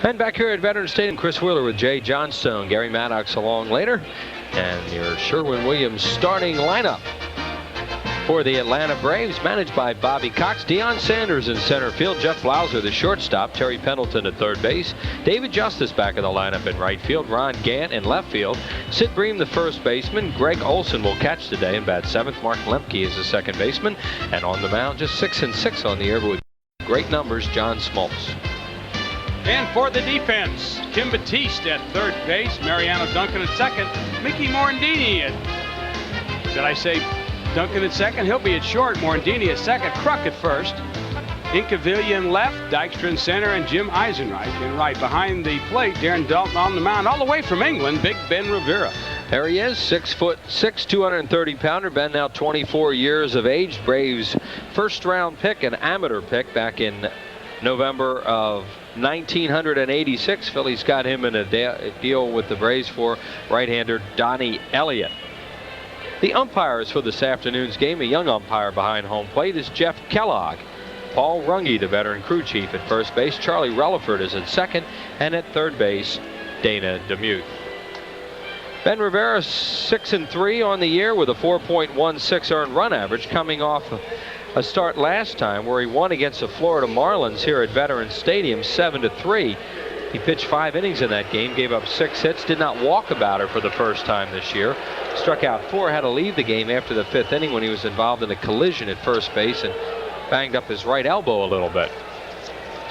And back here at Veterans Stadium, Chris Wheeler with Jay Johnstone, Gary Maddox along later, and your Sherwin-Williams starting lineup for the Atlanta Braves, managed by Bobby Cox. Deion Sanders in center field, Jeff Blauser the shortstop, Terry Pendleton at third base, David Justice back in the lineup in right field, Ron Gant in left field, Sid Bream the first baseman, Greg Olson will catch today and bat seventh, Mark Lemke is the second baseman, and on the mound just 6-6 on the year with great numbers, John Smoltz. And for the defense, Kim Batiste at third base, Mariano Duncan at second, Mickey Morandini at, did I say Duncan at second? He'll be at short, Morandini at second, Kruk at first, Incaviglia in left, Dykstra in center, and Jim Eisenreich in right. Behind the plate, Darren Dalton on the mound, all the way from England, Big Ben Rivera. There he is, 6'6", 230-pounder. Ben now 24 years of age. Braves first-round pick, an amateur pick back in November of 1986. Phillies got him in a deal with the Braves for right-hander Donnie Elliott. The umpires for this afternoon's game, a young umpire behind home plate, is Jeff Kellogg. Paul Runge, the veteran crew chief, at first base. Charlie Relaford is at second, and at third base, Dana DeMuth. Ben Rivera 6-3 on the year with a 4.16 earned run average, coming off a start last time where he won against the Florida Marlins here at Veterans Stadium 7-3. He pitched 5 innings in that game, gave up 6 hits, did not walk a batter for the first time this year. Struck out 4, had to leave the game after the 5th inning when he was involved in a collision at first base and banged up his right elbow a little bit.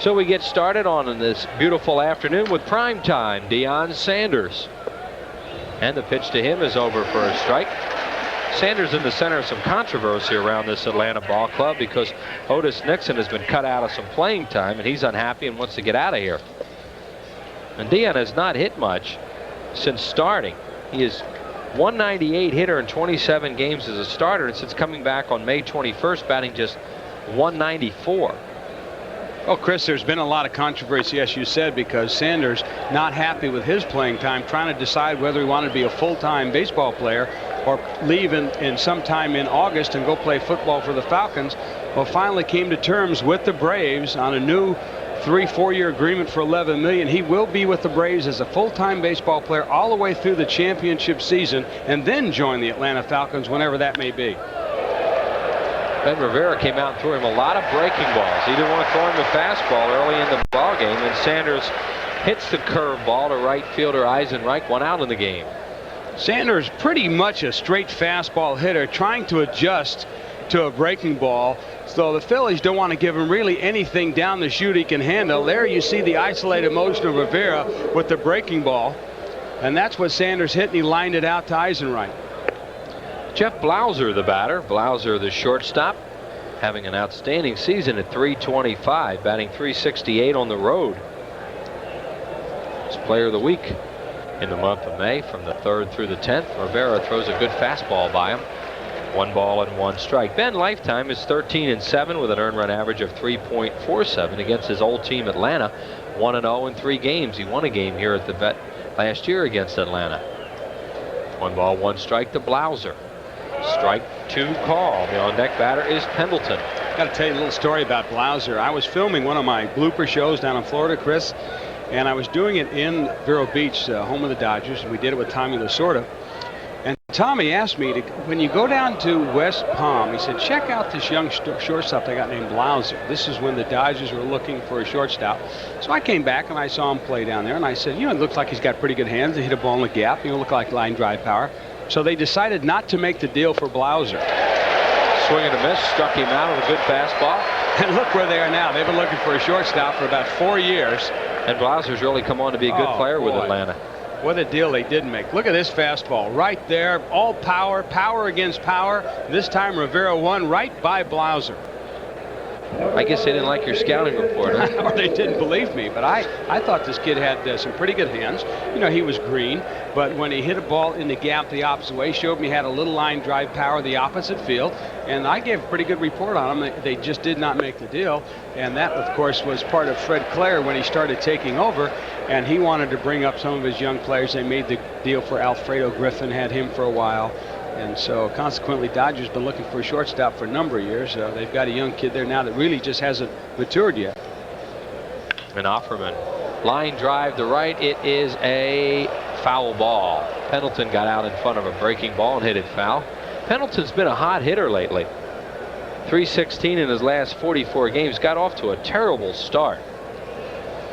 So we get started on this beautiful afternoon with primetime Deion Sanders. And the pitch to him is over for a strike. Sanders in the center of some controversy around this Atlanta ball club because Otis Nixon has been cut out of some playing time and he's unhappy and wants to get out of here. And Deion has not hit much since starting. He is 198 hitter in 27 games as a starter, and since coming back on May 21st, batting just 194. Well, Chris, there's been a lot of controversy, as you said, because Sanders not happy with his playing time, trying to decide whether he wanted to be a full-time baseball player or leave in sometime in August and go play football for the Falcons. Well, finally came to terms with the Braves on a new 3-4-year agreement for $11 million. He will be with the Braves as a full-time baseball player all the way through the championship season and then join the Atlanta Falcons whenever that may be. Ben Rivera came out and threw him a lot of breaking balls. He didn't want to throw him a fastball early in the ball game, and Sanders hits the curveball to right fielder Eisenreich, 1 out in the game. Sanders pretty much a straight fastball hitter, trying to adjust to a breaking ball. So the Phillies don't want to give him really anything down the chute he can handle. There you see the isolated motion of Rivera with the breaking ball, and that's what Sanders hit, and he lined it out to Eisenreich. Jeff Blauser, the batter. Blauser, the shortstop, having an outstanding season at .325, batting .368 on the road. He's player of the week in the month of May from the 3rd through the 10th. Rivera throws a good fastball by him. 1 ball and 1 strike. Ben lifetime is 13-7 with an earned run average of 3.47 against his old team Atlanta. 1-0 in 3 games. He won a game here at the Vet last year against Atlanta. 1 ball, 1 strike to Blauser. Strike 2 call. The on-deck batter is Pendleton. Got to tell you a little story about Blauser. I was filming one of my blooper shows down in Florida, Chris, and I was doing it in Vero Beach, home of the Dodgers, and we did it with Tommy Lasorda. And Tommy asked me, when you go down to West Palm, he said, check out this young shortstop they got named Blauser. This is when the Dodgers were looking for a shortstop. So I came back and I saw him play down there, and I said, you know, it looks like he's got pretty good hands. He hit a ball in the gap. You know, look like line drive power. So they decided not to make the deal for Blauser. Swing and a miss, struck him out with a good fastball. And look where they are now. They've been looking for a shortstop for about 4 years. And Blauser's really come on to be a good player with Atlanta. What a deal they did make. Look at this fastball right there. All power, power against power. This time Rivera won right by Blauser. I guess they didn't like your scouting report, huh? Or they didn't believe me, but I thought this kid had some pretty good hands. You know, he was green, but when he hit a ball in the gap the opposite way, showed me he had a little line drive power the opposite field, and I gave a pretty good report on him. They just did not make the deal, and that, of course, was part of Fred Clare when he started taking over, and he wanted to bring up some of his young players. They made the deal for Alfredo Griffin, had him for a while. And so consequently, Dodgers been looking for a shortstop for a number of years. They've got a young kid there now that really just hasn't matured yet. And Offerman Line drive to right. It is a foul ball. Pendleton got out in front of a breaking ball and hit it foul. Pendleton's been a hot hitter lately. .316 in his last 44 games. Got off to a terrible start,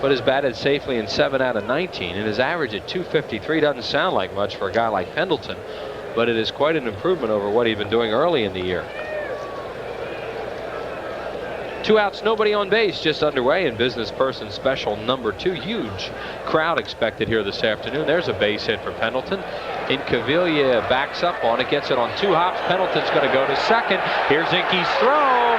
but has batted safely in 7 out of 19, and his average at .253 doesn't sound like much for a guy like Pendleton, but it is quite an improvement over what he'd been doing early in the year. 2 outs, nobody on base, just underway in business person special number 2. Huge crowd expected here this afternoon. There's a base hit for Pendleton. Incaviglia backs up on it, gets it on 2 hops. Pendleton's going to go to second. Here's Inky's throw.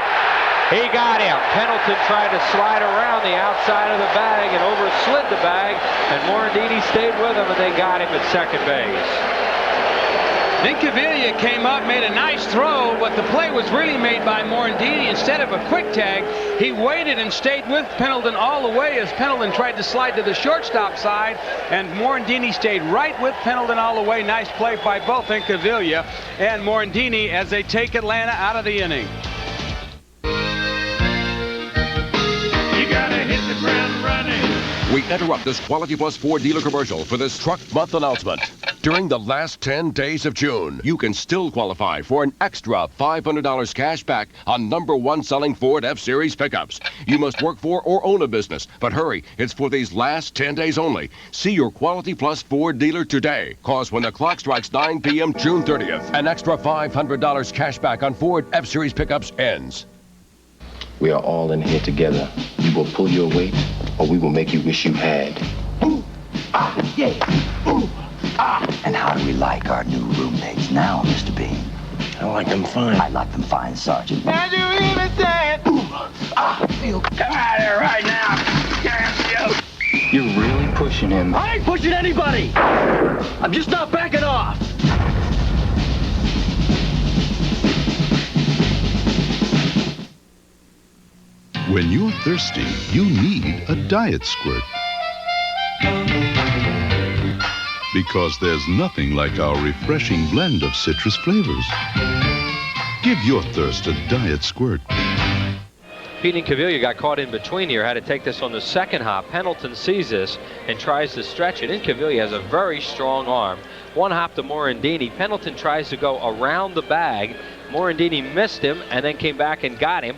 He got him. Pendleton tried to slide around the outside of the bag and overslid the bag, and Morandini stayed with him, and they got him at second base. Incaviglia came up, made a nice throw, but the play was really made by Morandini. Instead of a quick tag, he waited and stayed with Pendleton all the way as Pendleton tried to slide to the shortstop side, and Morandini stayed right with Pendleton all the way. Nice play by both Incaviglia and Morandini as they take Atlanta out of the inning. We interrupt this Quality Plus Ford dealer commercial for this Truck Month announcement. During the last 10 days of June, you can still qualify for an extra $500 cash back on #1 selling Ford F-Series pickups. You must work for or own a business, but hurry, it's for these last 10 days only. See your Quality Plus Ford dealer today, cause when the clock strikes 9 p.m. June 30th, an extra $500 cash back on Ford F-Series pickups ends. We are all in here together. You will pull your weight, or we will make you wish you had. Ooh, ah, yeah. Ooh, ah. And how do we like our new roommates now, Mr. Bean? I like them fine. I like them fine, Sergeant. As you even said, Ooh, ah, feel. Come out of here right now. Damn you. You're really pushing him. I ain't pushing anybody. I'm just not backing off. When you're thirsty, you need a diet squirt. Because there's nothing like our refreshing blend of citrus flavors. Give your thirst a diet squirt. Pete Incaviglia got caught in between here, had to take this on the second hop. Pendleton sees this and tries to stretch it. Incaviglia has a very strong arm. 1 hop to Morandini. Pendleton tries to go around the bag. Morandini missed him and then came back and got him.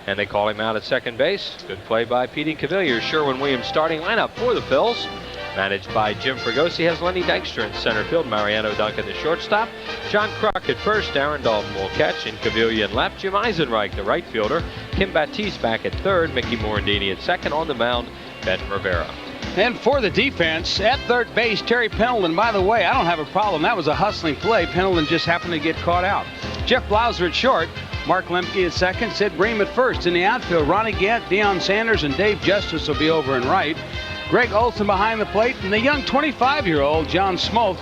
And they call him out at second base. Good play by Pete Incaviglia. Sherwin-Williams starting lineup for the Phils. Managed by Jim Fregosi, has Lenny Dykstra in center field. Mariano Duncan, the shortstop. John Kruk at first. Darren Dalton will catch. Incaviglia in left. Jim Eisenreich, the right fielder. Kim Baptiste back at third. Mickey Morandini at second. On the mound, Ben Rivera. And for the defense, at third base, Terry Pendleton. By the way, I don't have a problem. That was a hustling play. Pendleton just happened to get caught out. Jeff Blauser at short. Mark Lemke at second. Sid Bream at first. In the outfield, Ronnie Gant, Deion Sanders, and Dave Justice will be over in right. Greg Olson behind the plate, and the young 25-year-old John Smoltz.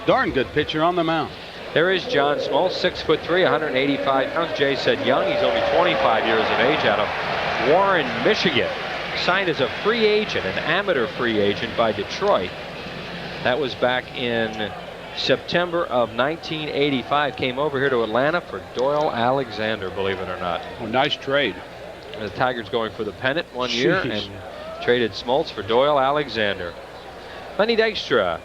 Darn good pitcher on the mound. There is John Smoltz, 6'3", 185 pounds. Jay said young. He's only 25 years of age, out of Warren, Michigan. Signed as a free agent, an amateur free agent by Detroit. That was back in September of 1985. Came over here to Atlanta for Doyle Alexander, believe it or not. Oh, nice trade. The Tigers going for the pennant one year and traded Smoltz for Doyle Alexander. Lenny Dykstra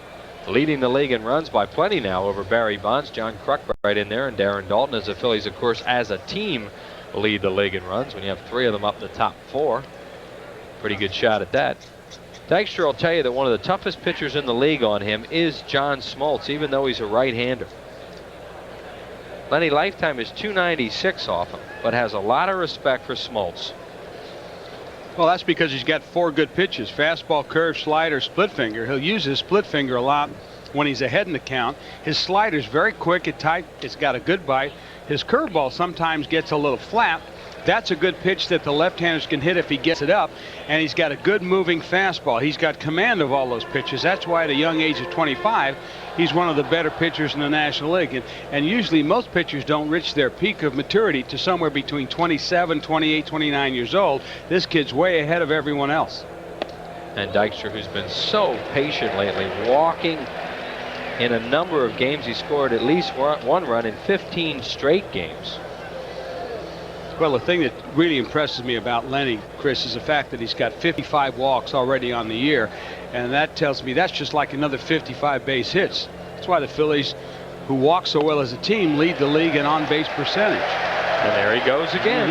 leading the league in runs by plenty now over Barry Bonds. John Kruk right in there, and Darren Dalton, as the Phillies, of course, as a team, lead the league in runs when you have 3 of them up in the top 4. Pretty good shot at that. Dykstra will tell you that one of the toughest pitchers in the league on him is John Smoltz, even though he's a right-hander. Lenny lifetime is .296 off him, but has a lot of respect for Smoltz. Well, that's because he's got 4 good pitches: fastball, curve, slider, split finger. He'll use his split finger a lot when he's ahead in the count. His slider's very quick and tight. It's got a good bite. His curveball sometimes gets a little flat. That's a good pitch that the left-handers can hit if he gets it up, and he's got a good moving fastball. He's got command of all those pitches. That's why at a young age of 25, he's one of the better pitchers in the National League. And usually most pitchers don't reach their peak of maturity to somewhere between 27, 28, 29 years old. This kid's way ahead of everyone else. And Dykstra, who's been so patient lately, walking in a number of games. He scored at least 1 run in 15 straight games. Well, the thing that really impresses me about Lenny, Chris, is the fact that he's got 55 walks already on the year. And that tells me that's just like another 55 base hits. That's why the Phillies, who walk so well as a team, lead the league in on-base percentage. And there he goes again.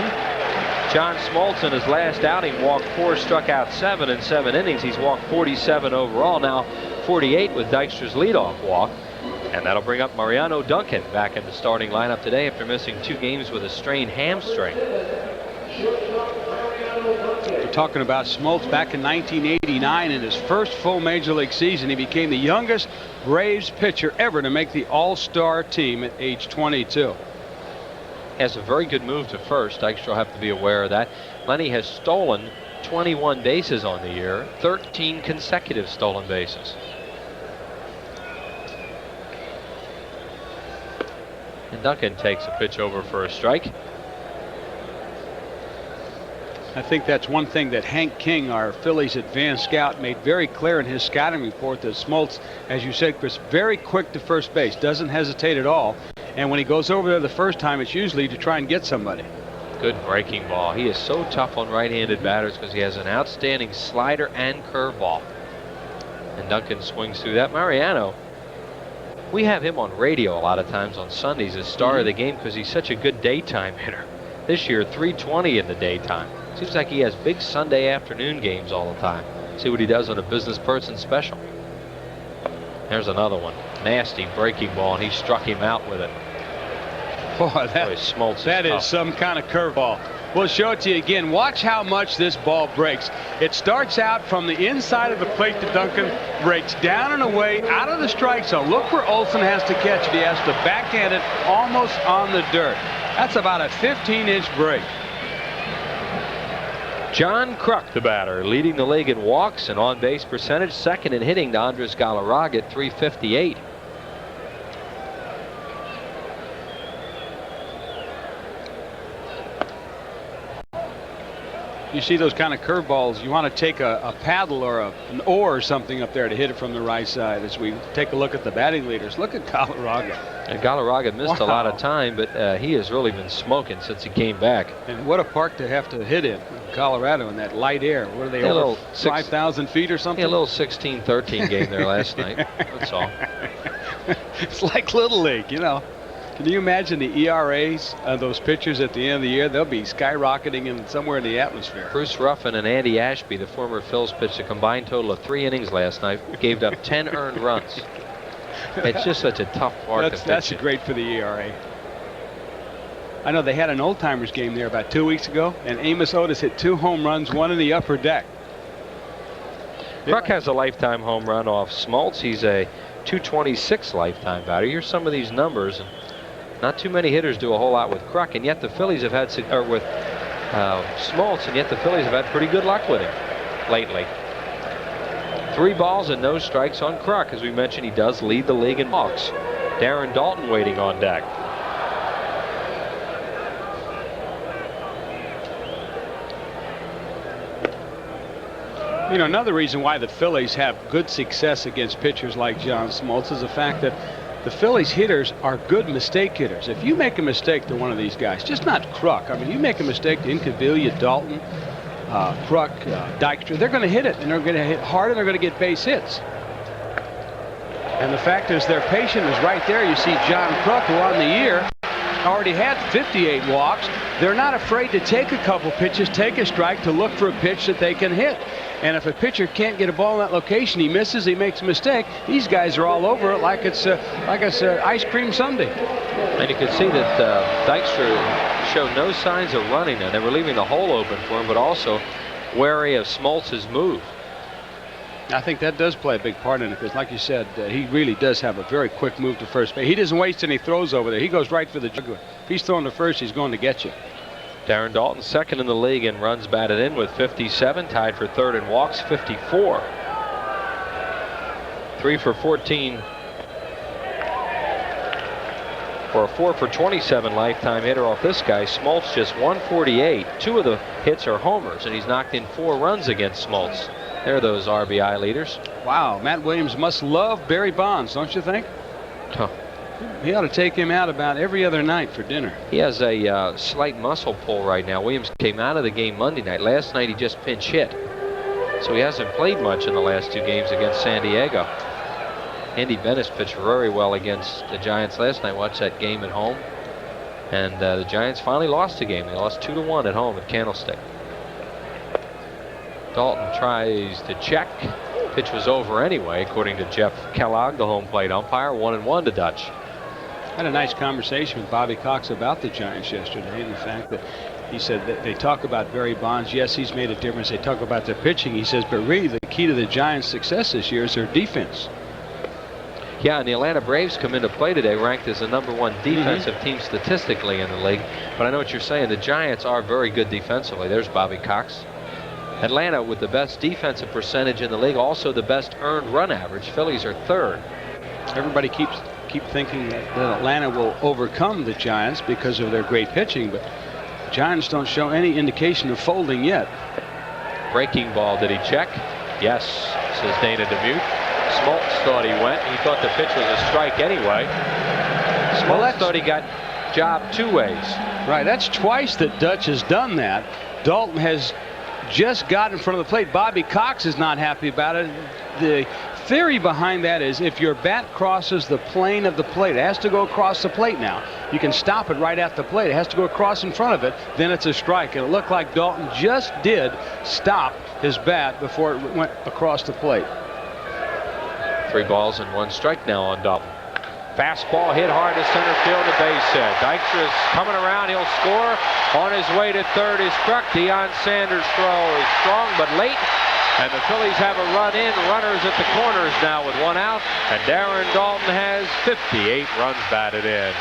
John Smoltz in his last outing walked 4, struck out 7 in 7 innings. He's walked 47 overall, now 48 with Dykstra's leadoff walk. And that'll bring up Mariano Duncan back in the starting lineup today after missing 2 games with a strained hamstring. We're talking about Smoltz back in 1989 in his first full major league season. He became the youngest Braves pitcher ever to make the All-Star team at age 22. Has a very good move to first. Dykstra will have to be aware of that. Lenny has stolen 21 bases on the year, 13 consecutive stolen bases. And Duncan takes a pitch over for a strike. I think that's one thing that Hank King, our Phillies advanced scout, made very clear in his scouting report, that Smoltz, as you said, Chris, very quick to first base, doesn't hesitate at all. And when he goes over there the first time, it's usually to try and get somebody. Good breaking ball. He is so tough on right-handed batters because he has an outstanding slider and curveball. And Duncan swings through that. Mariano, we have him on radio a lot of times on Sundays as star of the game because he's such a good daytime hitter. This year, 320 in the daytime. Seems like he has big Sunday afternoon games all the time. See what he does on a business person special. There's another one. Nasty breaking ball, and he struck him out with it. Boy, that is some kind of curveball. We'll show it to you again. Watch how much this ball breaks. It starts out from the inside of the plate to Duncan, breaks down and away out of the strike zone. Look where Olsen has to catch it. He has to backhand it almost on the dirt. That's about a 15-inch break. John Kruk, the batter, leading the league in walks and on-base percentage, second in hitting to Andres Galarraga at .358. You see those kind of curveballs, you want to take a paddle or an oar or something up there to hit it from the right side. As we take a look at the batting leaders, look at Galarraga. And Galarraga missed a lot of time, but he has really been smoking since he came back. And what a park to have to hit in Colorado in that light air. What are they, over 5,000 feet or something? Yeah, a little 16-13 game there last night. That's all. It's like Little League, you know. Can you imagine the ERAs of those pitchers at the end of the year? They'll be skyrocketing in somewhere in the atmosphere. Bruce Ruffin and Andy Ashby, the former Phils, pitched a combined total of 3 innings last night, gave up 10 earned runs. It's just such a tough park to pitch. That's great for the ERA. I know they had an old timers game there about 2 weeks ago, and Amos Otis hit 2 home runs, one in the upper deck. Kruk has a lifetime home run off Smoltz. He's a .226 lifetime batter. Here's some of these numbers. And not too many hitters do a whole lot with Kruk, and yet the Phillies have had, or with Smoltz, and yet the Phillies have had pretty good luck with him lately. 3 balls and no strikes on Kruk. As we mentioned, he does lead the league in walks. Darren Dalton waiting on deck. You know, another reason why the Phillies have good success against pitchers like John Smoltz is the fact that the Phillies hitters are good mistake hitters. If you make a mistake to one of these guys, just not Kruk. I mean, you make a mistake to Incaviglia, Dalton, Kruk, Dykstra, they're going to hit it, and they're going to hit hard, and they're going to get base hits. And the fact is, their patient is right there. You see John Kruk, who on the year already had 58 walks. They're not afraid to take a couple pitches, take a strike to look for a pitch that they can hit. And if a pitcher can't get a ball in that location, he misses, he makes a mistake. These guys are all over it like it's ice cream sundae. And you can see that Dykstra showed no signs of running, and they were leaving the hole open for him, but also wary of Smoltz's move. I think that does play a big part in it, because like you said, he really does have a very quick move to first base. He doesn't waste any throws over there. He goes right for the jugular. If he's throwing to first, he's going to get you. Darren Dalton second in the league in runs batted in with 57, tied for third in walks, 54. 3 for 14 for a 4 for 27 lifetime hitter off this guy. Smoltz just 148. 2 of the hits are homers, and he's knocked in 4 runs against Smoltz. There are those RBI leaders. Wow, Matt Williams must love Barry Bonds, don't you think? Huh. He ought to take him out about every other night for dinner. He has a slight muscle pull right now. Williams came out of the game Monday night. Last night he just pinch hit. So he hasn't played much in the last 2 games against San Diego. Andy Bennis pitched very well against the Giants last night. Watched that game at home. And the Giants finally lost the game. They lost 2-1 at home at Candlestick. Dalton tries to check. Pitch was over anyway, according to Jeff Kellogg, the home plate umpire. 1-1 to Dutch. Had a nice conversation with Bobby Cox about the Giants yesterday, and the fact that he said that they talk about Barry Bonds. Yes, he's made a difference. They talk about their pitching. He says, but really the key to the Giants' success this year is their defense. Yeah, and the Atlanta Braves come into play today, ranked as the #1 defensive team statistically in the league. But I know what you're saying. The Giants are very good defensively. There's Bobby Cox. Atlanta with the best defensive percentage in the league, also the best earned run average. Phillies are 3rd. Everybody keep thinking that Atlanta will overcome the Giants because of their great pitching, but the Giants don't show any indication of folding yet. Breaking ball, did he check? Yes, says Dana DeMute. Smoltz thought he went. He thought the pitch was a strike anyway. Smoltz thought he got jobbed 2 ways. Right, that's twice that Dutch has done that. Dalton has just got in front of the plate. Bobby Cox is not happy about it. The theory behind that is if your bat crosses the plane of the plate, it has to go across the plate now. You can stop it right at the plate. It has to go across in front of it, then it's a strike. And it looked like Dalton just did stop his bat before it went across the plate. 3 balls and 1 strike now on Dalton. Fastball hit hard to center field, the base hit. Dykstra's coming around, he'll score. On his way to 3rd is struck. Deion Sanders' throw is strong but late. And the Phillies have a run in. Runners at the corners now with 1 out. And Darren Dalton has 58 runs batted in.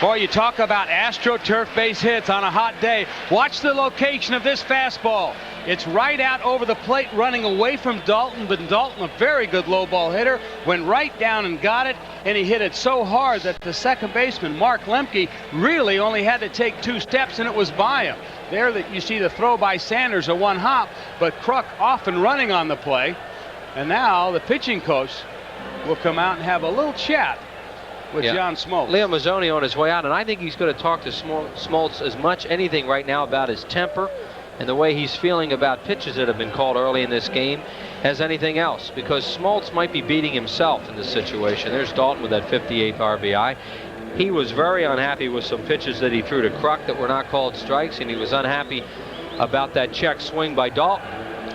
Boy, you talk about AstroTurf base hits on a hot day. Watch the location of this fastball. It's right out over the plate, running away from Dalton, but Dalton, a very good low ball hitter, went right down and got it, and he hit it so hard that the second baseman, Mark Lemke, really only had to take 2 steps, and it was by him. There that you see the throw by Sanders, a 1 hop, but Kruk off and running on the play. And now the pitching coach will come out and have a little chat with John Smoltz. Leo Mazzoni on his way out, and I think he's going to talk to Smoltz as much anything right now about his temper and the way he's feeling about pitches that have been called early in this game as anything else, because Smoltz might be beating himself in this situation. There's Dalton with that 58th RBI. He was very unhappy with some pitches that he threw to Kruk that were not called strikes, and he was unhappy about that check swing by Dalton,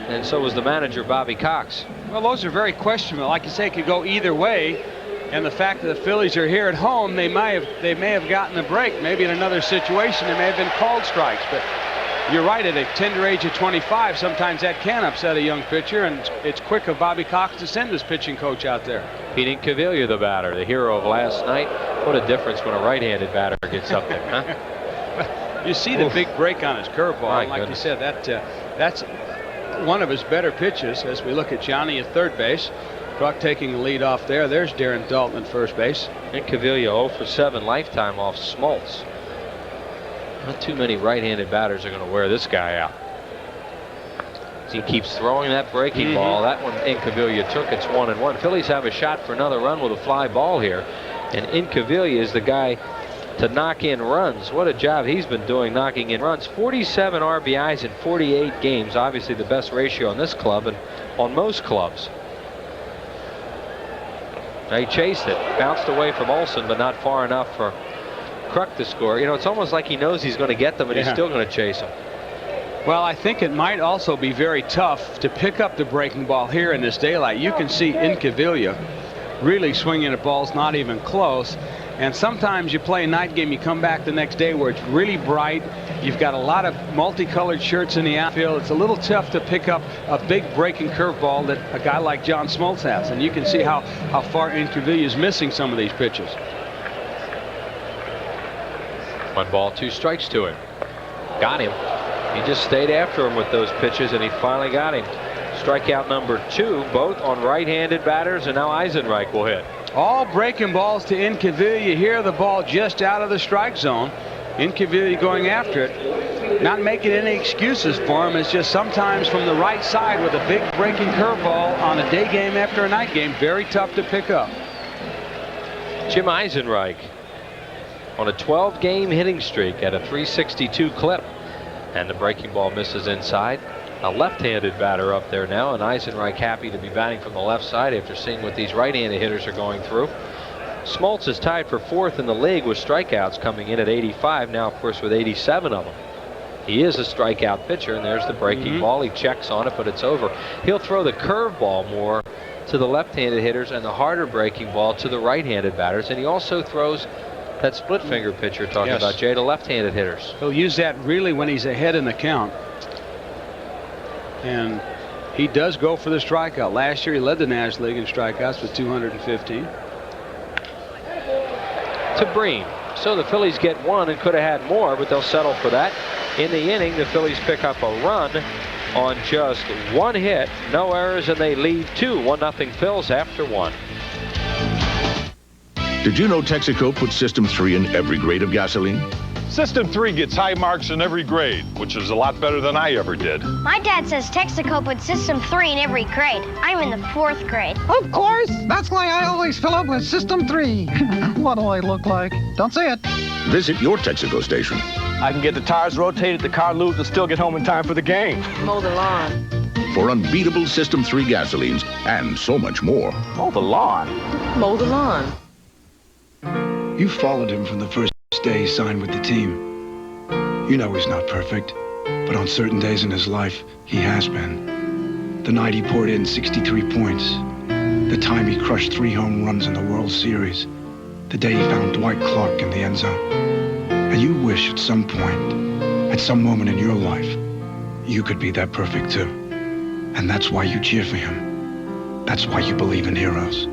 and so was the manager, Bobby Cox. Well, those are very questionable. Like you say, it could go either way. And the fact that the Phillies are here at home, they may have gotten a break. Maybe in another situation, they may have been called strikes. But you're right, at a tender age of 25, sometimes that can upset a young pitcher, and it's quick of Bobby Cox to send his pitching coach out there. Pete Incaviglia, the batter, the hero of last night. What a difference when a right-handed batter gets up there, huh? You see the big break on his curveball. Like you said, that's one of his better pitches as we look at Johnny at third base. Kruk taking the lead off there. There's Darren Dalton at first base. Incaviglia 0 for 7 lifetime off Smoltz. Not too many right-handed batters are going to wear this guy out. He keeps throwing that breaking ball. That one Incaviglia took. It's 1-1. Phillies have a shot for another run with a fly ball here. And Incaviglia is the guy to knock in runs. What a job he's been doing knocking in runs. 47 RBIs in 48 games. Obviously the best ratio on this club and on most clubs. Now he chased it. Bounced away from Olsen, but not far enough for Kruk to score. You know, it's almost like he knows he's going to get them, and he's still going to chase them. Well, I think it might also be very tough to pick up the breaking ball here in this daylight. You can see Incaviglia really swinging at balls not even close. And sometimes you play a night game, you come back the next day where it's really bright. You've got a lot of multicolored shirts in the outfield. It's a little tough to pick up a big breaking curveball that a guy like John Smoltz has. And you can see how far Incaviglia is missing some of these pitches. 1 ball, 2 strikes to him. Got him. He just stayed after him with those pitches, and he finally got him. Strikeout number 2, both on right-handed batters, and now Eisenreich will hit. All breaking balls to Incaviglia here. The ball just out of the strike zone. Incaviglia going after it. Not making any excuses for him. It's just sometimes from the right side with a big breaking curveball on a day game after a night game. Very tough to pick up. Jim Eisenreich on a 12-game hitting streak at a .362 clip. And the breaking ball misses inside. A left-handed batter up there now, and Eisenreich happy to be batting from the left side after seeing what these right-handed hitters are going through. Smoltz is tied for 4th in the league with strikeouts, coming in at 85 now, of course, with 87 of them. He is a strikeout pitcher, and there's the breaking ball. He checks on it, but it's over. He'll throw the curveball more to the left-handed hitters and the harder breaking ball to the right-handed batters, and he also throws that split finger pitcher talking about, Jay, to left-handed hitters. He'll use that really when he's ahead in the count. And he does go for the strikeout. Last year he led the National League in strikeouts with 215. To Breen. So the Phillies get one and could have had more, but they'll settle for that. In the inning, the Phillies pick up a run on just one hit. No errors, and they lead 2. 1-0 Phils after 1. Did you know Texaco puts System 3 in every grade of gasoline? System 3 gets high marks in every grade, which is a lot better than I ever did. My dad says Texaco puts System 3 in every grade. I'm in the 4th grade. Of course! That's why I always fill up with System 3. What do I look like? Don't say it. Visit your Texaco station. I can get the tires rotated, the car lubed, and still get home in time for the game. Mow the lawn. For unbeatable System 3 gasolines and so much more. Mow the lawn. Mow the lawn. You followed him from the first day he signed with the team. You know he's not perfect, but on certain days in his life, he has been. The night he poured in 63 points. The time he crushed 3 home runs in the World Series. The day he found Dwight Clark in the end zone. And you wish at some point, at some moment in your life, you could be that perfect too. And that's why you cheer for him. That's why you believe in heroes.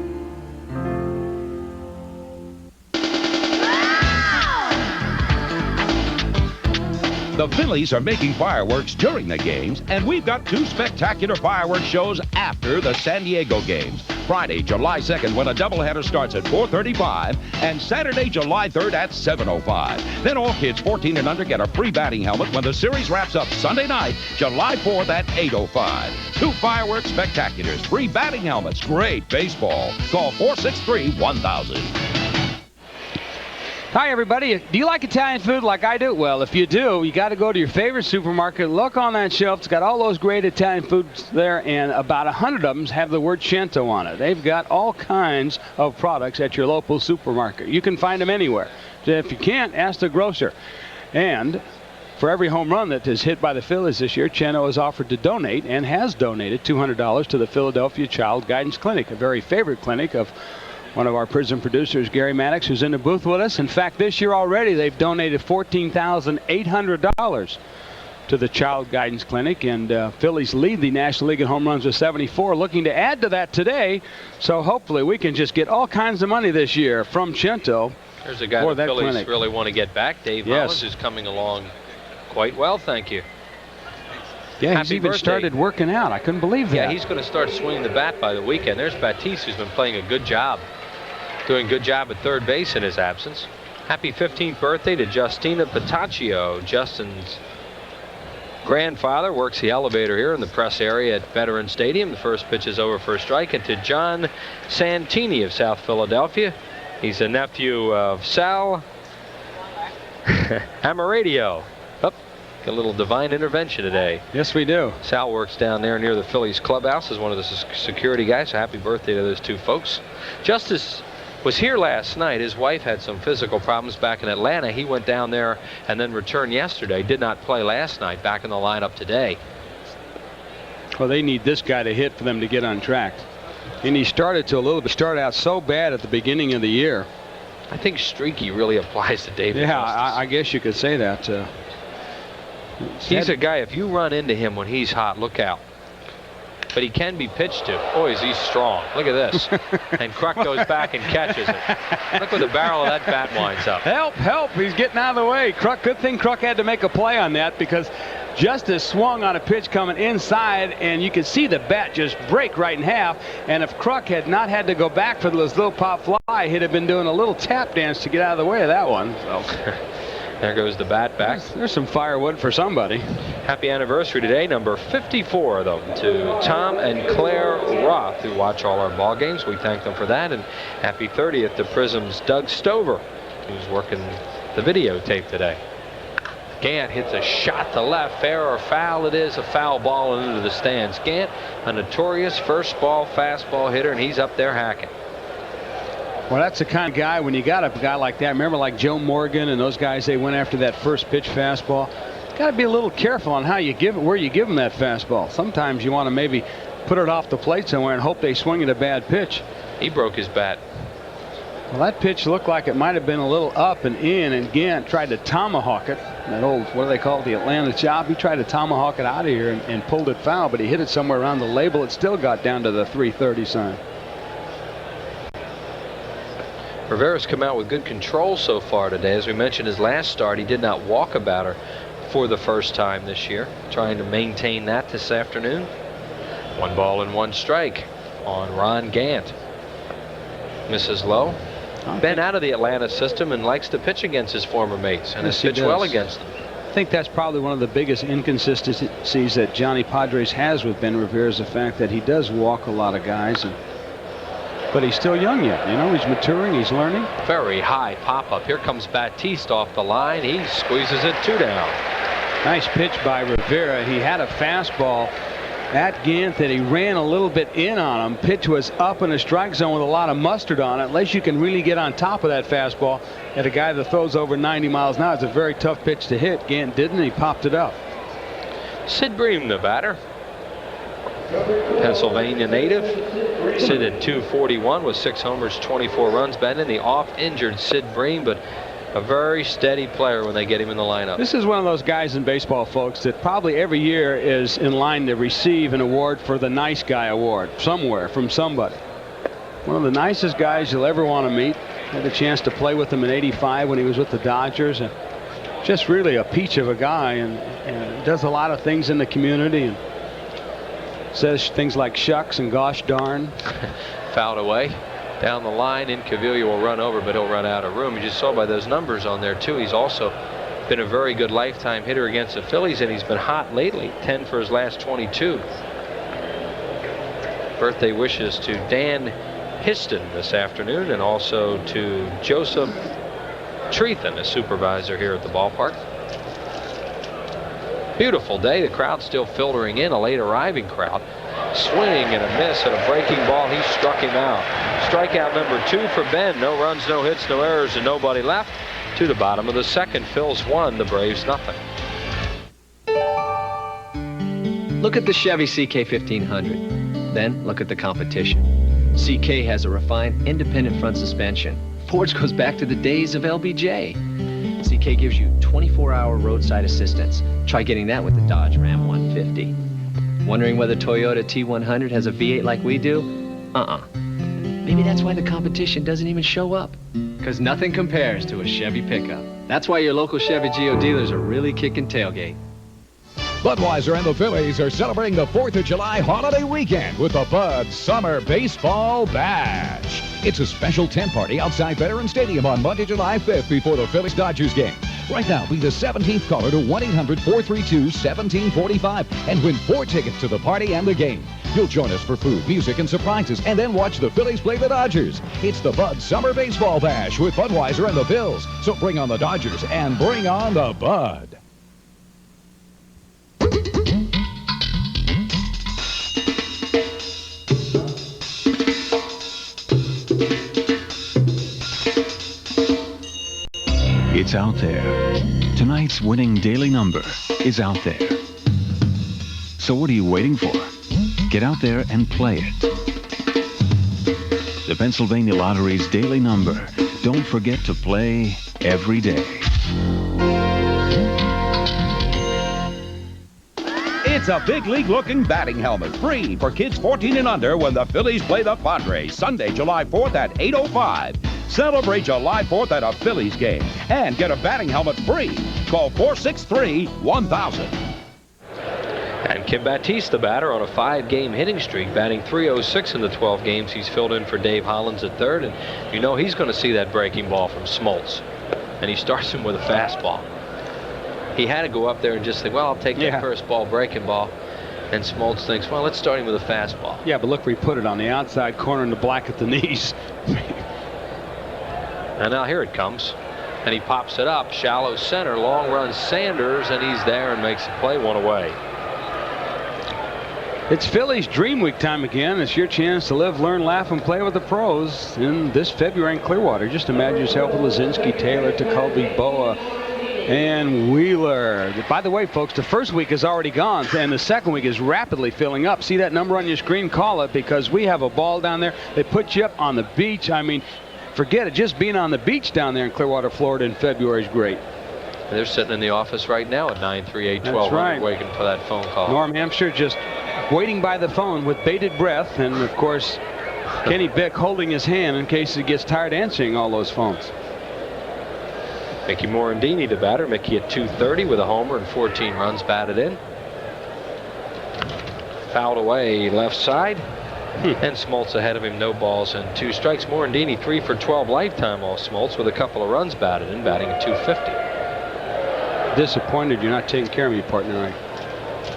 The Phillies are making fireworks during the games, and we've got 2 spectacular fireworks shows after the San Diego games. Friday, July 2nd, when a doubleheader starts at 4:35, and Saturday, July 3rd at 7:05. Then all kids 14 and under get a free batting helmet when the series wraps up Sunday night, July 4th at 8:05. 2 fireworks spectaculars, free batting helmets, great baseball. Call 463-1000. Hi, everybody. Do you like Italian food like I do? Well, if you do, you got to go to your favorite supermarket. Look on that shelf. It's got all those great Italian foods there, and about 100 of them have the word Cento on it. They've got all kinds of products at your local supermarket. You can find them anywhere. If you can't, ask the grocer. And for every home run that is hit by the Phillies this year, Cento has offered to donate and has donated $200 to the Philadelphia Child Guidance Clinic, a very favorite clinic of one of our prison producers, Gary Maddox, who's in the booth with us. In fact, this year already, they've donated $14,800 to the Child Guidance Clinic, and Phillies lead the National League in home runs with 74, looking to add to that today. So hopefully we can just get all kinds of money this year from Cento. There's a guy for the Phillies clinic. really want to get back, Dave Hollins, who's coming along quite well, thank you. Yeah, he's even started working out. I couldn't believe that. Yeah, he's going to start swinging the bat by the weekend. There's Batiste, who's been playing a good job. Doing a good job at third base in his absence. Happy 15th birthday to Justina Pataccio. Justin's grandfather works the elevator here in the press area at Veterans Stadium. The first pitch is over for a strike. And to John Santini of South Philadelphia. He's a nephew of Sal Amaradio. Oh, a little divine intervention today. Yes, we do. Sal works down there near the Phillies clubhouse as one of the security guys. So happy birthday to those 2 folks. Justice was here last night. His wife had some physical problems back in Atlanta. He went down there and then returned yesterday. Did not play last night. Back in the lineup today. Well, they need this guy to hit for them to get on track. And he started out so bad at the beginning of the year. I think streaky really applies to David. Yeah, I guess you could say that. He's a guy, if you run into him when he's hot, look out. But he can be pitched to. Boy, is he strong. Look at this. And Kruk goes back and catches it. Look where the barrel of that bat winds up. Help, help. He's getting out of the way. Kruk, good thing Kruk had to make a play on that, because Justice swung on a pitch coming inside, and you could see the bat just break right in half. And if Kruk had not had to go back for this little pop fly, he'd have been doing a little tap dance to get out of the way of that one. So. There goes the bat back. There's some firewood for somebody. Happy anniversary today, number 54 though, to Tom and Claire Roth, who watch all our ball games. We thank them for that. And happy 30th to Prism's Doug Stover, who's working the videotape today. Gant hits a shot to left, fair or foul. It is a foul ball into the stands. Gant, a notorious first ball fastball hitter, and he's up there hacking. Well, that's the kind of guy, when you got a guy like that, remember like Joe Morgan and those guys, they went after that first pitch fastball. Got to be a little careful on how you give it, where you give them that fastball. Sometimes you want to maybe put it off the plate somewhere and hope they swing at a bad pitch. He broke his bat. Well, that pitch looked like it might have been a little up and in, and Gant tried to tomahawk it. That old, what do they call it, the Atlanta chop. He tried to tomahawk it out of here and pulled it foul, but he hit it somewhere around the label. It still got down to the 330 sign. Rivera's come out with good control so far today. As we mentioned, his last start, he did not walk a batter for the first time this year. Trying to maintain that this afternoon. 1 ball and 1 strike on Ron Gant. Misses low. Been out of the Atlanta system and likes to pitch against his former mates, and has pitched well against them. I think that's probably one of the biggest inconsistencies that Johnny Padres has with Ben Rivera, is the fact that he does walk a lot of guys. But he's still young yet. You know, he's maturing, he's learning. Very high pop up. Here comes Batiste off the line. He squeezes it 2 down. Nice pitch by Rivera. He had a fastball at Gant that he ran a little bit in on him. Pitch was up in the strike zone with a lot of mustard on it. Unless you can really get on top of that fastball at a guy that throws over 90 miles an hour, it's a very tough pitch to hit. Gant didn't, and he popped it up. Sid Bream, the batter. Pennsylvania native. Sid at 241 with 6 homers, 24 runs. Been in the off-injured Sid Bream, but a very steady player when they get him in the lineup. This is one of those guys in baseball, folks, that probably every year is in line to receive an award for the nice guy award somewhere from somebody. One of the nicest guys you'll ever want to meet. Had a chance to play with him in '85 when he was with the Dodgers, and just really a peach of a guy, and does a lot of things in the community, and says things like shucks and gosh darn. Fouled away. Down the line, Incaviglia will run over, but he'll run out of room. You just saw by those numbers on there, too. He's also been a very good lifetime hitter against the Phillies, and he's been hot lately. 10 for his last 22. Birthday wishes to Dan Histon this afternoon, and also to Joseph Treathen, a supervisor here at the ballpark. Beautiful day. The crowd still filtering in, a late arriving crowd. Swing and a miss and a breaking ball. He struck him out. Strikeout number 2 for Ben. No runs, no hits, no errors, and nobody left. To the bottom of the second. Phil's 1, the Braves nothing. Look at the Chevy CK 1500. Then look at the competition. CK has a refined independent front suspension. Ford's goes back to the days of LBJ. CK gives you 24-hour roadside assistance. Try getting that with the Dodge Ram 150. Wondering whether Toyota T100 has a V8 like we do? Maybe that's why the competition doesn't even show up. Because nothing compares to a Chevy pickup. That's why your local Chevy Geo dealers are really kicking tailgate. Budweiser and the Phillies are celebrating the 4th of July holiday weekend with the Bud Summer Baseball Bash. It's a special tent party outside Veterans Stadium on Monday, July 5th before the Phillies-Dodgers game. Right now, be the 17th caller to 1-800-432-1745 and win 4 tickets to the party and the game. You'll join us for food, music, and surprises, and then watch the Phillies play the Dodgers. It's the Bud Summer Baseball Bash with Budweiser and the Phils. So bring on the Dodgers and bring on the Bud. It's out there. Tonight's winning daily number is out there. So what are you waiting for? Get out there and play it. The Pennsylvania Lottery's daily number. Don't forget to play every day. It's a big league looking batting helmet, free for kids 14 and under when the Phillies play the Padres Sunday, July 4th at 8:05. Celebrate July 4th at a Phillies game and get a batting helmet free. Call 463-1000. And Kim Batiste, the batter, on a 5-game hitting streak, batting .306 in the 12 games he's filled in for Dave Hollins at third, and you know he's going to see that breaking ball from Smoltz. and he starts him with a fastball. He had to go up there and just think, well, I'll take that first ball, breaking ball. And Smoltz thinks, well, let's start him with a fastball. Yeah, but look where he put it, on the outside corner in the black at the knees. And now here it comes. And he pops it up. Shallow center. Long run Sanders. And he's there and makes the play, one away. It's Phillies Dream Week time again. It's your chance to live, learn, laugh, and play with the pros in this February in Clearwater. Just imagine yourself with Lazinski, Taylor, Tekulve, Boa, and Wheeler. By the way, folks, the first week is already gone, and the second week is rapidly filling up. See that number on your screen? Call it, because we have a ball down there. They put you up on the beach. I mean, forget it. Just being on the beach down there in Clearwater, Florida in February is great. They're sitting in the office right now at 938-1200, right. waiting for that phone call. Norm Hampshire just waiting by the phone with bated breath, and of course Kenny Bick holding his hand in case he gets tired answering all those phones. Mickey Morandini, the batter. Mickey at 230 with a homer and 14 runs batted in. Fouled away left side. And Smoltz ahead of him, no balls and 2 strikes. Morandini 3 for 12 lifetime off Smoltz with a couple of runs batted in, batting at 250. Disappointed you're not taking care of me, partner.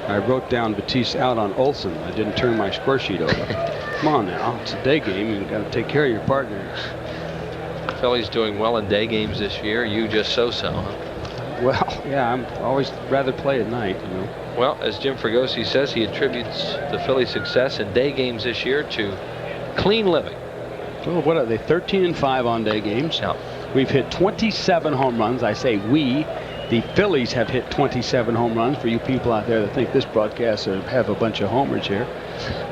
I wrote down Batiste out on Olsen. I didn't turn my score sheet over. Come on now, it's a day game. You've got to take care of your partner. Phillies doing well in day games this year. You just so-so, huh? Well, yeah, I'm always rather play at night, you know. Well, as Jim Fregosi says, he attributes the Phillies' success in day games this year to clean living. Well, what are they, 13-5 on day games? Yeah. We've hit 27 home runs. I say we. The Phillies have hit 27 home runs. For you people out there that think this broadcast have a bunch of homers here,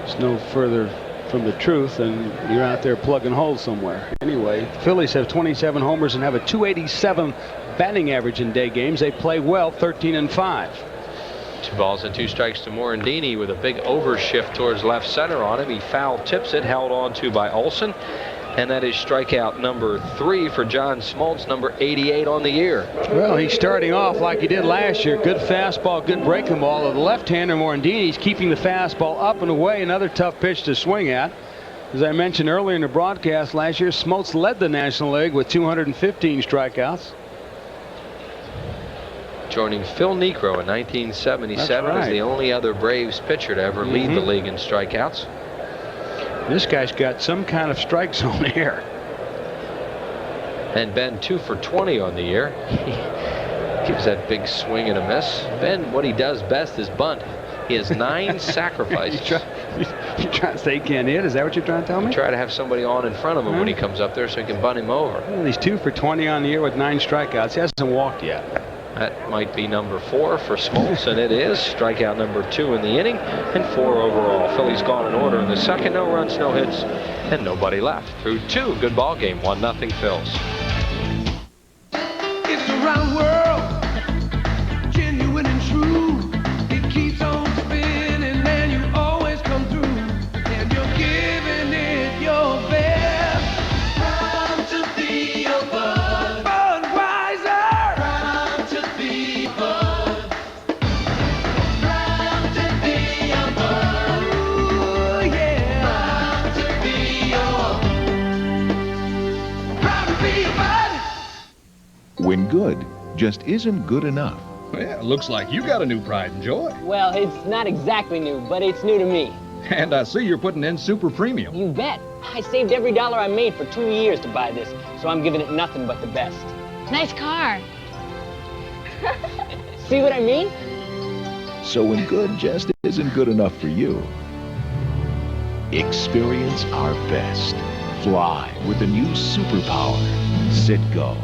it's no further from the truth, and you're out there plugging holes somewhere. Anyway, the Phillies have 27 homers and have a 287 batting average in day games. They play well, 13-5. 2 balls and 2 strikes to Morandini with a big overshift towards left center on him. He foul tips it, held on to by Olsen. And that is strikeout number 3 for John Smoltz, number 88 on the year. Well, he's starting off like he did last year. Good fastball, good breaking ball. The left-hander Morandini's keeping the fastball up and away. Another tough pitch to swing at. As I mentioned earlier in the broadcast last year, Smoltz led the National League with 215 strikeouts. Joining Phil Niekro in 1977 as the only other Braves pitcher to ever lead the league in strikeouts. This guy's got some kind of strike zone here. And Ben 2 for 20 on the year. He gives that big swing and a miss. Ben, what he does best is bunt. He has 9 sacrifices. You're trying to say he can't hit? Is that what you're trying to tell me? Try to have somebody on in front of him when he comes up there so he can bunt him over. Well, he's 2 for 20 on the year with 9 strikeouts. He hasn't walked yet. That might be number 4 for Smoltz, and it is. Strikeout number 2 in the inning, and 4 overall. Phillies gone in order in the second. No runs, no hits, and nobody left. Through 2. Good ball game. 1-0 Phils. It's a round world, genuine and true. It keeps on spinning, and you always come through. And you're giving it your best. Proud to be a bud. Budweiser. Proud to be a bud. Proud to be a bud. Ooh, yeah. Proud to be proud to be a bud. When good just isn't good enough. Well, looks like you got a new pride and joy. Well, it's not exactly new, but it's new to me. And I see you're putting in super premium. You bet. I saved every dollar I made for 2 years to buy this, so I'm giving it nothing but the best. Nice car. See what I mean? So when good just isn't good enough for you, experience our best. Fly with the new superpower, Citgo.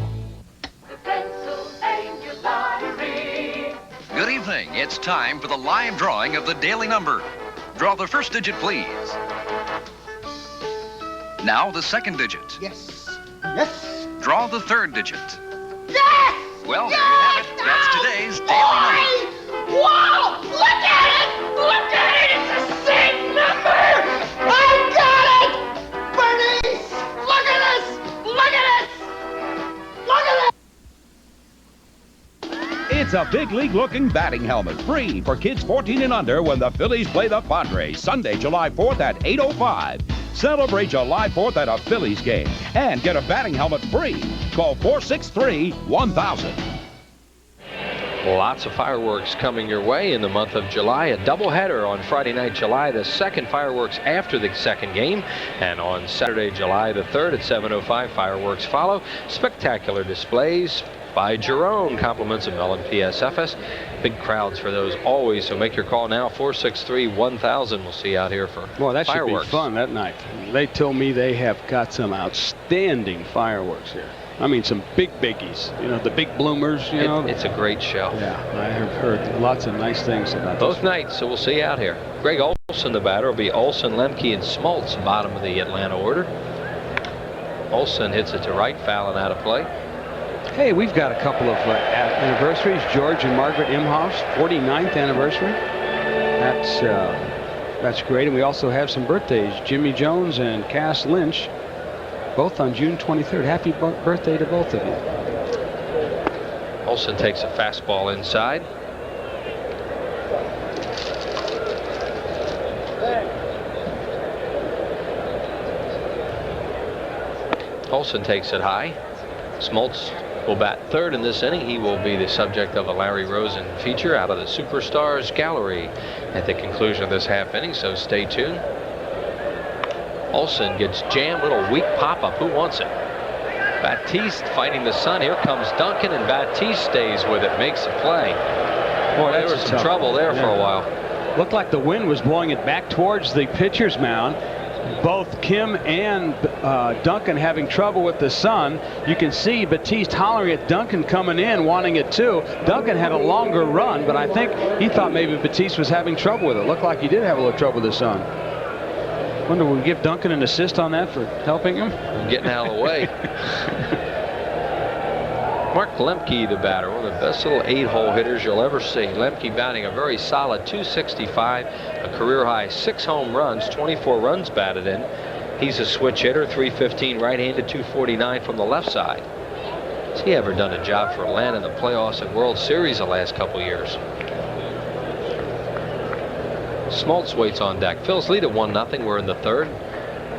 Good evening. It's time for the live drawing of the daily number. Draw the first digit, please. Now the second digit. Yes. Yes. Draw the third digit. Yes! Well, there you have it. That's today's daily number. Wow! Look at it! Look at it! It's the same number! I got it! Bernice! Look at this! Look at it! Look at it! It's a big league-looking batting helmet, free for kids 14 and under when the Phillies play the Padres, Sunday, July 4th at 8:05. Celebrate July 4th at a Phillies game and get a batting helmet free. Call 463-1000. Lots of fireworks coming your way in the month of July. A doubleheader on Friday night, July the 2nd, fireworks after the second game. And on Saturday, July the 3rd at 7:05, fireworks follow. Spectacular displays by Jerome. Compliments of Mellon PSFS. Big crowds for those always. So make your call now, 463-1000. We'll see you out here for Well, that fireworks. should be fun that night. They told me they have got some outstanding fireworks here. I mean, some big biggies, you know, the big bloomers, you know. It's a great show. Yeah, I have heard lots of nice things about both this. nights, so we'll see you out here. Greg Olson, the batter, will be Olson, Lemke, and Smoltz, bottom of the Atlanta order. Olson hits it to right, fouling out of play. Hey, we've got a couple of anniversaries. George and Margaret Imhoff's 49th anniversary. That's great. And we also have some birthdays. Jimmy Jones and Cass Lynch, both on June 23rd. Happy birthday to both of you. Olson takes a fastball inside. Olson takes it high. Smoltz will bat third in this inning. He will be the subject of a Larry Rosen feature out of the Superstars Gallery at the conclusion of this half inning, so stay tuned. Olson gets jammed, little weak pop-up. Who wants it? Batiste fighting the sun. Here comes Duncan, and Batiste stays with it, makes a play. Boy, there was some trouble there for a while. Looked like the wind was blowing it back towards the pitcher's mound. Both Kim and Duncan having trouble with the sun. You can see Batiste hollering at Duncan coming in, wanting it too. Duncan had a longer run, but I think he thought maybe Batiste was having trouble with it. Looked like he did have a little trouble with the sun. Wonder will we give Duncan an assist on that for helping him? Getting out of the way. Mark Lemke, the batter, one of the best little 8-hole hitters you'll ever see. Lemke batting a very solid 265, a career high 6 home runs, 24 runs batted in. He's a switch hitter, 315 right-handed, 249 from the left side. Has he ever done a job for Atlanta in the playoffs and World Series the last couple years? Smoltz waits on deck. Phil's lead at 1-0. We're in the third.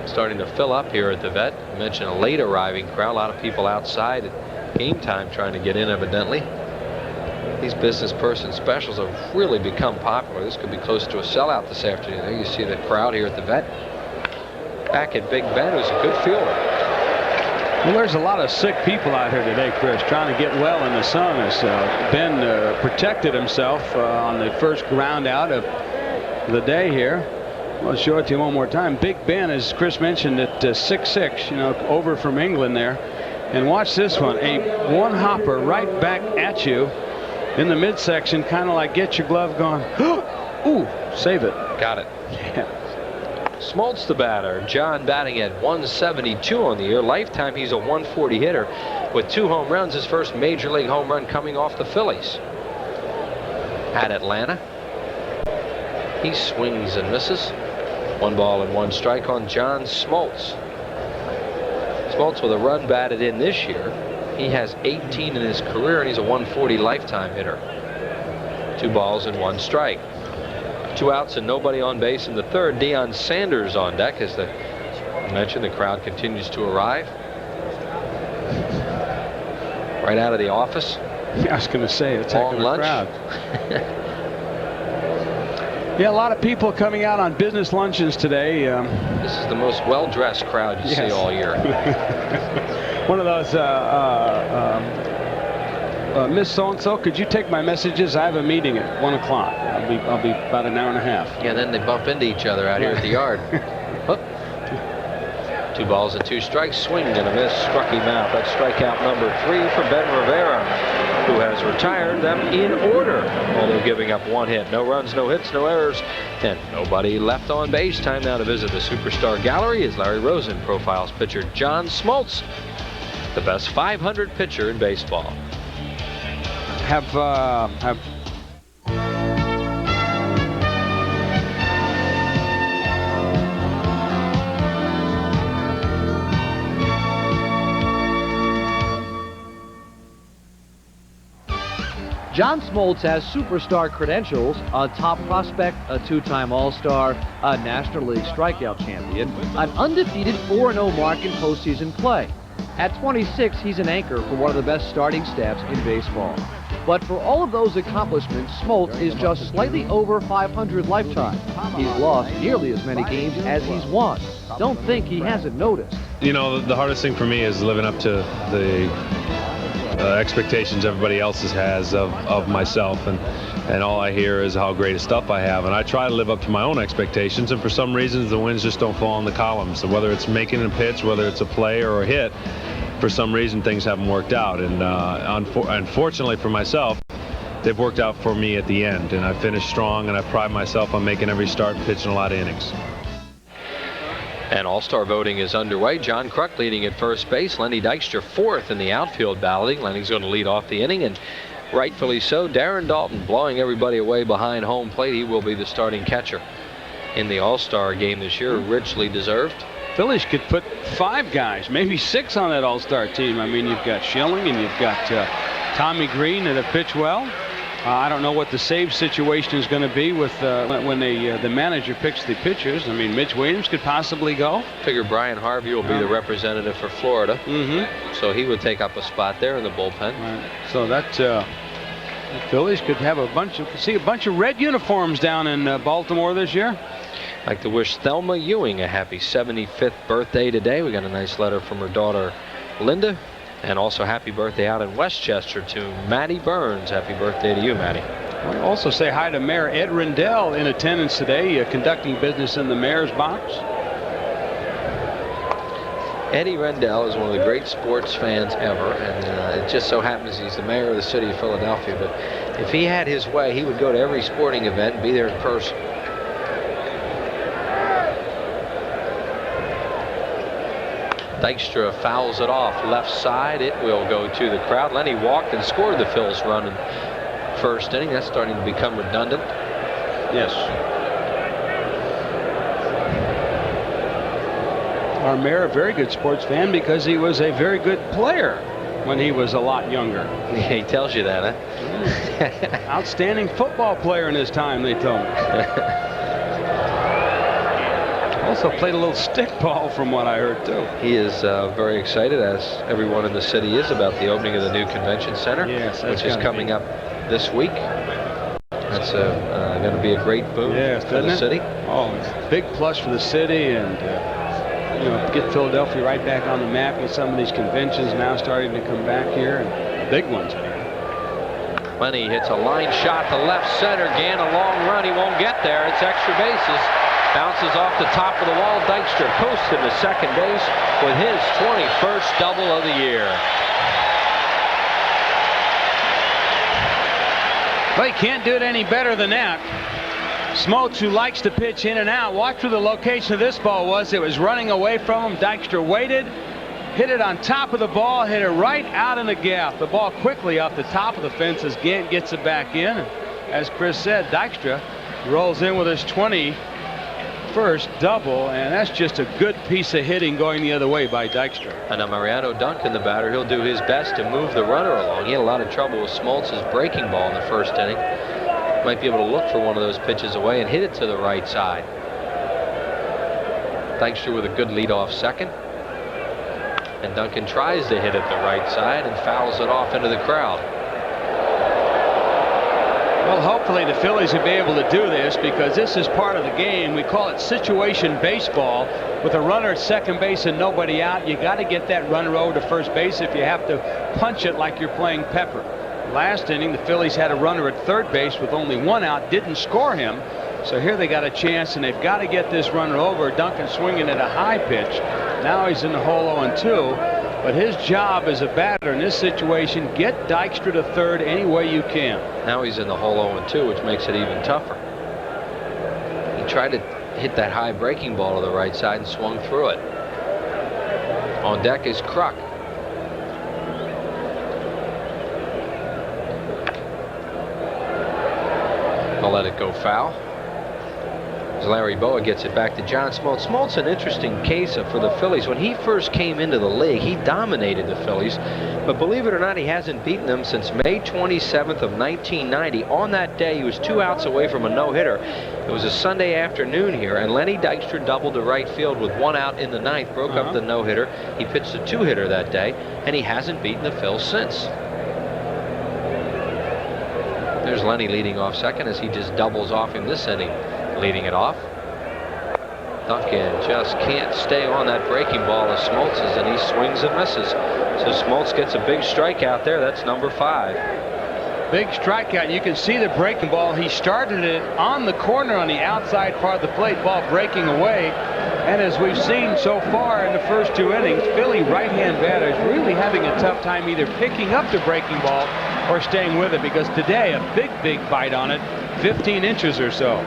Starting to fill up here at the vet. I mentioned a late arriving crowd. A lot of people outside at game time trying to get in, evidently. These business person specials have really become popular. This could be close to a sellout this afternoon. There you see the crowd here at the vet. Back at Big Ben, who's a good fielder. Well, there's a lot of sick people out here today, Chris, trying to get well in the sun. As Ben protected himself on the first ground out of the day here. I'll show it to you one more time. Big Ben, as Chris mentioned, at 6'6", you know, over from England there. And watch this one, a one-hopper right back at you in the midsection, kind of like get your glove going. Ooh, save it. Got it. Yeah. Smoltz, the batter. John batting at 172 on the year. Lifetime, he's a 140 hitter with 2 home runs. His first major league home run coming off the Phillies at Atlanta. He swings and misses. 1 ball and 1 strike on John Smoltz. Smoltz with a run batted in this year. He has 18 in his career, and he's a 140 lifetime hitter. 2 balls and 1 strike. 2 outs and nobody on base in the third. Deion Sanders on deck as I mentioned, the crowd continues to arrive. Right out of the office. Yeah, I was going to say, it's a heck of a lunch. crowd. Yeah, a lot of people coming out on business luncheons today. This is the most well-dressed crowd you see all year. One of those, Miss So-and-so, could you take my messages? I have a meeting at 1 o'clock. I'll be about an hour and a half. Yeah, then they bump into each other out here at the yard. 2 balls and 2 strikes. Swing and a miss. Struck him out. That's strikeout number 3 for Ben Rivera, who has retired them in order, although giving up 1 hit. No runs, no hits, no errors, and nobody left on base. Time now to visit the Superstar Gallery as Larry Rosen profiles pitcher John Smoltz, the best 500 pitcher in baseball. Have John Smoltz has superstar credentials, a top prospect, a 2-time All-Star, a National League strikeout champion, an undefeated 4-0 mark in postseason play. At 26, he's an anchor for one of the best starting staffs in baseball. But for all of those accomplishments, Smoltz is just slightly over 500 lifetime. He's lost nearly as many games as he's won. Don't think he hasn't noticed. You know, the hardest thing for me is living up to the expectations everybody else has of myself, and all I hear is how great stuff I have, and I try to live up to my own expectations, and for some reasons the wins just don't fall in the columns. So whether it's making a pitch, whether it's a play or a hit, for some reason things haven't worked out, and unfortunately for myself, they've worked out for me at the end, and I finished strong, and I pride myself on making every start and pitching a lot of innings. And All-Star voting is underway. John Kruk leading at first base. Lenny Dykstra fourth in the outfield balloting. Lenny's going to lead off the inning, and rightfully so. Darren Daulton blowing everybody away behind home plate. He will be the starting catcher in the All-Star game this year. Richly deserved. Phillies could put 5 guys, maybe 6 on that All-Star team. I mean, you've got Schilling and you've got Tommy Green that have pitched well. I don't know what the save situation is going to be with when the manager picks the pitchers. I mean, Mitch Williams could possibly go. Figure Brian Harvey will be the representative for Florida. So he would take up a spot there in the bullpen. Right. So that the Phillies could have a bunch of red uniforms down in Baltimore this year. I'd like to wish Thelma Ewing a happy 75th birthday today. We got a nice letter from her daughter Linda. And also happy birthday out in Westchester to Maddie Burns. Happy birthday to you, Maddie. We also say hi to Mayor Ed Rendell in attendance today, conducting business in the mayor's box. Eddie Rendell is one of the great sports fans ever, and it just so happens he's the mayor of the city of Philadelphia. But if he had his way, he would go to every sporting event and be there in person. Dykstra fouls it off left side. It will go to the crowd. Lenny walked and scored the Phil's run in first inning. That's starting to become redundant. Yes. Our mayor, a very good sports fan because he was a very good player when he was a lot younger. He tells you that, huh? Outstanding football player in his time, they told me. Also played a little stickball from what I heard too. He is very excited, as everyone in the city is, about the opening of the new convention center, which is coming up this week. That's going to be a great boom for the city. Oh, big plus for the city, and you know, get Philadelphia right back on the map. Get some of these conventions now starting to come back here, and big ones. Lenny hits a line shot to left center. Gann a long run. He won't get there. It's extra bases. Bounces off the top of the wall. Dykstra coasting to second base with his 21st double of the year. Well, he can't do it any better than that. Smoltz, who likes to pitch in and out. Watch where the location of this ball was. It was running away from him. Dykstra waited, hit it on top of the ball, hit it right out in the gap. The ball quickly off the top of the fence as Gann gets it back in. As Chris said, Dykstra rolls in with his 21st double, and that's just a good piece of hitting going the other way by Dykstra. And now Mariano Duncan, the batter, he'll do his best to move the runner along. He had a lot of trouble with Smoltz's breaking ball in the first inning. Might be able to look for one of those pitches away and hit it to the right side. Dykstra with a good leadoff second. And Duncan tries to hit it the right side and fouls it off into the crowd. Well, hopefully the Phillies will be able to do this, because this is part of the game. We call it situation baseball. With a runner at second base and nobody out, you got to get that runner over to first base if you have to punch it like you're playing Pepper. Last inning, the Phillies had a runner at third base with only one out, didn't score him. So here they got a chance, and they've got to get this runner over. Duncan swinging at a high pitch. Now he's in the hole 0-2. But his job as a batter in this situation, get Dykstra to third any way you can. Now he's in the hole 0-2, which makes it even tougher. He tried to hit that high breaking ball to the right side and swung through it. On deck is Kruk. I'll let it go foul. As Larry Boa gets it back to John Smoltz. Smoltz, an interesting case for the Phillies. When he first came into the league, he dominated the Phillies. But believe it or not, he hasn't beaten them since May 27th of 1990. On that day, he was 2 outs away from a no-hitter. It was a Sunday afternoon here, and Lenny Dykstra doubled to right field with 1 out in the 9th, broke up the no-hitter. He pitched a 2-hitter that day, and he hasn't beaten the Phils since. There's Lenny leading off second as he just doubles off him this inning, leading it off. Duncan just can't stay on that breaking ball of Smoltz's, and he swings and misses. So Smoltz gets a big strikeout there. That's number 5. Big strikeout. You can see the breaking ball. He started it on the corner on the outside part of the plate, ball breaking away. And as we've seen so far in the first 2 innings, Philly right-hand batters really having a tough time either picking up the breaking ball or staying with it, because today a big bite on it, 15 inches or so.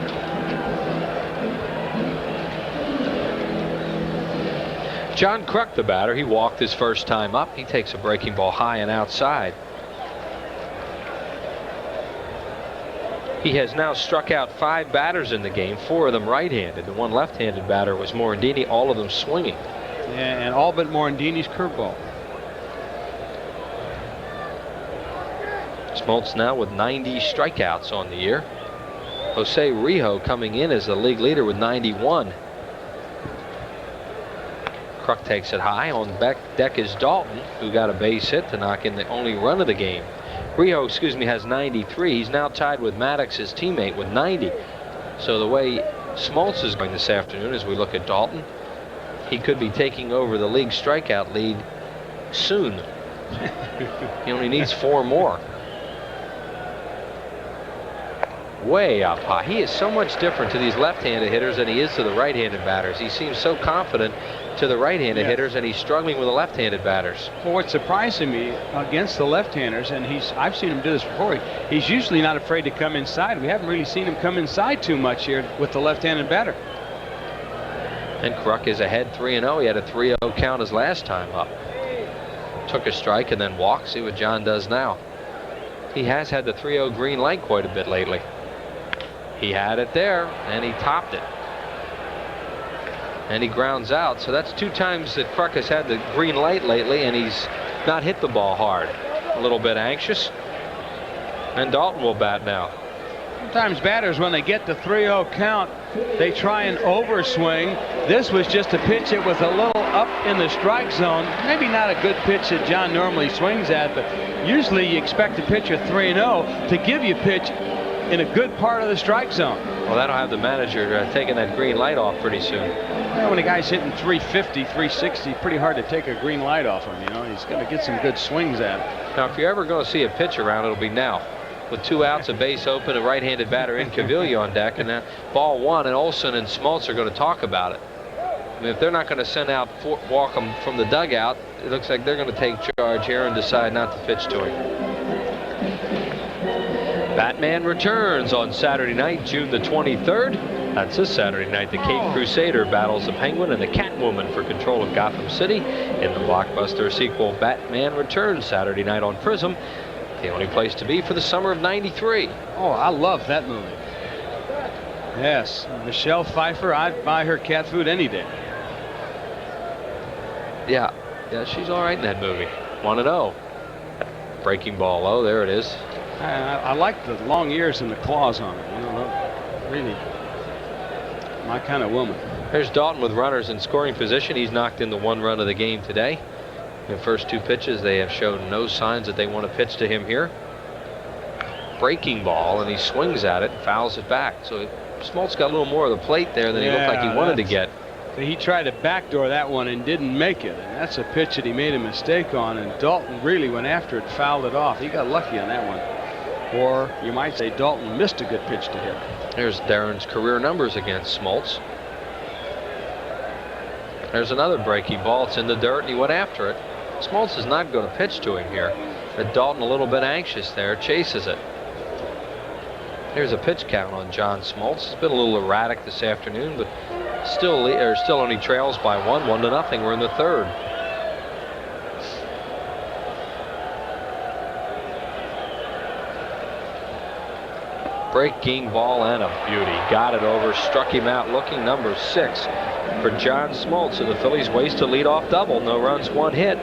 John Kruk, the batter, he walked his first time up. He takes a breaking ball high and outside. He has now struck out 5 batters in the game, 4 of them right-handed. The one left-handed batter was Morandini, all of them swinging. Yeah, and all but Morandini's curveball. Smoltz now with 90 strikeouts on the year. Jose Rijo coming in as the league leader with 91. Kruk takes it high. On deck is Dalton, who got a base hit to knock in the only run of the game. Rijo, has 93. He's now tied with Maddox, his teammate, with 90. So the way Smoltz is going this afternoon, as we look at Dalton, he could be taking over the league strikeout lead soon. He only needs 4 more. Way up high. He is so much different to these left-handed hitters than he is to the right-handed batters. He seems so confident to the right-handed hitters, and he's struggling with the left-handed batters. Well, what's surprising me against the left-handers, and I've seen him do this before, he's usually not afraid to come inside. We haven't really seen him come inside too much here with the left-handed batter. And Kruk is ahead 3-0. He had a 3-0 count his last time up. Took a strike and then walked. See what John does now. He has had the 3-0 green light quite a bit lately. He had it there, and he topped it. And he grounds out. So that's 2 times that Kruk has had the green light lately, and he's not hit the ball hard. A little bit anxious. And Dalton will bat now. Sometimes batters, when they get the 3-0 count, they try and overswing. This was just a pitch that was a little up in the strike zone. Maybe not a good pitch that John normally swings at, but usually you expect a pitcher 3-0 to give you a pitch in a good part of the strike zone. Well, that'll have the manager taking that green light off pretty soon. Well, when a guy's hitting 350, 360, pretty hard to take a green light off him. You know, he's going to get some good swings at it. Now, if you're ever going to see a pitch around, it'll be now. With 2 outs, a base open, a right-handed batter in Cavilla on deck, and that ball 1, and Olson and Smoltz are going to talk about it. I mean, if they're not going to send out Walkham from the dugout, it looks like they're going to take charge here and decide not to pitch to him. Batman returns on Saturday night, June the 23rd. That's this Saturday night. The Cape Crusader battles the Penguin and the Catwoman for control of Gotham City in the blockbuster sequel Batman Returns Saturday night on Prism. The only place to be for the summer of '93. Oh, I love that movie. Yes, Michelle Pfeiffer, I'd buy her cat food any day. Yeah, she's all right in that movie. 1-0. Breaking ball low, there it is. I like the long ears and the claws on it. You know, really my kind of woman. There's Dalton with runners in scoring position. He's knocked in the 1 run of the game today. The first 2 pitches, they have shown no signs that they want to pitch to him here. Breaking ball, and he swings at it and fouls it back. So Smoltz got a little more of the plate there than he looked like he wanted to get. He tried to backdoor that one and didn't make it. And that's a pitch that he made a mistake on, and Dalton really went after it, fouled it off. He got lucky on that one. Or you might say Dalton missed a good pitch to him. There's Darren's career numbers against Smoltz. There's another breaking ball. It's in the dirt, and he went after it. Smoltz is not going to pitch to him here. But Dalton, a little bit anxious there, chases it. Here's a pitch count on John Smoltz. It's been a little erratic this afternoon, but still only trails by 1-0. We're in the 3rd. Breaking ball and a beauty. Got it over, struck him out looking. Number 6 for John Smoltz. So the Phillies waste a leadoff double. No runs, 1 hit,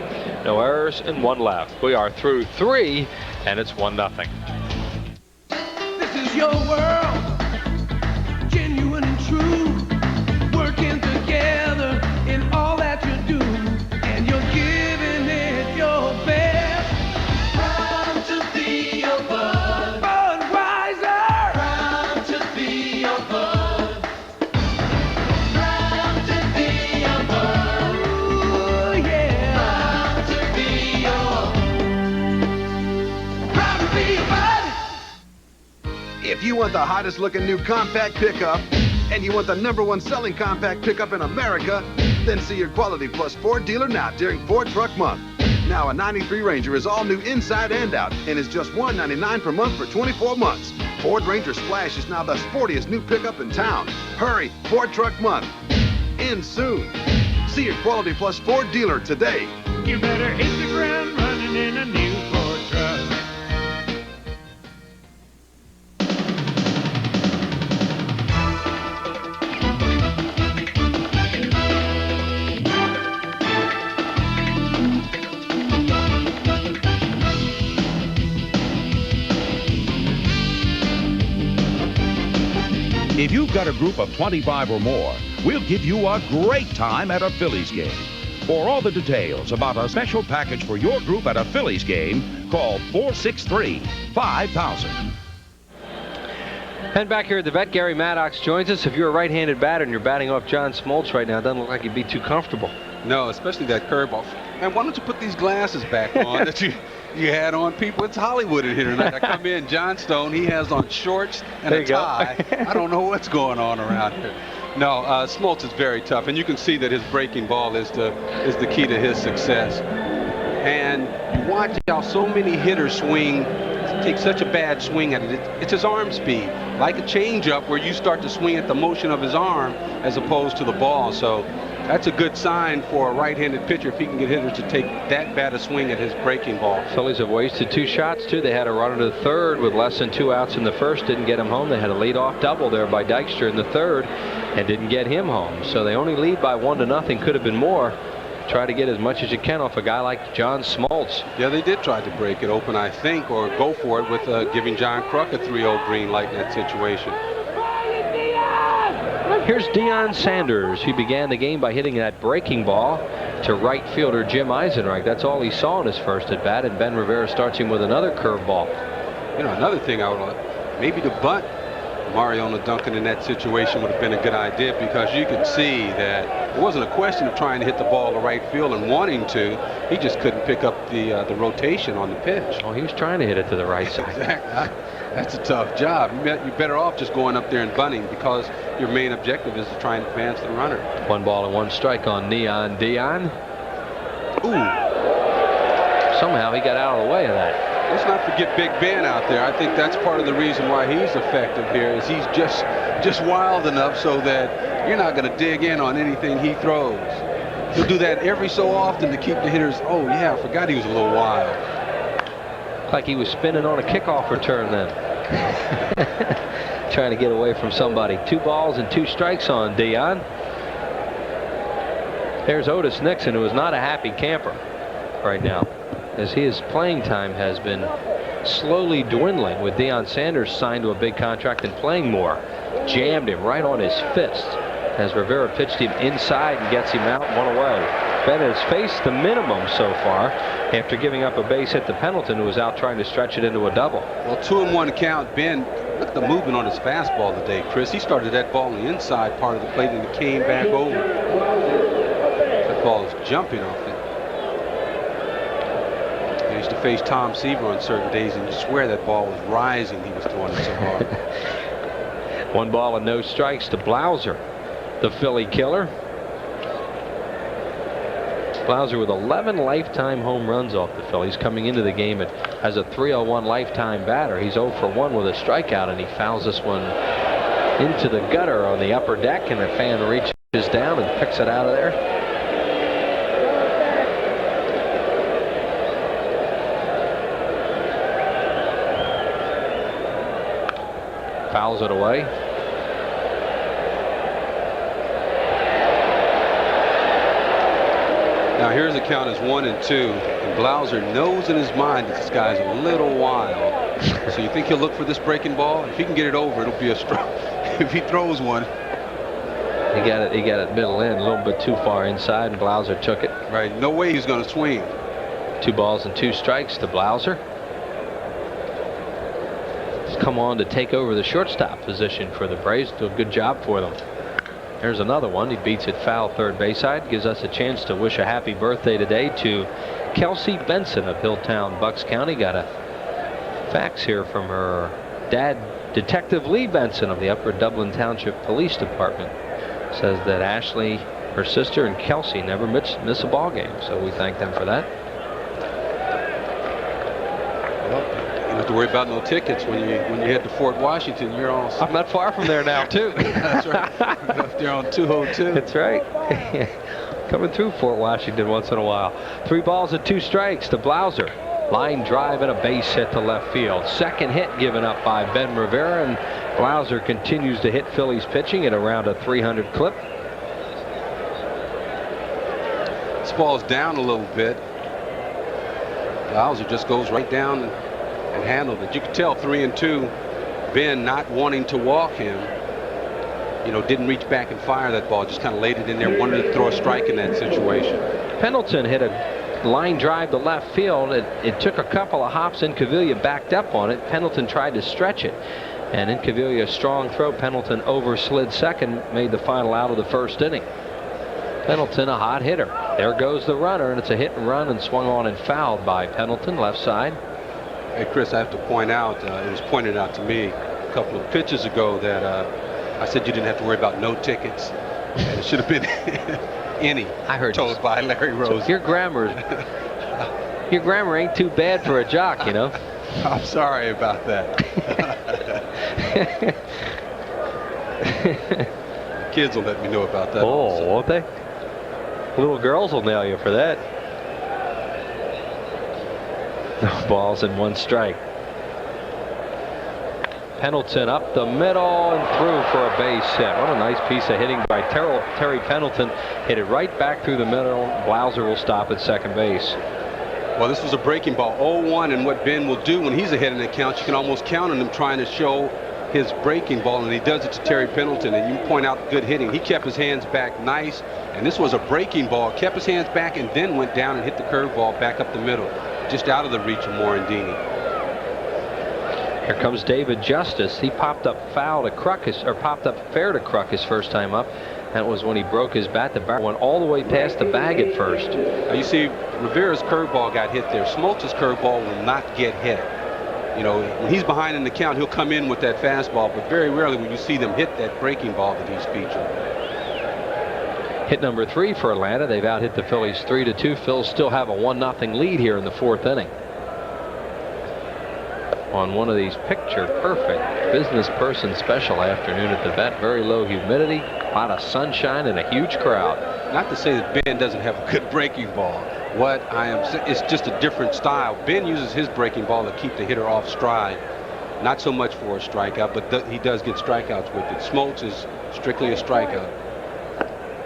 no errors, and 1 left. We are through 3, and it's 1-0. This is your world, genuine and true, working together in all that you do, and you're giving it your best. Proud to be your bud, Budweiser. Proud to be your bud. Proud to be your bud. Ooh, yeah. Proud to be your. Proud to be your bud. If you want the hottest looking new compact pickup, and you want the #1 selling compact pickup in America, then see your Quality Plus Ford dealer now during Ford Truck Month. Now a 93 Ranger is all new inside and out and is just $199 per month for 24 months. Ford Ranger Splash is now the sportiest new pickup in town. Hurry, Ford Truck Month ends soon. See your Quality Plus Ford dealer today. You better hit the ground running in a new Ford truck. If you've got a group of 25 or more, we'll give you a great time at a Phillies game. For all the details about a special package for your group at a Phillies game, call 463-5000. And back here at the vet, Gary Maddox joins us. If you're a right-handed batter and you're batting off John Smoltz right now, it doesn't look like you'd be too comfortable. No, especially that curveball. Man, why don't you put these glasses back on that you had on? People, it's Hollywood in here tonight. I come in, John Stone, he has on shorts and a tie. I don't know what's going on around here. No, Smoltz is very tough, and you can see that his breaking ball is the key to his success. And you watch how so many hitters swing, take such a bad swing at it. It's his arm speed, like a changeup where you start to swing at the motion of his arm as opposed to the ball. So that's a good sign for a right-handed pitcher if he can get hitters to take that bad a swing at his breaking ball. Phillies have wasted 2 shots, too. They had a runner to the 3rd with less than 2 outs in the 1st. Didn't get him home. They had a leadoff double there by Dykstra in the 3rd and didn't get him home. So they only lead by 1-0. Could have been more. Try to get as much as you can off a guy like John Smoltz. Yeah, they did try to break it open, I think, or go for it with giving John Kruk a 3-0 green light in that situation. Here's Deion Sanders, who began the game by hitting that breaking ball to right fielder Jim Eisenreich. That's all he saw in his first at bat, and Ben Rivera starts him with another curveball. You know, another thing I would maybe to bunt Mariano Duncan in that situation would have been a good idea, because you could see that it wasn't a question of trying to hit the ball to right field and wanting to. He just couldn't pick up the rotation on the pitch. Oh, he was trying to hit it to the right side. Exactly. That's a tough job. You're better off just going up there and bunting, because your main objective is to try and advance the runner. 1 ball and 1 strike on Neon Deion. Ooh. Somehow he got out of the way of that. Let's not forget Big Ben out there. I think that's part of the reason why he's effective here, is he's just wild enough so that you're not going to dig in on anything he throws. He'll do that every so often to keep the hitters. Oh yeah, I forgot he was a little wild. Like he was spinning on a kickoff return then. Trying to get away from somebody. 2 balls and 2 strikes on Deion. There's Otis Nixon, who is not a happy camper right now, as his playing time has been slowly dwindling, with Deion Sanders signed to a big contract and playing more. Jammed him right on his fist as Rivera pitched him inside and gets him out, 1 away. Ben has faced the minimum so far after giving up a base hit to Pendleton, who was out trying to stretch it into a double. Well, 2-1 count. Ben, look at the movement on his fastball today, Chris. He started that ball on the inside part of the plate and it came back over. That ball is jumping off it. I used to face Tom Seaver on certain days and you swear that ball was rising. He was throwing it so hard. 1 ball and no strikes to Blauser, the Philly killer. Blauser with 11 lifetime home runs off the Phillies, coming into the game as a .301 lifetime batter. He's 0 for 1 with a strikeout, and he fouls this one into the gutter on the upper deck, and the fan reaches down and picks it out of there. fouls it away. Now here's the count as 1-2, and Blauser knows in his mind that this guy's a little wild. So you think he'll look for this breaking ball? If he can get it over, it'll be a strike. If he throws one. He got it middle in, a little bit too far inside, and Blauser took it. Right, no way he's going to swing. 2 balls and 2 strikes to Blauser. He's come on to take over the shortstop position for the Braves. Do a good job for them. There's another one. He beats it foul third base side. Gives us a chance to wish a happy birthday today to Kelsey Benson of Hilltown, Bucks County. Got a fax here from her dad, Detective Lee Benson of the Upper Dublin Township Police Department. Says that Ashley, her sister, and Kelsey never miss a ball game. So we thank them for that. Well, you don't have to worry about no tickets when you head to Fort Washington. You're all. I'm not far from there now too. That's right. They're on 202. That's right. Coming through Fort Washington once in a while. 3 balls and 2 strikes to Blauser. Line drive and a base hit to left field. Second hit given up by Ben Rivera, and Blauser continues to hit Phillies pitching at around a 300 clip. This ball's down a little bit. Blauser just goes right down and handled it. You could tell 3-2. Ben not wanting to walk him. You know, didn't reach back and fire that ball. Just kind of laid it in there. Wanted to throw a strike in that situation. Pendleton hit a line drive to left field. It took a couple of hops. Incaviglia backed up on it. Pendleton tried to stretch it, and Incaviglia's strong throw. Pendleton overslid second, made the final out of the first inning. Pendleton, a hot hitter. There goes the runner, and it's a hit and run, and swung on and fouled by Pendleton, left side. Hey Chris, I have to point out, it was pointed out to me a couple of pitches ago that I said you didn't have to worry about no tickets, and it should have been any. I heard told by Larry Rose. So your grammar ain't too bad for a jock, you know. I'm sorry about that. Kids will let me know about that. Oh, also. Won't they? Little girls will nail you for that. No balls and 1 strike. Pendleton up the middle and through for a base hit. What a nice piece of hitting by Terry Pendleton. Hit it right back through the middle. Blauser will stop at second base. Well, this was a breaking ball, 0-1, and what Ben will do when he's ahead in the count, you can almost count on him trying to show his breaking ball, and he does it to Terry Pendleton, and you point out good hitting. He kept his hands back nice, and this was a breaking ball. Kept his hands back and then went down and hit the curveball back up the middle, just out of the reach of Morandini. Here comes David Justice. He popped up foul to Kruk, or popped up fair to Kruk his first time up. That was when he broke his bat. The bat went all the way past the bag at first. Now you see, Rivera's curveball got hit there. Smoltz's curveball will not get hit. You know, when he's behind in the count, he'll come in with that fastball, but very rarely will you see them hit that breaking ball that he's featuring. Hit number 3 for Atlanta. They've out hit the Phillies 3-2. Phils still have a 1-0 lead here in the 4th inning. On one of these picture-perfect business person special afternoon at the vet. Very low humidity, a lot of sunshine, and a huge crowd. Not to say that Ben doesn't have a good breaking ball. What I am saying, it's just a different style. Ben uses his breaking ball to keep the hitter off stride. Not so much for a strikeout, but he does get strikeouts with it. Smoltz is strictly a strikeout.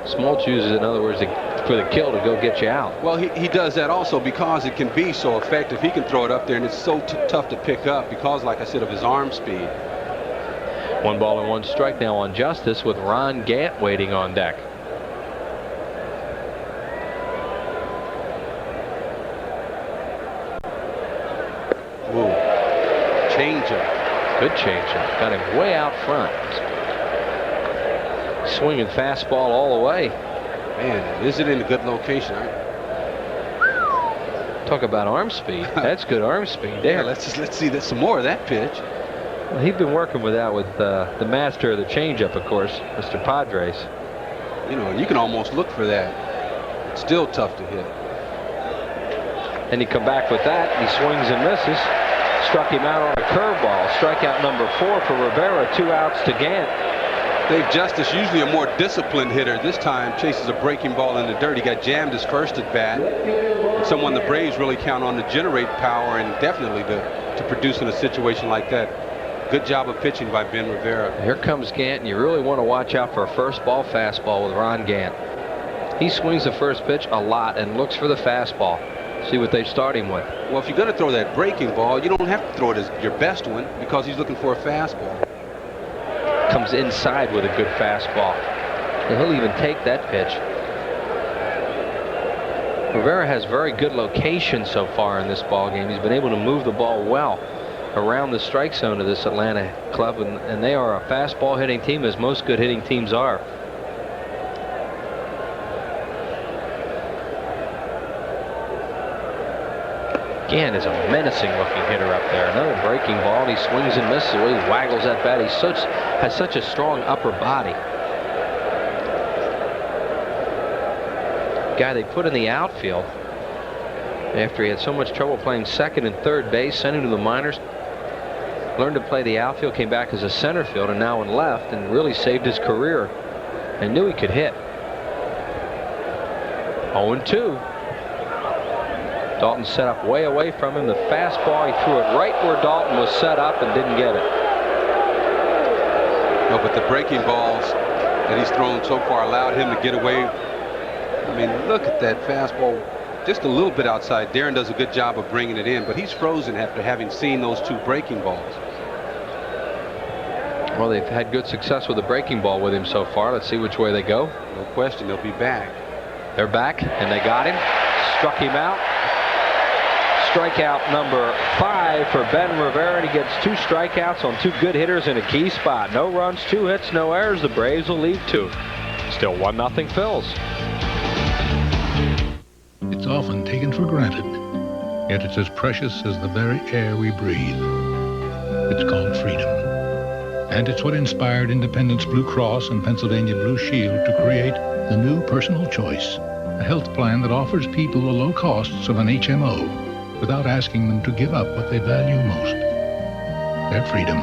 Smoltz uses it, in other words, for the kill to go get you out. Well, he does that also because it can be so effective. He can throw it up there, and it's so tough to pick up because, like I said, of his arm speed. 1 ball and 1 strike now on Justice, with Ron Gant waiting on deck. Ooh, changeup. Good changeup. Got him way out front. Swinging fastball all the way. Man, is it in a good location? Talk about arm speed. That's good arm speed there. Yeah, let's see some more of that pitch. Well, he's been working with that with the master of the changeup, of course, Mr. Padres. You know, you can almost look for that. It's still tough to hit. And he come back with that. He swings and misses. Struck him out on a curveball. Strikeout number 4 for Rivera. 2 outs to Gant. Dave Justice, usually a more disciplined hitter, this time chases a breaking ball in the dirt. He got jammed his first at bat. Someone the Braves really count on to generate power and definitely to produce in a situation like that. Good job of pitching by Ben Rivera. Here comes Gant, and you really want to watch out for a first ball fastball with Ron Gant. He swings the first pitch a lot and looks for the fastball. See what they start him with. Well, if you're going to throw that breaking ball, you don't have to throw it as your best one because he's looking for a fastball. Comes inside with a good fastball. And he'll even take that pitch. Rivera has very good location so far in this ball game. He's been able to move the ball well around the strike zone of this Atlanta club, and they are a fastball hitting team, as most good hitting teams are. Gant is a menacing looking hitter up there. Another breaking ball, and he swings and misses. He waggles that bat. He has such a strong upper body. Guy they put in the outfield after he had so much trouble playing second and third base, sent him to the minors, learned to play the outfield, came back as a center field, and now in left, and really saved his career. I knew he could hit. 0-2. Dalton set up way away from him. The fastball, he threw it right where Dalton was set up and didn't get it. No, but the breaking balls that he's thrown so far allowed him to get away. I mean, look at that fastball, just a little bit outside. Darren does a good job of bringing it in, but he's frozen after having seen those two breaking balls. Well, they've had good success with the breaking ball with him so far. Let's see which way they go. No question, they'll be back. They're back, and they got him. Struck him out. Strikeout number 5 for Ben Rivera, and he gets 2 strikeouts on 2 good hitters in a key spot. No runs, 2 hits, no errors. The Braves will lead 2. Still 1-0 Phils. It's often taken for granted, yet it's as precious as the very air we breathe. It's called freedom. And it's what inspired Independence Blue Cross and Pennsylvania Blue Shield to create the new Personal Choice, a health plan that offers people the low costs of an HMO without asking them to give up what they value most, their freedom.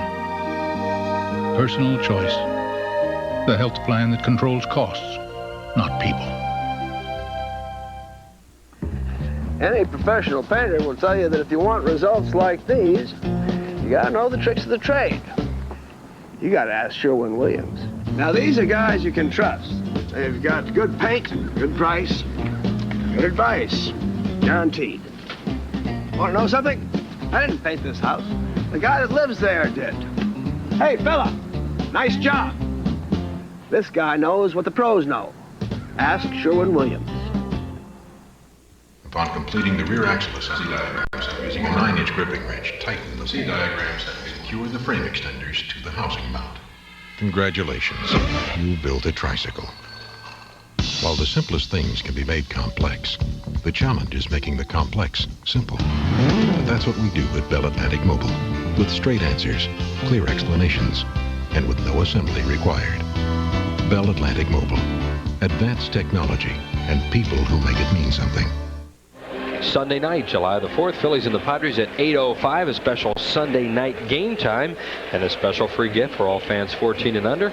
Personal Choice, the health plan that controls costs, not people. Any professional painter will tell you that if you want results like these, you gotta know the tricks of the trade. You gotta ask Sherwin-Williams. Now, these are guys you can trust. They've got good paint, good price, good advice, guaranteed. Want to know something? I didn't paint this house. The guy that lives there did. Hey, fella, nice job. This guy knows what the pros know. Ask Sherwin-Williams. Upon completing the rear axle assembly diagrams using a 9-inch gripping wrench, tighten the C diagrams and secure the frame extenders to the housing mount. Congratulations, you built a tricycle. While the simplest things can be made complex, the challenge is making the complex simple. But that's what we do at Bell Atlantic Mobile, with straight answers, clear explanations, and with no assembly required. Bell Atlantic Mobile, advanced technology and people who make it mean something. Sunday night, July the 4th, Phillies and the Padres at 8:05, a special Sunday night game time, and a special free gift for all fans 14 and under.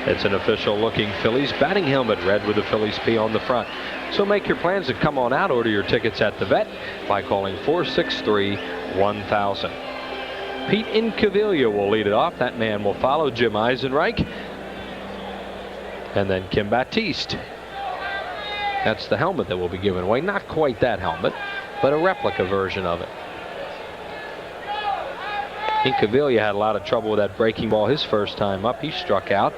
It's an official-looking Phillies batting helmet, red with the Phillies P on the front. So make your plans to come on out. Order your tickets at the Vet by calling 463-1000. Pete Incaviglia will lead it off. That man will follow Jim Eisenreich. And then Kim Baptiste. That's the helmet that will be given away. Not quite that helmet, but a replica version of it. Incaviglia had a lot of trouble with that breaking ball his first time up. He struck out.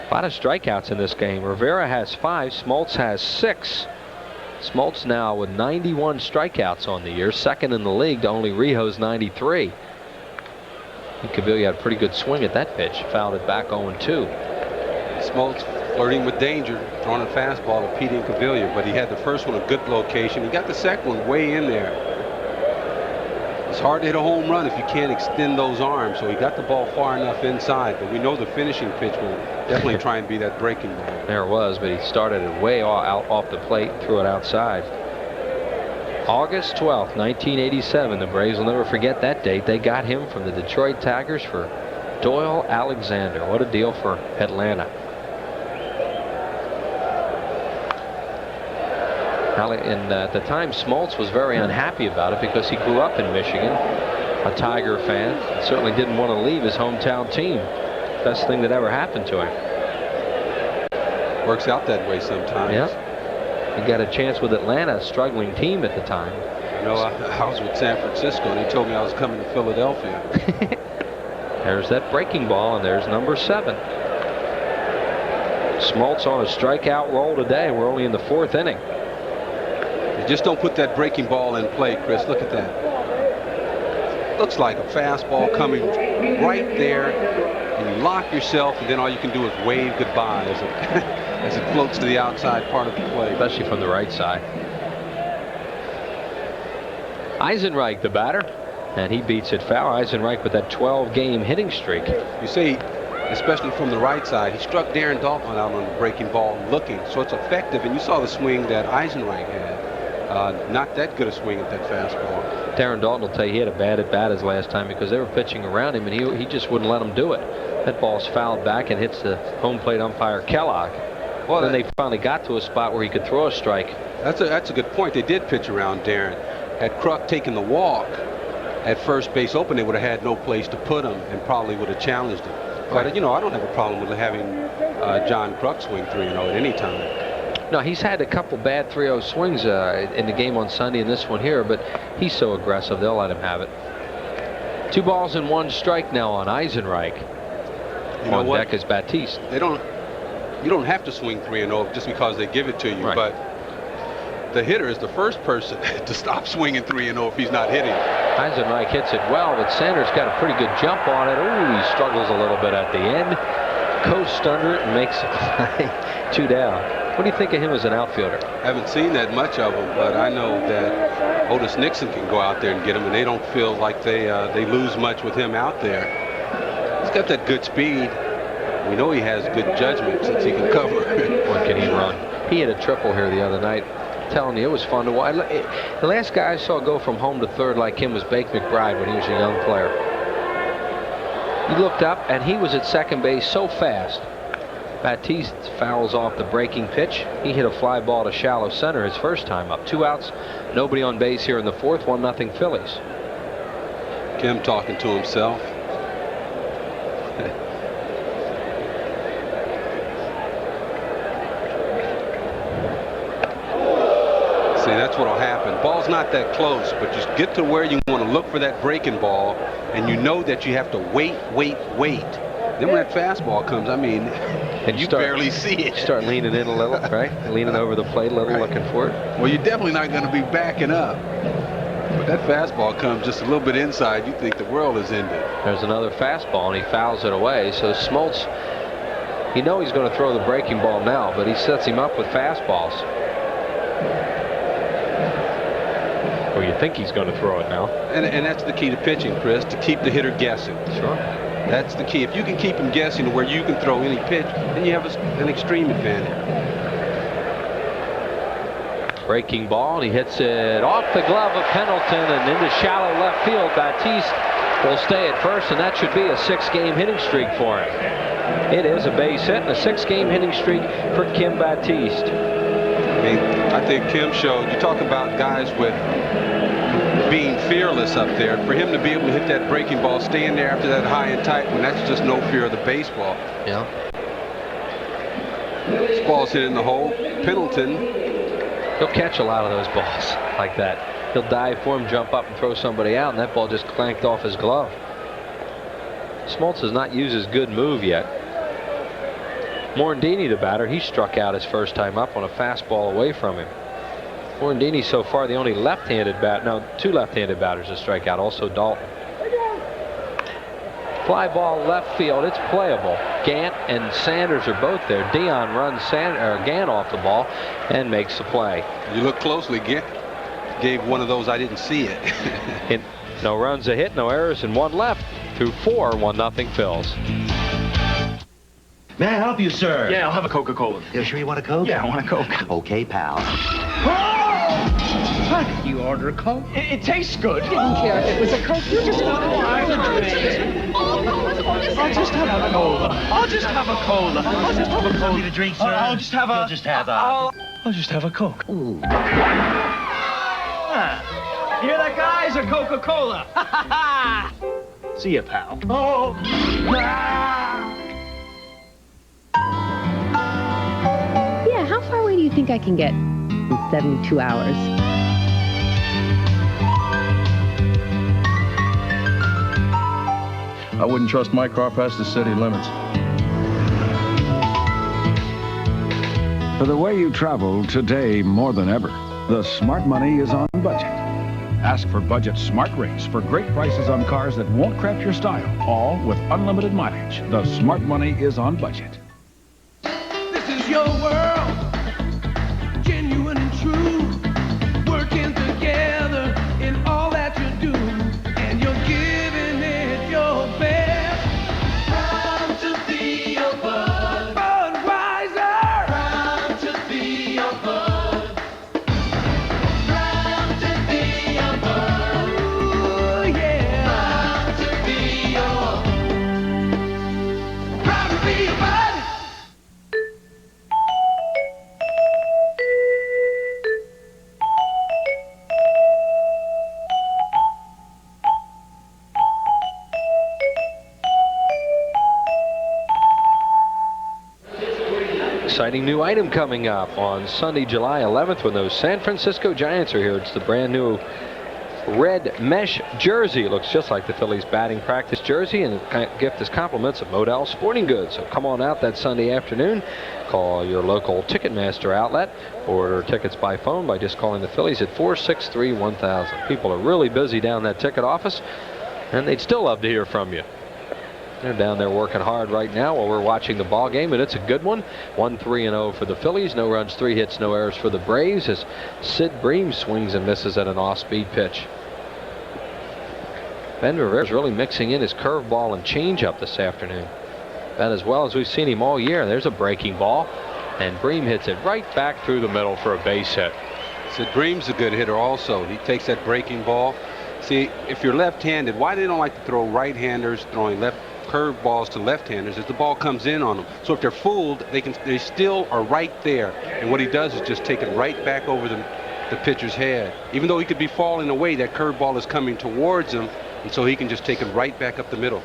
A lot of strikeouts in this game. Rivera has 5. Smoltz has 6. Smoltz now with 91 strikeouts on the year, second in the league to only Rijo's 93. Incaviglia had a pretty good swing at that pitch. Fouled it back 0-2. Smoltz flirting with danger, throwing a fastball to Pete Incaviglia, but he had the first one a good location. He got the second one way in there. It's hard to hit a home run if you can't extend those arms, so he got the ball far enough inside, but we know the finishing pitch will definitely try and be that breaking ball. There it was, but he started it way out off the plate and threw it outside. August 12th, 1987. The Braves will never forget that date. They got him from the Detroit Tigers for Doyle Alexander. What a deal for Atlanta. And at the time, Smoltz was very unhappy about it because he grew up in Michigan. a Tiger fan. Certainly didn't want to leave his hometown team. Best thing that ever happened to him. Works out that way sometimes. Yeah. He got a chance with Atlanta, a struggling team at the time. You know, I was with San Francisco, and they told me I was coming to Philadelphia. There's that breaking ball, and there's number 7. Smoltz on a strikeout roll today. We're only in the 4th inning. You just don't put that breaking ball in play, Chris. Look at that. Looks like a fastball coming right there, and you lock yourself, and then all you can do is wave goodbye as it, as it floats to the outside part of the play. Especially from the right side. Eisenreich, the batter, and he beats it foul. Eisenreich with that 12-game hitting streak. You see, especially from the right side, he struck Darren Dalton out on the breaking ball looking, so it's effective. And you saw the swing that Eisenreich had. Not that good a swing at that fastball. Darren Dalton will tell you he had a bad at bat his last time because they were pitching around him, and he just wouldn't let them do it. That ball's fouled back and hits the home plate umpire Kellogg. Well, then they finally got to a spot where he could throw a strike. That's a good point. They did pitch around Darren. Had Kruk taken the walk at first base open, they would have had no place to put him and probably would have challenged him. But, you know, I don't have a problem with having John Kruk swing 3-0 at any time. No, he's had a couple bad 3-0 swings in the game on Sunday and this one here, but he's so aggressive, they'll let him have it. 2 balls and 1 strike now on Eisenreich. On deck is Batiste. You don't have to swing 3-0 just because they give it to you, but the hitter is the first person to stop swinging 3-0 if he's not hitting. Eisenreich hits it well, but Sanders got a pretty good jump on it. Ooh, he struggles a little bit at the end. Coasts under it and makes it play. 2 down. What do you think of him as an outfielder? I haven't seen that much of him, but I know that Otis Nixon can go out there and get him, and they don't feel like they lose much with him out there. He's got that good speed. We know he has good judgment since he can cover. What can he run? He hit a triple here the other night. I'm telling you, it was fun to watch. The last guy I saw go from home to third like him was Bake McBride when he was a young player. He looked up, and he was at second base so fast. Batiste fouls off the breaking pitch. He hit a fly ball to shallow center his first time up. 2 outs, nobody on base here in the 4th. 1-0 Phillies. Kim talking to himself. See, that's what'll happen. Ball's not that close, but just get to where you want to look for that breaking ball, and you know that you have to wait. Then when that fastball comes, I mean, and you barely see it. Start leaning in a little, right? Leaning over the plate a little, looking for it. Well, you're definitely not going to be backing up. But that fastball comes just a little bit inside, you think the world is ended. There's another fastball, and he fouls it away. So Smoltz, you know he's going to throw the breaking ball now, but he sets him up with fastballs. Or you think he's going to throw it now. And that's the key to pitching, Chris, to keep the hitter guessing. Sure. That's the key. If you can keep him guessing to where you can throw any pitch, then you have an extreme advantage. Breaking ball, and he hits it off the glove of Pendleton and into shallow left field. Batiste will stay at first, and that should be a 6-game hitting streak for him. It is a base hit and a 6-game hitting streak for Kim Batiste. I mean, I think Kim showed, you talk about guys with being fearless up there. For him to be able to hit that breaking ball, stay in there after that high and tight one, that's just no fear of the baseball. Yeah. This ball's hit in the hole. Pendleton. He'll catch a lot of those balls like that. He'll dive for him, jump up and throw somebody out, and that ball just clanked off his glove. Smoltz has not used his good move yet. Morandini, the batter, he struck out his first time up on a fastball away from him. Morandini so far the only left-handed bat. No, 2 left-handed batters to strike out. Also Dalton. Fly ball left field. It's playable. Gant and Sanders are both there. Dion runs Gant off the ball and makes the play. You look closely. Gant gave one of those. I didn't see it. No runs, a hit, no errors, and 1 left through 4. 1-0 Phils. May I help you, sir? Yeah, I'll have a Coca-Cola. You sure you want a Coke? Yeah, I want a Coke. Okay, pal. How did you order a Coke? It tastes good. I didn't care if it was a Coke. You just want I'll just have a cola. I'll just have a cola. I'll just have a cola. Need a drink, sir? I'll just have a... I'll just have a... I'll just have a Coke. Ooh. You hear that, guys? Or Coca-Cola? Ha ha ha! See ya, pal. Oh! Yeah, how far away do you think I can get in 72 hours? I wouldn't trust my car past the city limits. For the way you travel today more than ever, the smart money is on budget. Ask for budget smart rates for great prices on cars that won't cramp your style, all with unlimited mileage. The smart money is on budget. This is your world, genuine and true, working together in all that you do, and you're giving it your best. Proud to be your bud, Budweiser. Proud to be your bud. Proud to be your bud. Ooh, yeah. Proud to be your. Proud to be your bud. Exciting new item coming up on Sunday, July 11th when those San Francisco Giants are here. It's the brand new red mesh jersey. It looks just like the Phillies batting practice jersey, and gift is compliments of Modell Sporting Goods. So come on out that Sunday afternoon. Call your local Ticketmaster outlet. Order tickets by phone by just calling the Phillies at 463-1000. People are really busy down that ticket office, and they'd still love to hear from you. They're down there working hard right now while we're watching the ball game, and it's a good one. 1-3-0 for the Phillies. No runs, 3 hits, no errors for the Braves as Sid Bream swings and misses at an off-speed pitch. Ben Rivera's really mixing in his curveball and changeup this afternoon. About as well as we've seen him all year. There's a breaking ball, and Bream hits it right back through the middle for a base hit. Sid Bream's a good hitter also. He takes that breaking ball. See, if you're left-handed, why they don't like to throw right-handers throwing curve balls to left-handers is the ball comes in on them. So if they're fooled, they still are right there. And what he does is just take it right back over the pitcher's head. Even though he could be falling away, that curve ball is coming towards him, and so he can just take it right back up the middle.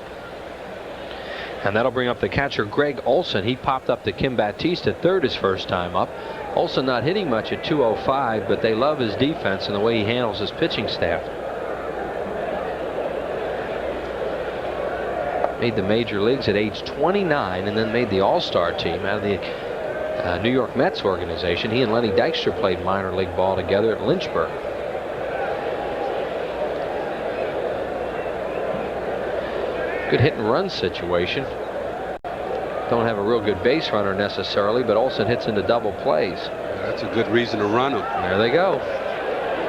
And that'll bring up the catcher, Greg Olson. He popped up to Kim Batiste at third his first time up. Olson not hitting much at 205, but they love his defense and the way he handles his pitching staff. Made the major leagues at age 29 and then made the all-star team out of the New York Mets organization. He and Lenny Dykstra played minor league ball together at Lynchburg. Good hit and run situation. Don't have a real good base runner necessarily, but Olson hits into double plays. Yeah, that's a good reason to run him. There they go.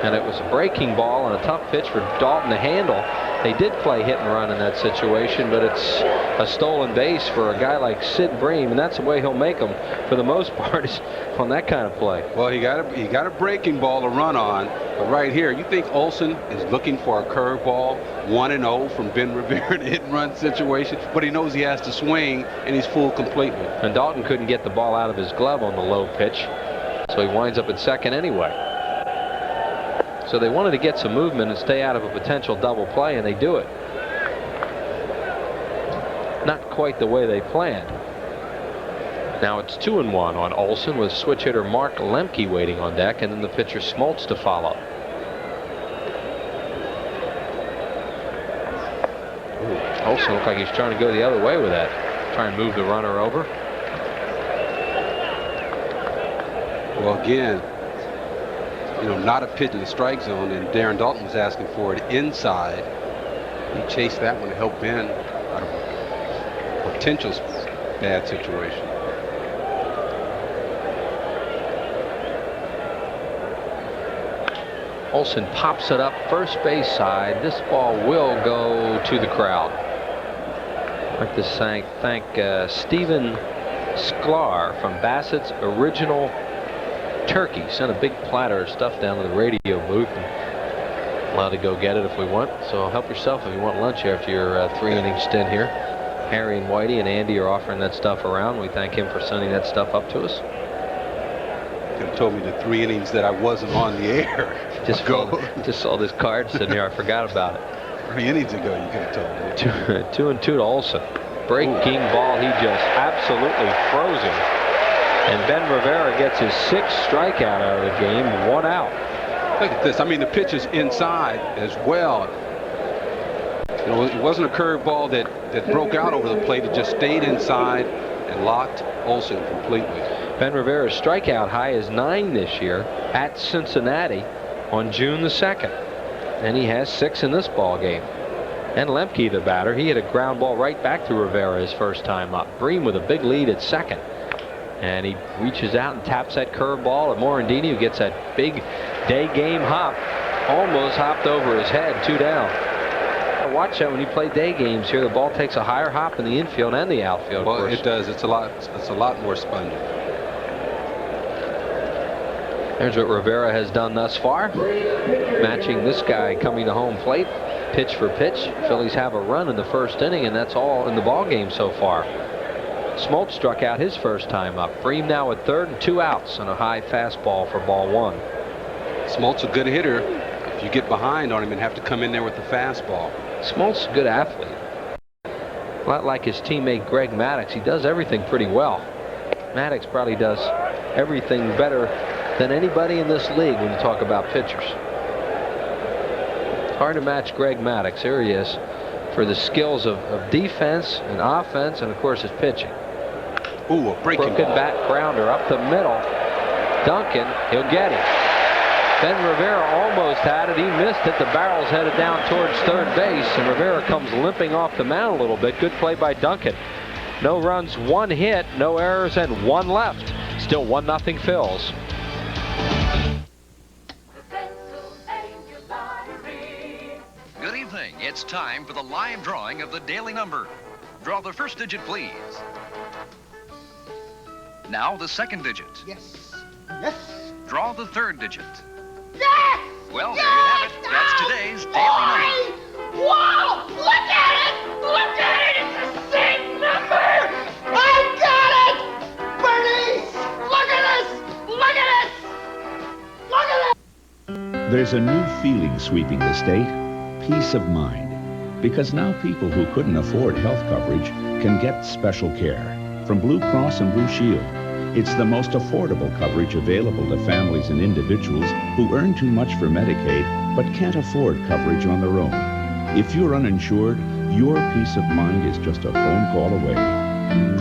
And it was a breaking ball and a tough pitch for Dalton to handle. They did play hit and run in that situation, but it's a stolen base for a guy like Sid Bream, and that's the way he'll make them for the most part, is on that kind of play. Well, he got a breaking ball to run on, but right here, you think Olson is looking for a curveball, 1-0 from Ben Rivera in a hit and run situation, but he knows he has to swing, and he's fooled completely. And Dalton couldn't get the ball out of his glove on the low pitch, so he winds up at second anyway. So they wanted to get some movement and stay out of a potential double play, and they do it. Not quite the way they planned. Now it's 2-1 on Olson with switch hitter Mark Lemke waiting on deck, and then the pitcher Smoltz to follow. Ooh, Olson looked like he's trying to go the other way with that. Try and move the runner over. Well, again, not a pitch in the strike zone, and Darren Dalton was asking for it inside. He chased that one to help Ben out of a potential bad situation. Olson pops it up first base side. This ball will go to the crowd. I'd like to thank Stephen Sklar from Bassett's Original Turkey. Sent a big platter of stuff down to the radio booth, and allowed to go get it if we want. So help yourself if you want lunch after your 3-inning stint here. Harry and Whitey and Andy are offering that stuff around. We thank him for sending that stuff up to us. Could have told me the 3 innings that I wasn't on the air. Just saw this card sitting here. I forgot about it. 3 innings ago, you could have told me. 2-2 to Olson. Breaking ball. He just absolutely froze him. And Ben Rivera gets his 6th strikeout out of the game. 1 out. Look at this. I mean, the pitch is inside as well. You know, it wasn't a curveball that broke out over the plate. It just stayed inside and locked Olson completely. Ben Rivera's strikeout high is 9 this year at Cincinnati on June the 2nd. And he has 6 in this ball game. And Lemke, the batter, he hit a ground ball right back to Rivera his first time up. Bream with a big lead at second. And he reaches out and taps that curveball at Morandini, who gets that big day game hop. Almost hopped over his head, 2 down. Watch that when you play day games here. The ball takes a higher hop in the infield and the outfield. Well, it does. It's a lot more spongy. There's what Rivera has done thus far. Matching this guy coming to home plate, pitch for pitch. Phillies have a run in the first inning, and that's all in the ball game so far. Smoltz struck out his first time up. Bream now at third and 2 outs on a high fastball for ball 1. Smoltz a good hitter. If you get behind on him and have to come in there with the fastball. Smoltz is a good athlete. A lot like his teammate Greg Maddux. He does everything pretty well. Maddux probably does everything better than anybody in this league when you talk about pitchers. Hard to match Greg Maddux. Here he is for the skills of defense and offense, and of course his pitching. Ooh, a breaking Broken bat grounder up the middle. Duncan, he'll get it. Ben Rivera almost had it. He missed it. The barrel's headed down towards third base, and Rivera comes limping off the mound a little bit. Good play by Duncan. No runs, 1 hit, no errors, and 1 left. Still 1-0 Phils. Good evening. It's time for the live drawing of the daily number. Draw the first digit, please. Now the second digit. Yes. Yes. Draw the third digit. Yes! Well, there you have it. That's today's daily number. Wow! Look at it! Look at it! It's the same number! I got it! Bernice! Look at this! Look at it! Look at it! There's a new feeling sweeping the state. Peace of mind. Because now people who couldn't afford health coverage can get special care from Blue Cross and Blue Shield. It's the most affordable coverage available to families and individuals who earn too much for Medicaid but can't afford coverage on their own. If you're uninsured, your peace of mind is just a phone call away.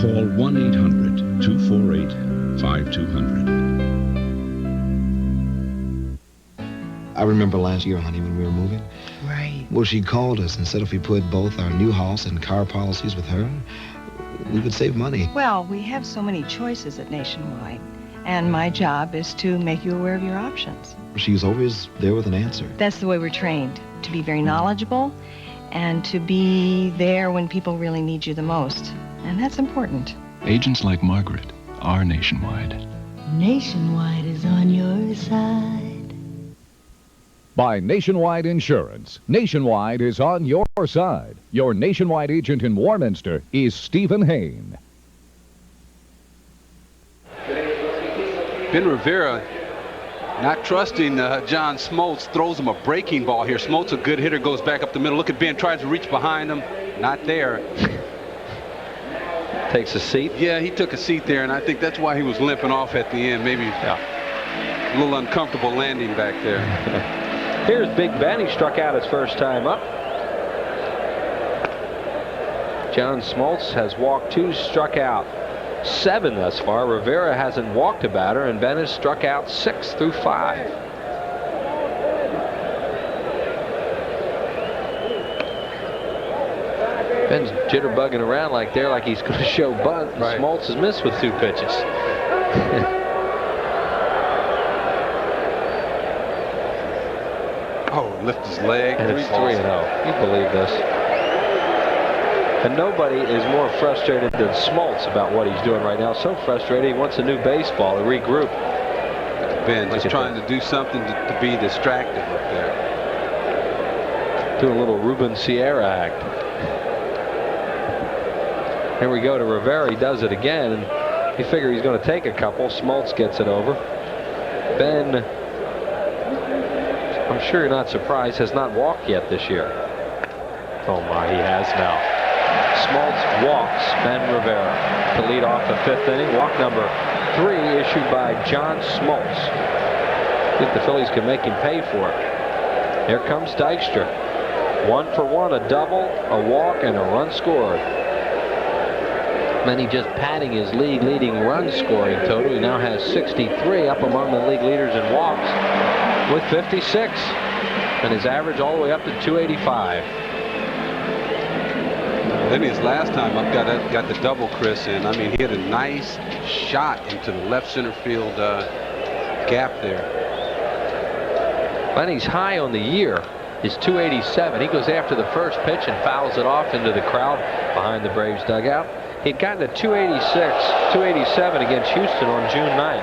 Call 1-800-248-5200. I remember last year, honey, when we were moving. Right. Well, she called us and said if we put both our new house and car policies with her, we would save money. Well, we have so many choices at Nationwide, and my job is to make you aware of your options. She's always there with an answer. That's the way we're trained, to be very knowledgeable and to be there when people really need you the most. And that's important. Agents like Margaret are Nationwide. Nationwide is on your side. By Nationwide Insurance. Nationwide is on your side. Your Nationwide agent in Warminster is Stephen Hain. Ben Rivera, not trusting John Smoltz, throws him a breaking ball here. Smoltz, a good hitter, goes back up the middle. Look at Ben, tries to reach behind him. Not there. Takes a seat? Yeah, he took a seat there, and I think that's why he was limping off at the end. Maybe a little uncomfortable landing back there. Here's Big Ben. He struck out his first time up. John Smoltz has walked 2, struck out 7 thus far. Rivera hasn't walked a batter, and Ben has struck out 6 through 5. Ben's jitterbugging around like he's going to show bunt. Right. Smoltz has missed with 2 pitches. Oh, lift his leg. And it's 3-0. You believe this? And nobody is more frustrated than Smoltz about what he's doing right now. So frustrated, he wants a new baseball to regroup. Ben just trying to do something to be distracted up there. Doing a little Ruben Sierra act. Here we go to Rivera. He does it again. And you figure he's going to take a couple. Smoltz gets it over. Ben I'm sure you're not surprised, has not walked yet this year. Oh my, he has now. Smoltz walks Ben Rivera to lead off the 5th inning. Walk number 3 issued by John Smoltz. I think the Phillies can make him pay for it. Here comes Dykstra. 1 for 1, a double, a walk, and a run scored. Then he just padding his league-leading run scoring total. He now has 63, up among the league leaders in walks with 56, and his average all the way up to 285. Then his last time up got the double, Chris, and I mean he had a nice shot into the left center field gap there. Lenny's high on the year is 287. He goes after the first pitch and fouls it off into the crowd behind the Braves dugout. He'd gotten to 286, 287 against Houston on June 9th.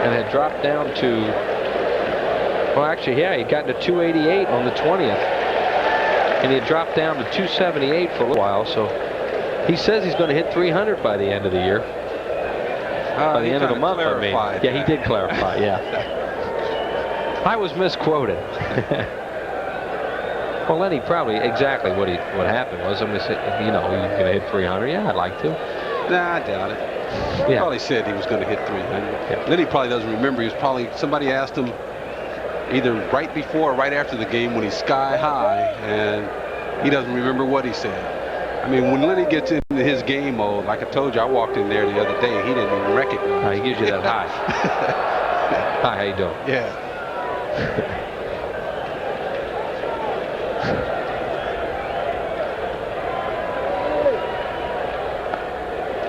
And had dropped down to, well, actually, yeah, he'd gotten to 288 on the 20th. And he had dropped down to 278 for a little while. So he says he's going to hit 300 by the end of the year. By the end of the month, I mean. Yeah, he did clarify, yeah. I was misquoted. Well, Lenny probably exactly what happened was, somebody said, you know, he's going to hit 300. Yeah, I'd like to. Nah, I doubt it. He probably said he was going to hit 300. Yeah. Lenny probably doesn't remember. He was probably, somebody asked him either right before or right after the game when he's sky high, and he doesn't remember what he said. I mean, when Lenny gets into his game mode, like I told you, I walked in there the other day, he didn't even recognize. He gives you that hi. Hi, how you doing? Yeah.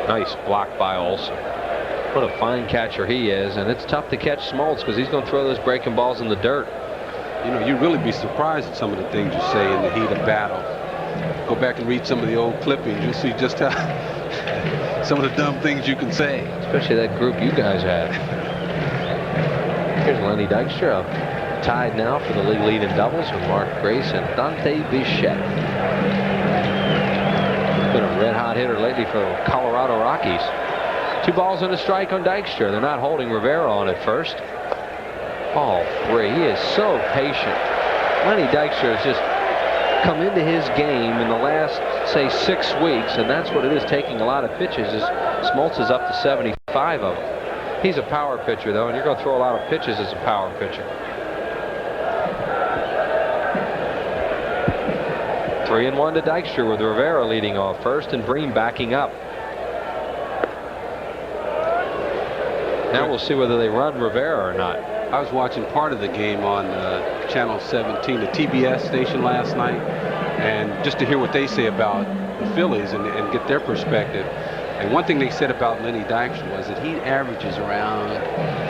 Nice block by Olson. What a fine catcher he is, and it's tough to catch Smoltz because he's going to throw those breaking balls in the dirt. You know, you'd really be surprised at some of the things you say in the heat of battle. Go back and read some of the old clippings. You'll see just how some of the dumb things you can say. Especially that group you guys had. Here's Lenny Dykstra, tied now for the league lead in doubles with Mark Grace and Dante Bichette. Been a red-hot hitter lately for the Colorado Rockies. 2 balls and a strike on Dykstra. They're not holding Rivera on at first. Ball 3. He is so patient. Lenny Dykstra has just come into his game in the last, say, 6 weeks, and that's what it is, taking a lot of pitches. Smoltz is up to 75 of them. He's a power pitcher, though, and you're going to throw a lot of pitches as a power pitcher. 3-1 to Dykstra with Rivera leading off first and Breen backing up. Now we'll see whether they run Rivera or not. I was watching part of the game on Channel 17, the TBS station last night, and just to hear what they say about the Phillies and get their perspective. And one thing they said about Lenny Dykstra was that he averages around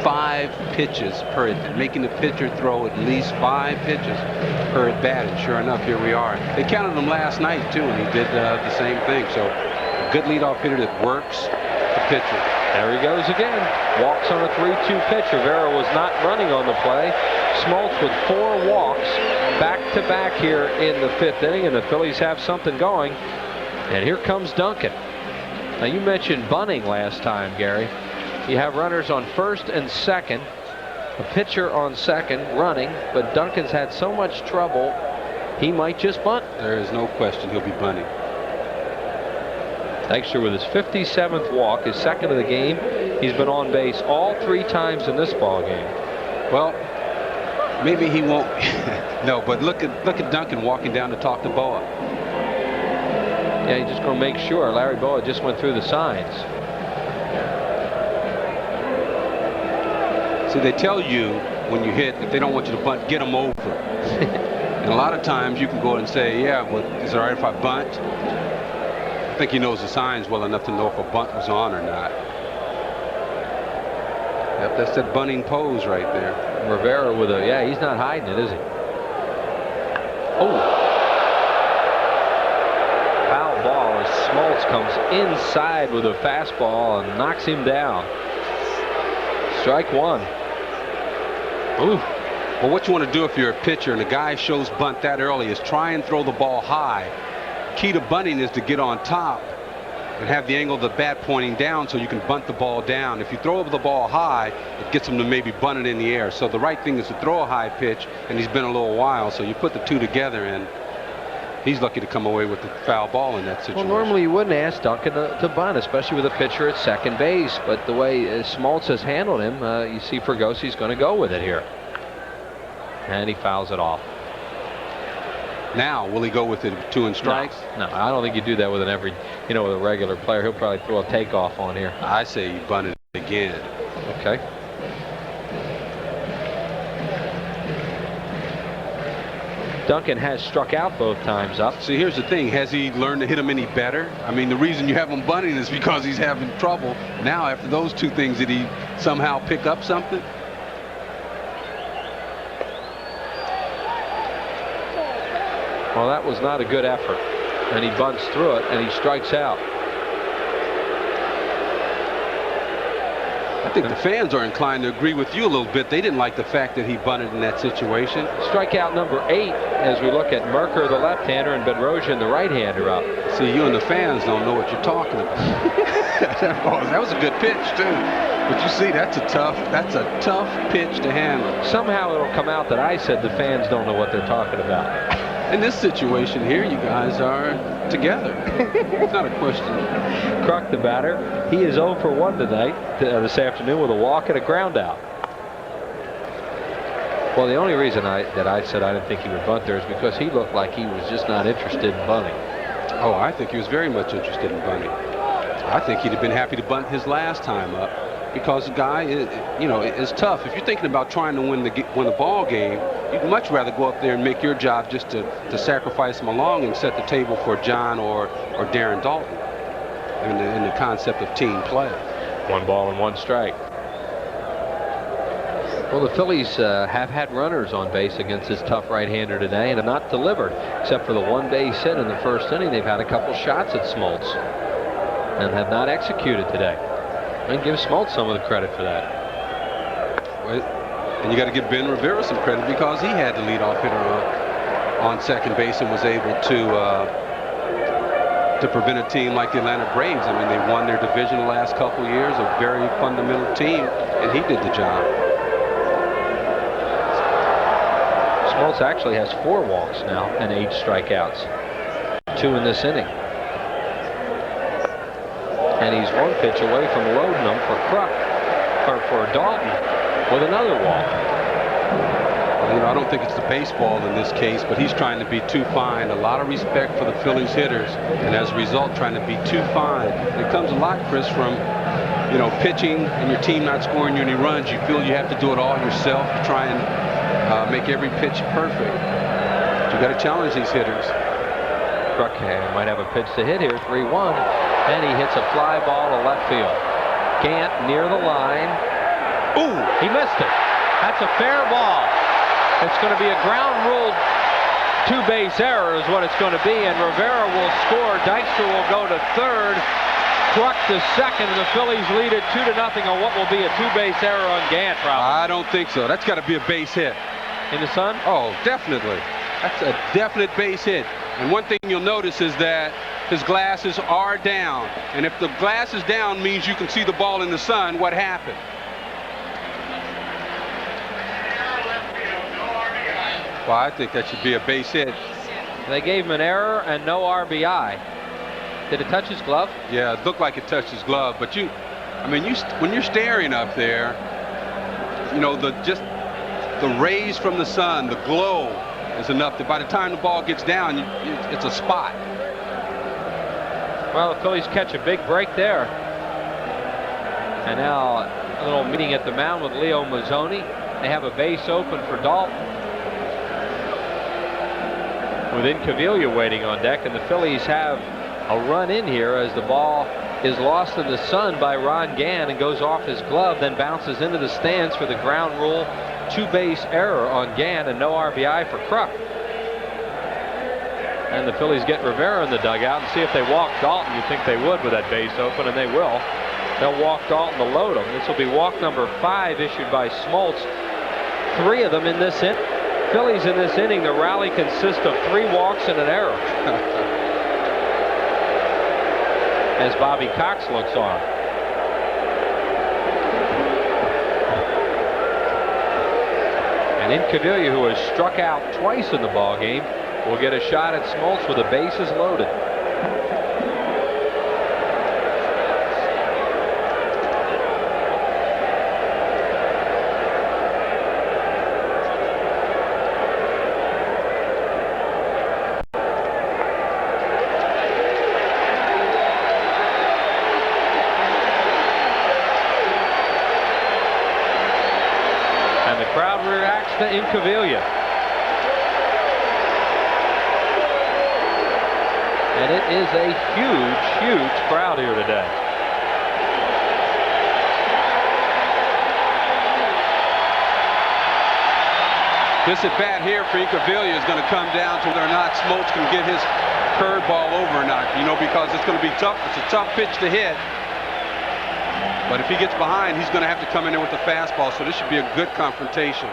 5 pitches per at bat, making the pitcher throw at least 5 pitches per at bat. And sure enough, here we are. They counted him last night too, and he did the same thing. So a good leadoff hitter that works the pitcher. There he goes again. Walks on a 3-2 pitch. Rivera was not running on the play. Smoltz with 4 walks back-to-back here in the 5th inning, and the Phillies have something going. And here comes Duncan. Now, you mentioned bunting last time, Gary. You have runners on first and second, a pitcher on second running, but Duncan's had so much trouble, he might just bunt. There is no question he'll be bunting. Dykstra with his 57th walk, his second of the game. He's been on base all 3 times in this ball game. Well, maybe he won't. No, but look at Duncan walking down to talk to Boa. Yeah, he's just going to make sure. Larry Boa just went through the signs. See, they tell you when you hit, if they don't want you to bunt, get them over. And a lot of times you can go and say, yeah, well, is it all right if I bunt? I think he knows the signs well enough to know if a bunt was on or not. Yep, that's that bunting pose right there. Rivera with a, yeah, he's not hiding it, is he? Oh. Foul ball as Smoltz comes inside with a fastball and knocks him down. Strike 1. Ooh. Well, what you want to do if you're a pitcher and the guy shows bunt that early is try and throw the ball high. Key to bunting is to get on top and have the angle of the bat pointing down so you can bunt the ball down. If you throw the ball high, it gets him to maybe bunt it in the air. So the right thing is to throw a high pitch, and he's been a little while, so you put the two together, and he's lucky to come away with the foul ball in that situation. Well, normally you wouldn't ask Duncan to bunt, especially with a pitcher at second base, but the way Smoltz has handled him, you see Fergosi's going to go with it here. And he fouls it off. Now, will he go with it 2 strikes? No, I don't think you do that with with a regular player. He'll probably throw a takeoff on here. I say you bunt it again. Okay. Duncan has struck out both times up. See, here's the thing. Has he learned to hit him any better? I mean, the reason you have him bunting is because he's having trouble. Now, after those 2 things, did he somehow pick up something? Well, that was not a good effort. And he bunts through it, and he strikes out. I think the fans are inclined to agree with you a little bit. They didn't like the fact that he bunted in that situation. Strikeout number 8 as we look at Merker, the left-hander, and Bedrosian, the right-hander, up. See, you and the fans don't know what you're talking about. That was a good pitch, too. But you see, that's a tough pitch to handle. Somehow it'll come out that I said the fans don't know what they're talking about. In this situation here, you guys are together. It's not a question. Kruk, the batter, he is 0 for 1 tonight, this afternoon, with a walk and a ground out. Well, the only reason that I said I didn't think he would bunt there is because he looked like he was just not interested in bunting. Oh, I think he was very much interested in bunting. I think he'd have been happy to bunt his last time up, because the guy is tough. If you're thinking about trying to win the ball game, you'd much rather go up there and make your job just to sacrifice him along and set the table for John or Darren Dalton in the concept of team play. 1 ball and 1 strike. Well, the Phillies have had runners on base against this tough right-hander today and have not delivered, except for the 1 base hit in the first inning. They've had a couple shots at Smoltz and have not executed today. And give Smoltz some of the credit for that. And you got to give Ben Rivera some credit, because he had the leadoff hitter on second base and was able to prevent a team like the Atlanta Braves. I mean, they won their division the last couple years, a very fundamental team, and he did the job. Smoltz actually has 4 walks now and 8 strikeouts. 2 in this inning. And he's 1 pitch away from loading them for Dalton with another walk. Well, I don't think it's the baseball in this case, but he's trying to be too fine. A lot of respect for the Phillies hitters, and as a result, trying to be too fine. And it comes a lot, Chris, from pitching and your team not scoring you any runs. You feel you have to do it all yourself to try and make every pitch perfect. But you got to challenge these hitters. Kruk might have a pitch to hit here. 3-1. And he hits a fly ball to left field. Gant near the line. Ooh, he missed it. That's a fair ball. It's going to be a ground rule 2-base error is what it's going to be, and Rivera will score. Dykstra will go to third. Kruk to second, and the Phillies lead it 2-0 on what will be a 2-base error on Gant, probably. I don't think so. That's got to be a base hit. In the sun? Oh, definitely. That's a definite base hit. And one thing you'll notice is that his glasses are down. And if the glass is down means you can see the ball in the sun, what happened? Well, I think that should be a base hit. They gave him an error and no RBI. Did it touch his glove? Yeah, it looked like it touched his glove. But when you're staring up there, the rays from the sun, the glow is enough that by the time the ball gets down, it's a spot. Well, the Phillies catch a big break there. And now a little meeting at the mound with Leo Mazzoni. They have a base open for Dalton, with Incaviglia waiting on deck, and the Phillies have a run in here as the ball is lost in the sun by Ron Gant and goes off his glove, then bounces into the stands for the ground rule 2-base error on Gant and no RBI for Kruk. And the Phillies get Rivera in the dugout and see if they walk Dalton. You'd think they would with that base open, and they will. They'll walk Dalton to load him. This will be walk number 5 issued by Smoltz. 3 of them in this inning. Phillies in this inning, the rally consists of 3 walks and an error. as Bobby Cox looks on. And Incaviglia, who has struck out twice in the ball game, will get a shot at Smoltz with the bases loaded. To Incaviglia. And it is a huge crowd here today. This at bat here for Incaviglia is going to come down to whether or not Smoltz can get his curveball over or not, because it's going to be tough. It's a tough pitch to hit. But if he gets behind, he's going to have to come in there with the fastball, so this should be a good confrontation.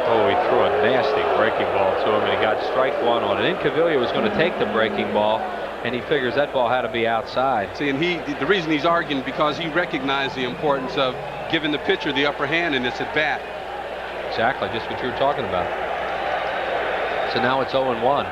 Oh, he threw a nasty breaking ball to him, and he got strike one on it. Incaviglia was going to take the breaking ball, and he figures that ball had to be outside. See, and the reason he's arguing because he recognized the importance of giving the pitcher the upper hand in this at bat. Exactly, just what you were talking about. So now it's 0-1.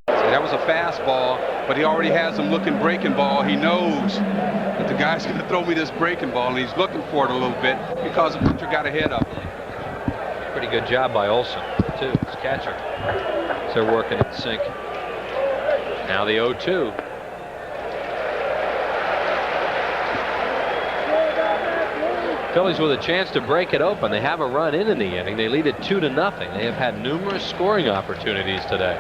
See, that was a fastball, but he already has him looking breaking ball. He knows that the guy's going to throw me this breaking ball, and he's looking for it a little bit because the pitcher got ahead of him. Pretty good job by Olson, too, his catcher. So they're working in sync. Now the 0-2. Phillies with a chance to break it open. They have a run in the inning. They lead it 2-0. They have had numerous scoring opportunities today.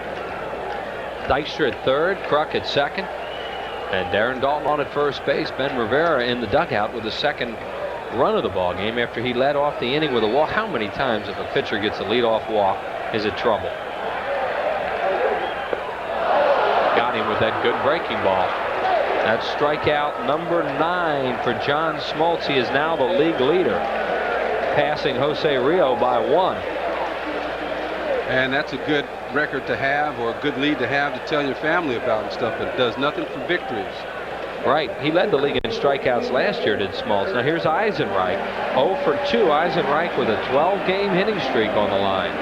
Dykstra at third, Kruk at second, and Darren Dalton on at first base. Ben Rivera in the dugout with the second run of the ball game after he led off the inning with a walk. How many times if a pitcher gets a leadoff walk is it trouble? Got him with that good breaking ball. That's strikeout number 9 for John Smoltz. He is now the league leader, passing Jose Rio by 1. And that's a good record to have, or a good lead to have, to tell your family about and stuff, but it does nothing for victories. Right. He led the league in strikeouts last year, did Smoltz. Now here's Eisenreich. 0 for 2. Eisenreich with a 12-game hitting streak on the line.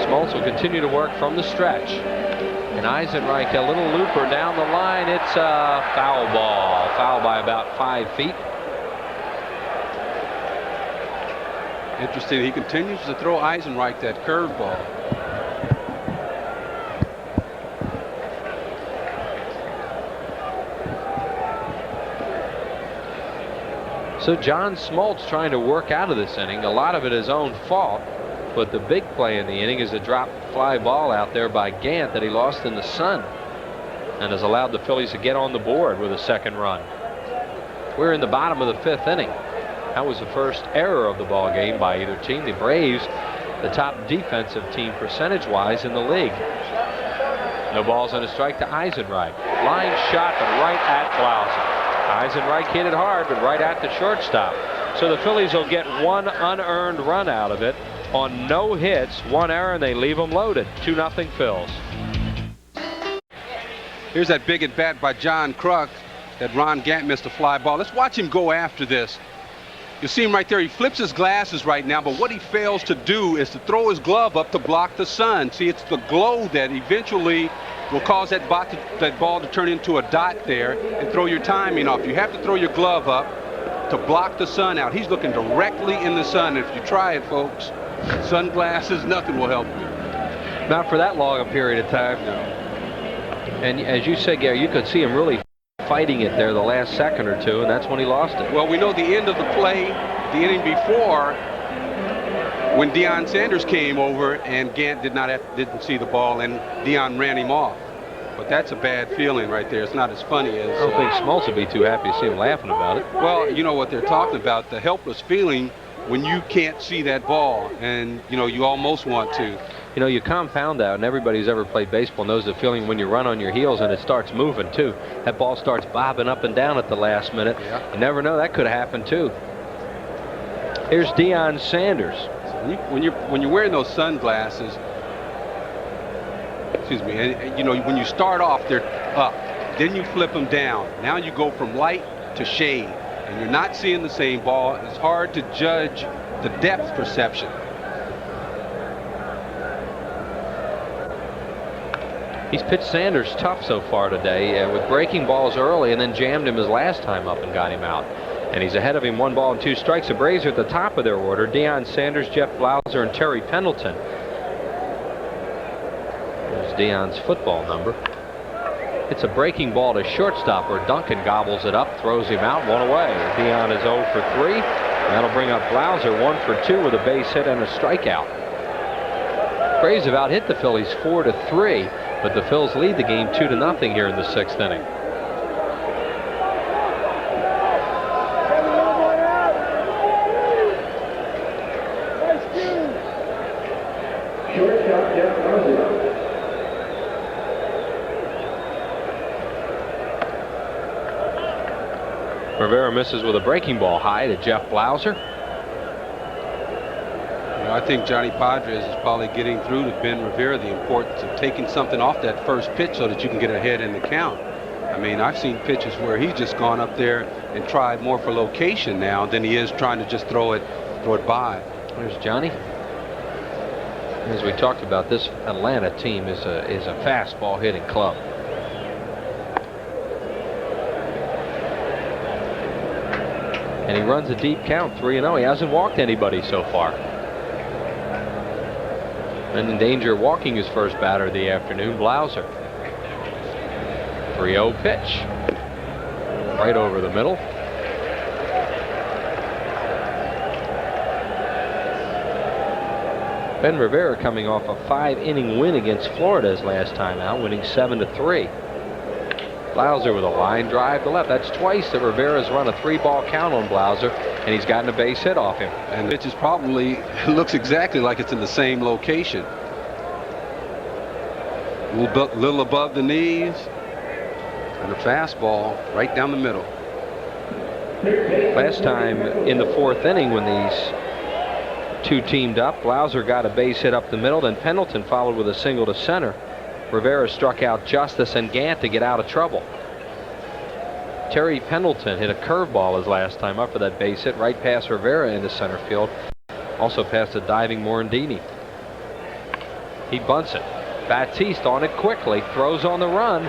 Smoltz will continue to work from the stretch. And Eisenreich, a little looper down the line. It's a foul ball. Foul by about 5 feet. Interesting. He continues to throw Eisenreich that curveball. So John Smoltz trying to work out of this inning. A lot of it his own fault. But the big play in the inning is a drop fly ball out there by Gant that he lost in the sun and has allowed the Phillies to get on the board with a second run. We're in the bottom of the 5th inning. That was the first error of the ball game by either team. The Braves, the top defensive team percentage-wise in the league. No balls and a strike to Eisenreich. Line shot, but right at Blauser. Eisenreich hit it hard, but right at the shortstop. So the Phillies will get one unearned run out of it on no hits, 1 error, and they leave them loaded. 2-0 Phils. Here's that big at bat by John Kruk that Ron Gant missed a fly ball. Let's watch him go after this. You see him right there. He flips his glasses right now, but what he fails to do is to throw his glove up to block the sun. See, it's the glow that eventually will cause that ball to turn into a dot there and throw your timing off. You have to throw your glove up to block the sun out. He's looking directly in the sun. If you try it, folks, sunglasses, nothing will help you. Not for that long a period of time. No. And as you said, Gary, you could see him really fighting it there the last second or two, and that's when he lost it. Well, we know the end of the play, the inning before, when Deion Sanders came over and Gant didn't see the ball, and Deion ran him off. But that's a bad feeling right there. It's not as funny as... I don't think Smoltz would be too happy to see him laughing about it. Well, you know what they're talking about, the helpless feeling when you can't see that ball, and, you know, you almost want to. You know, you compound that, and everybody who's ever played baseball knows the feeling when you run on your heels and it starts moving, too. That ball starts bobbing up and down at the last minute. Yeah. You never know, that could happen, too. Here's Deion Sanders. When you're wearing those sunglasses, excuse me. And you know, when you start off, they're up. Then you flip them down. Now you go from light to shade. And you're not seeing the same ball. It's hard to judge the depth perception. He's pitched Sanders tough so far today with breaking balls early and then jammed him his last time up and got him out. And he's ahead of him 1 ball and 2 strikes. The Braves are at the top of their order. Deion Sanders, Jeff Blauser, and Terry Pendleton. There's Deion's football number. It's a breaking ball to shortstop where Duncan gobbles it up, throws him out, 1 away. Deion is 0 for 3. That'll bring up Blauser 1 for 2 with a base hit and a strikeout. Braves have out-hit the Phillies 4-3, but the Phils lead the game 2-0 here in the 6th inning. Rivera misses with a breaking ball high to Jeff Blauser. I think Johnny Padres is probably getting through to Ben Rivera the importance of taking something off that first pitch so that you can get ahead in the count. I mean, I've seen pitches where he's just gone up there and tried more for location now than he is trying to just throw it by. There's Johnny. As we talked about, this Atlanta team is a fastball hitting club. And he runs a deep count, 3-0. He hasn't walked anybody so far. And in danger of walking his first batter of the afternoon, Blauser. 3-0 pitch. Right over the middle. Ben Rivera coming off a 5-inning win against Florida his last time out, winning 7-3. Blauser with a line drive to left. That's twice that Rivera's run a 3-ball count on Blauser, and he's gotten a base hit off him. And the pitch is probably looks exactly like it's in the same location. A little above the knees, and a fastball right down the middle. Last time in the 4th inning when these two teamed up, Blauser got a base hit up the middle, then Pendleton followed with a single to center. Rivera struck out Justice and Gant to get out of trouble. Terry Pendleton hit a curveball his last time up for that base hit right past Rivera into center field. Also past a diving Morandini. He bunts it. Batiste on it quickly, throws on the run.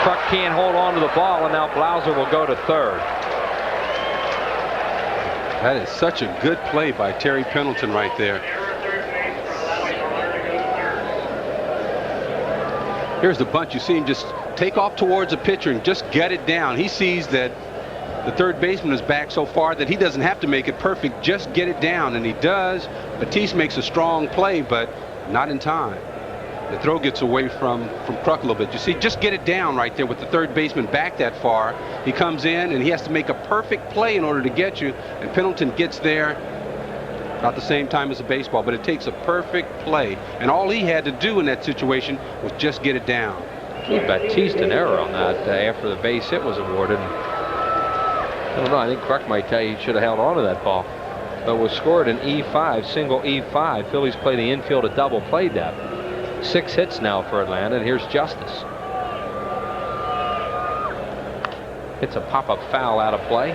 Kruk can't hold on to the ball, and now Blauser will go to third. That is such a good play by Terry Pendleton right there. Here's the bunt. You see him just take off towards a pitcher and just get it down. He sees that the third baseman is back so far that he doesn't have to make it perfect. Just get it down, and he does. Batiste makes a strong play, but not in time. The throw gets away from Kruk a little bit. You see, just get it down right there with the third baseman back that far. He comes in, and he has to make a perfect play in order to get you, and Pendleton gets there about the same time as a baseball, but it takes a perfect play, and all he had to do in that situation was just get it down. Gave Batiste an error on that after the base hit was awarded. I don't know, I think Kruk might tell you he should have held on to that ball. But was scored an E5, single E5. Phillies play the infield at double play depth. 6 hits now for Atlanta, and here's Justice. It's a pop-up foul out of play.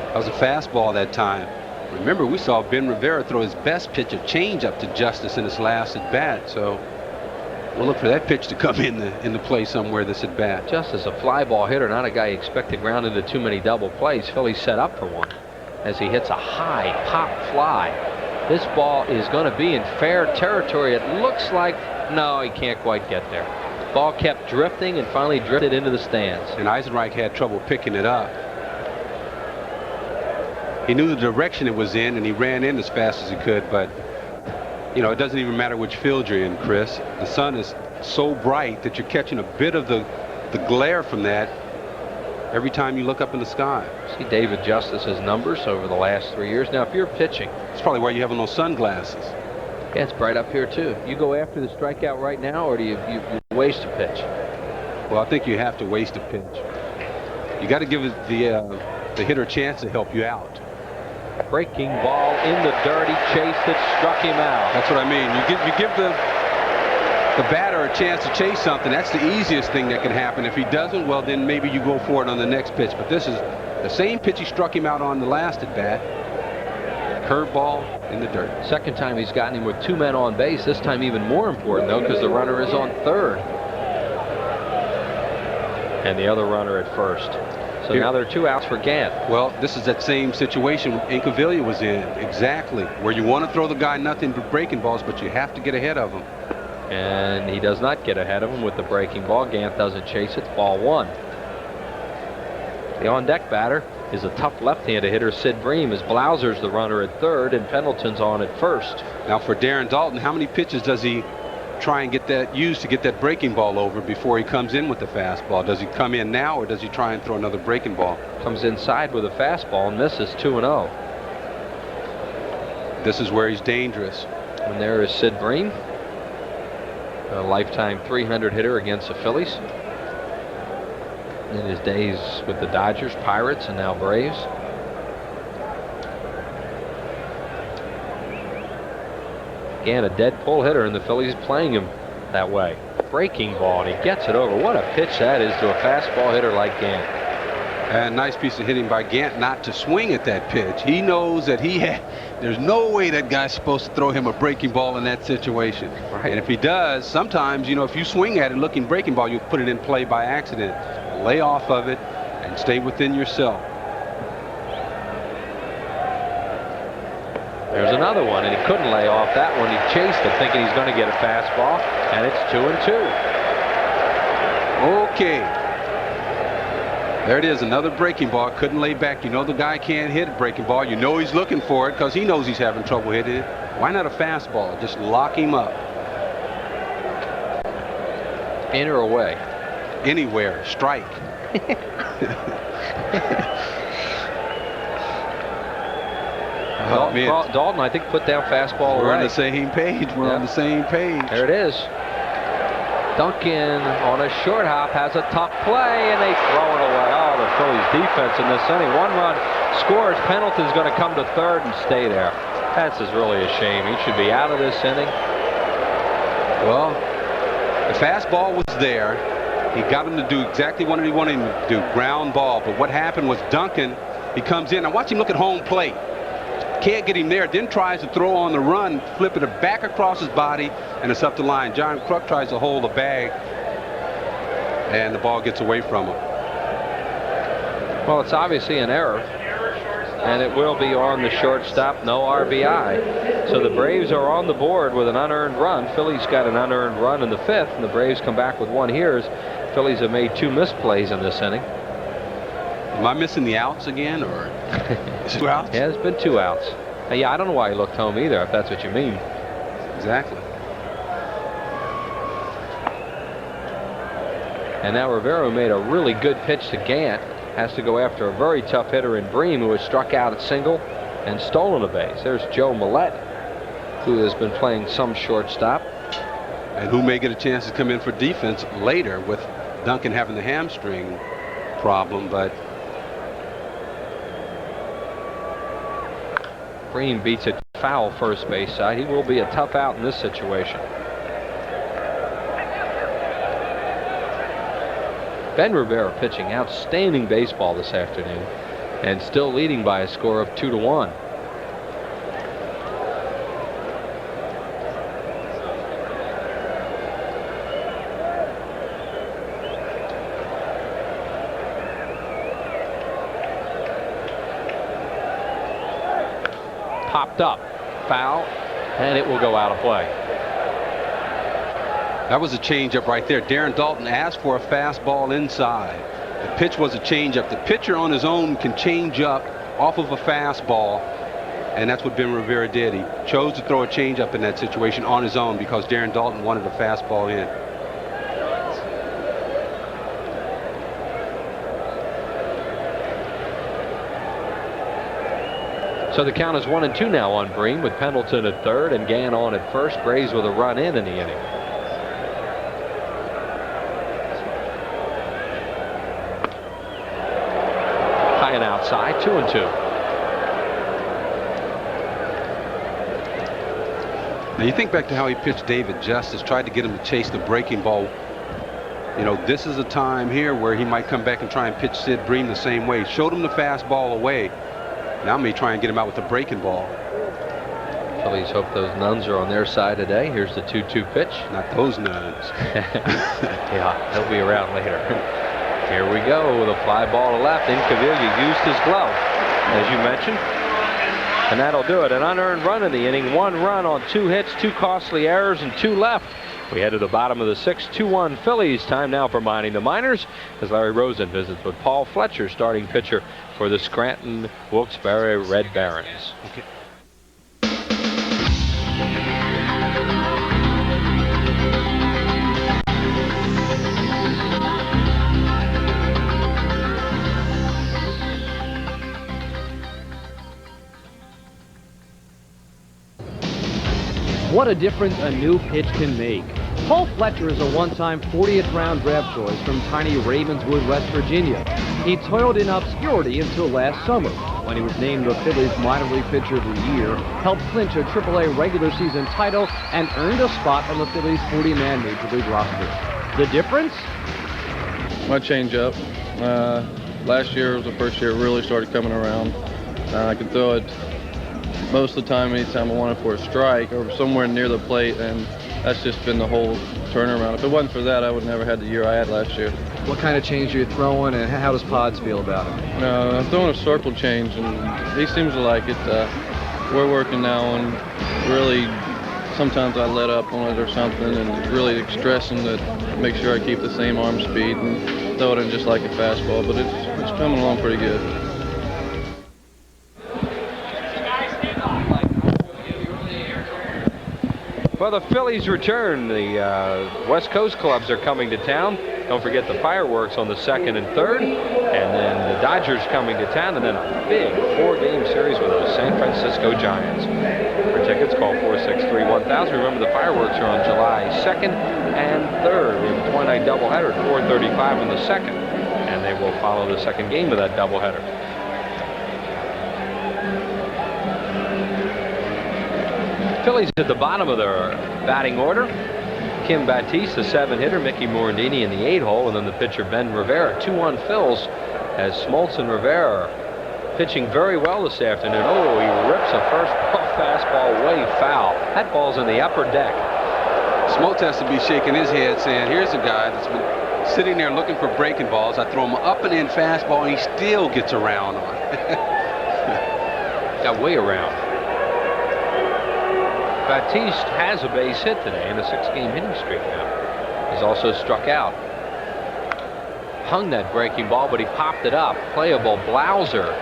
That was a fastball that time. Remember, we saw Ben Rivera throw his best pitch, a changeup to Justice in his last at bat. So we'll look for that pitch to come in the play somewhere this at bat. Justice, a fly ball hitter, not a guy you expect to ground into too many double plays. Philly set up for one as he hits a high pop fly. This ball is going to be in fair territory. It looks like, no, he can't quite get there. Ball kept drifting and finally drifted into the stands. And Eisenreich had trouble picking it up. He knew the direction it was in, and he ran in as fast as he could, but you know, it doesn't even matter which field you're in, Chris. The sun is so bright that you're catching a bit of the glare from that every time you look up in the sky. See David Justice's numbers over the last 3 years. Now, if you're pitching, it's probably why you have on those sunglasses. Yeah, it's bright up here too. You go after the strikeout right now, or do you waste a pitch? Well, I think you have to waste a pitch. You got to give the hitter a chance to help you out. Breaking ball in the dirt. He chased it, struck him out. That's what I mean. You give the batter a chance to chase something. That's the easiest thing that can happen. If he doesn't, well, then maybe you go for it on the next pitch. But this is the same pitch he struck him out on the last at bat. Curveball in the dirt. Second time he's gotten him with 2 men on base. This time even more important, though, because the runner is on third. And the other runner at first. So now there are 2 outs for Gant. Well, this is that same situation Incaviglia was in. Exactly. Where you want to throw the guy nothing but breaking balls, but you have to get ahead of him. And he does not get ahead of him with the breaking ball. Gant doesn't chase it. Ball 1. The on-deck batter is a tough left-handed hitter, Sid Bream, as Blauser's the runner at third and Pendleton's on at first. Now for Darren Dalton, how many pitches does he try and get that used to get that breaking ball over before he comes in with the fastball? Does he come in now, or does he try and throw another breaking ball? Comes inside with a fastball and misses 2-0. This is where he's dangerous. And there is Sid Bream, a lifetime 300 hitter against the Phillies. In his days with the Dodgers, Pirates, and now Braves. Again, a dead pull hitter, and the Phillies playing him that way. Breaking ball, and he gets it over. What a pitch that is to a fastball hitter like Gant. And nice piece of hitting by Gant not to swing at that pitch. He knows that there's no way that guy's supposed to throw him a breaking ball in that situation. Right. And if he does, sometimes, if you swing at it looking breaking ball, you put it in play by accident. Lay off of it and stay within yourself. There's another one, and he couldn't lay off that one. He chased it, thinking he's going to get a fastball, and it's 2-2. Okay. There it is, another breaking ball. Couldn't lay back. You know the guy can't hit a breaking ball. You know he's looking for it because he knows he's having trouble hitting it. Why not a fastball? Just lock him up. In or away? Anywhere. Strike. Dalton, I think, put down fastball away. We're on the same page. We're on the same page. There it is. Duncan on a short hop has a tough play, and they throw it away. Oh, the Phillies defense in this inning. 1 run scores. Pendleton's going to come to third and stay there. That's really a shame. He should be out of this inning. Well, the fastball was there. He got him to do exactly what he wanted him to do, ground ball. But what happened was Duncan, he comes in. Now watch him look at home plate. Can't get him there. Then tries to throw on the run, flipping it back across his body, and it's up the line. John Kruk tries to hold the bag, and the ball gets away from him. Well, it's obviously an error, and it will be on the shortstop. No RBI. So the Braves are on the board with an unearned run. Phillies got an unearned run in the 5th, and the Braves come back with 1 here. As Phillies have made 2 missed plays in this inning. Am I missing the outs again, or 2 outs? Yeah, there's been 2 outs. Yeah, I don't know why he looked home either, if that's what you mean. Exactly. And now Rivera made a really good pitch to Gant. Has to go after a very tough hitter in Bream, who has struck out at single and stolen a base. There's Joe Millette, who has been playing some shortstop. And who may get a chance to come in for defense later with Duncan having the hamstring problem, but Bream beats a foul first base side. He will be a tough out in this situation. Ben Rivera pitching outstanding baseball this afternoon and still leading by a score of 2-1. Popped up, foul, and it will go out of play. That was a changeup right there. Darren Dalton asked for a fastball inside. The pitch was a changeup. The pitcher on his own can change up off of a fastball, and that's what Ben Rivera did. He chose to throw a changeup in that situation on his own because Darren Dalton wanted a fastball in. So the count is 1-2 now on Bream, with Pendleton at third and Gant on at first. Braves with a run in the inning. High and outside, 2-2. Now you think back to how he pitched David Justice, tried to get him to chase the breaking ball. You know, this is a time here where he might come back and try and pitch Sid Bream the same way. Showed him the fastball away. Now may try and get him out with the breaking ball. Phillies hope those nuns are on their side today. Here's the 2-2 pitch. Not those nuns. Yeah, they'll be around later. Here we go with a fly ball to left. Incaviglia used his glove, as you mentioned. And that'll do it. An unearned run in the inning. 1 run on 2 hits, 2 costly errors, and 2 left. We head to the bottom of the 6th, 2-1 Phillies. Time now for Minding the Minors as Larry Rosen visits with Paul Fletcher, starting pitcher for the Scranton Wilkes-Barre Red Barons. Okay. What a difference a new pitch can make. Paul Fletcher is a one-time 40th round draft choice from tiny Ravenswood, West Virginia. He toiled in obscurity until last summer, when he was named the Phillies minor league pitcher of the year, helped clinch a AAA regular season title, and earned a spot on the Phillies 40-man major league roster. The difference? My changeup. Last year was the first year it really started coming around. I could throw it most of the time, anytime I wanted for a strike or somewhere near the plate, and that's just been the whole turnaround. If it wasn't for that, I would never had the year I had last year. What kind of change are you throwing, and how does Pods feel about it? I'm throwing a circle change, and he seems to like it. We're working now on really, sometimes I let up on it or something, and really stressing that, make sure I keep the same arm speed and throw it in just like a fastball, but it's coming along pretty good. Well, the Phillies return. The West Coast clubs are coming to town. Don't forget the fireworks on the 2nd and 3rd. And then the Dodgers coming to town. And then a big 4-game series with those San Francisco Giants. For tickets, call 463-1000. Remember, the fireworks are on July 2nd and 3rd. We have a 20-night doubleheader at 4:35 on the 2nd. And they will follow the second game of that doubleheader. Phillies at the bottom of their batting order. Kim Batiste, the 7-hitter, Mickey Morandini in the 8-hole, and then the pitcher Ben Rivera. 2-1 Phils as Smoltz and Rivera pitching very well this afternoon. Oh, he rips a first ball fastball way foul. That ball's in the upper deck. Smoltz has to be shaking his head saying, here's a guy that's been sitting there looking for breaking balls. I throw him up and in fastball, and he still gets around on it. Got way around. Batiste has a base hit today in a 6-game hitting streak now. He's also struck out. Hung that breaking ball, but he popped it up. Playable Blauser.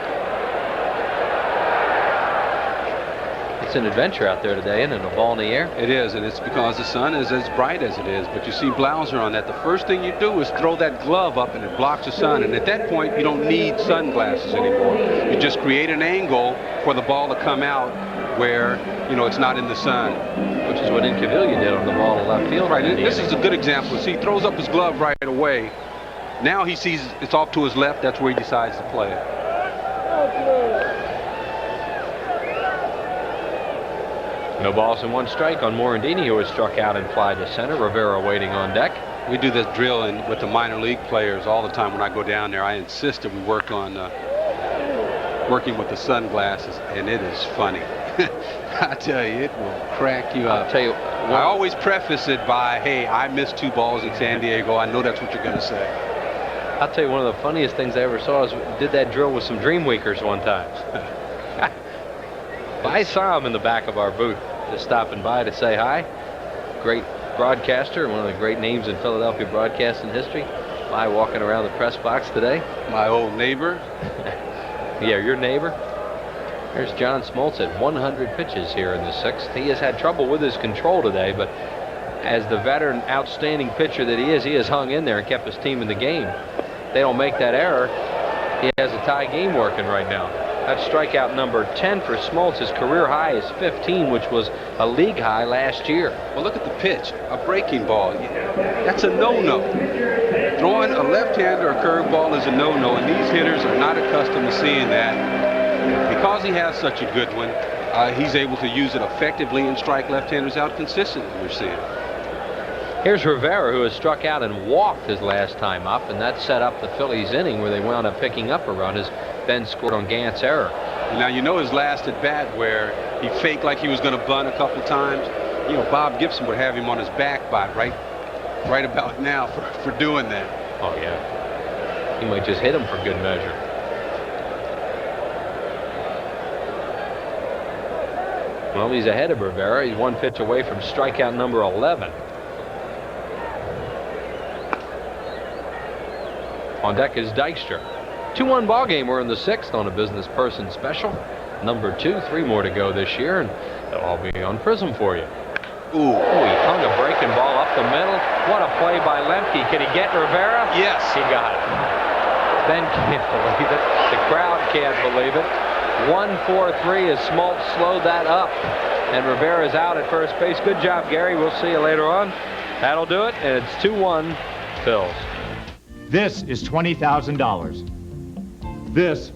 It's an adventure out there today, isn't it? A ball in the air. It is, and it's because the sun is as bright as it is. But you see Blauser on that. The first thing you do is throw that glove up, and it blocks the sun. And at that point, you don't need sunglasses anymore. You just create an angle for the ball to come out where, you know, it's not in the sun. Which is what Incaviglia did on the ball to left field. Right, this is a good example. See, he throws up his glove right away. Now he sees it's off to his left. That's where he decides to play it. No balls and 1 strike on Morandini, who was struck out and fly to center. Rivera waiting on deck. We do this drill with the minor league players all the time when I go down there. I insist that we work on working with the sunglasses, and it is funny. I tell you, it will crack you up. I'll tell you, I always preface it by, hey, I missed 2 balls in San Diego. I know that's what you're going to say. I'll tell you, one of the funniest things I ever saw is did that drill with some Dreamweakers one time. I saw him in the back of our booth, just stopping by to say hi. Great broadcaster, one of the great names in Philadelphia broadcasting history. By walking around the press box today. My old neighbor. Yeah, your neighbor. There's John Smoltz at 100 pitches here in the 6th. He has had trouble with his control today, but as the veteran, outstanding pitcher that he has hung in there and kept his team in the game. If they don't make that error, he has a tie game working right now. That's strikeout number 10 for Smoltz. His career high is 15, which was a league high last year. Well, look at the pitch, a breaking ball. That's a no-no. Throwing a left-hander or curveball is a no-no, and these hitters are not accustomed to seeing that. Because he has such a good one, he's able to use it effectively and strike left-handers out consistently, we're seeing. Here's Rivera, who has struck out and walked his last time up, and that set up the Phillies inning where they wound up picking up a run as Ben scored on Gant's error. Now, you know his last at bat where he faked like he was going to bunt a couple times. You know, Bob Gibson would have him on his back right about now for doing that. Oh, yeah. He might just hit him for good measure. Well, he's ahead of Rivera. He's one pitch away from strikeout number 11. On deck is Dykstra. 2-1 ball game. We're in the 6th on a business person special. Number 2, 3 more to go this year, and they'll all be on Prism for you. Ooh. Oh, he hung a breaking ball up the middle. What a play by Lemke. Can he get Rivera? Yes. He got it. Ben can't believe it. The crowd can't believe it. 1-4-3 as Smoltz slowed that up. And Rivera's out at first base. Good job, Gary. We'll see you later on. That'll do it, and it's 2-1 Phils. This is $20,000. This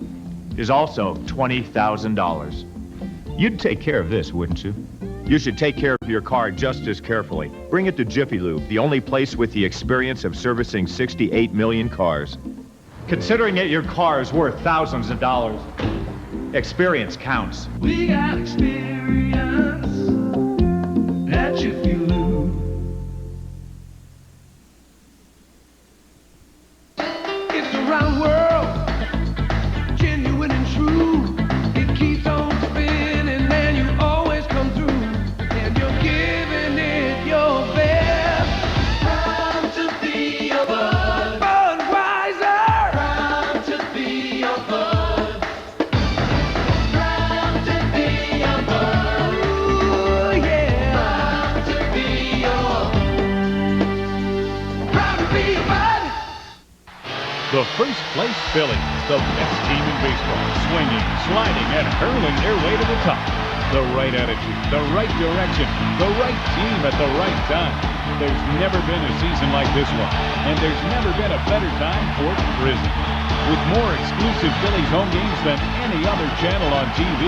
is also $20,000. You'd take care of this, wouldn't you? You should take care of your car just as carefully. Bring it to Jiffy Lube, the only place with the experience of servicing 68 million cars. Considering that your car is worth thousands of dollars, experience counts. We got experience at Jiffy Lube. It's a round world, genuine and true. It keeps on spinning, man, you always come through. And you're giving it your best. Proud to be a bud. Budweiser. Proud to be a bud. Proud to be a bud. Ooh, yeah. Proud to be proud to be a bud. The first place Phillies, the best team in baseball, swinging, sliding, and hurling their way to the top. The right attitude, the right direction, the right team at the right time. There's never been a season like this one, and there's never been a better time for Prism. With more exclusive Phillies home games than any other channel on TV,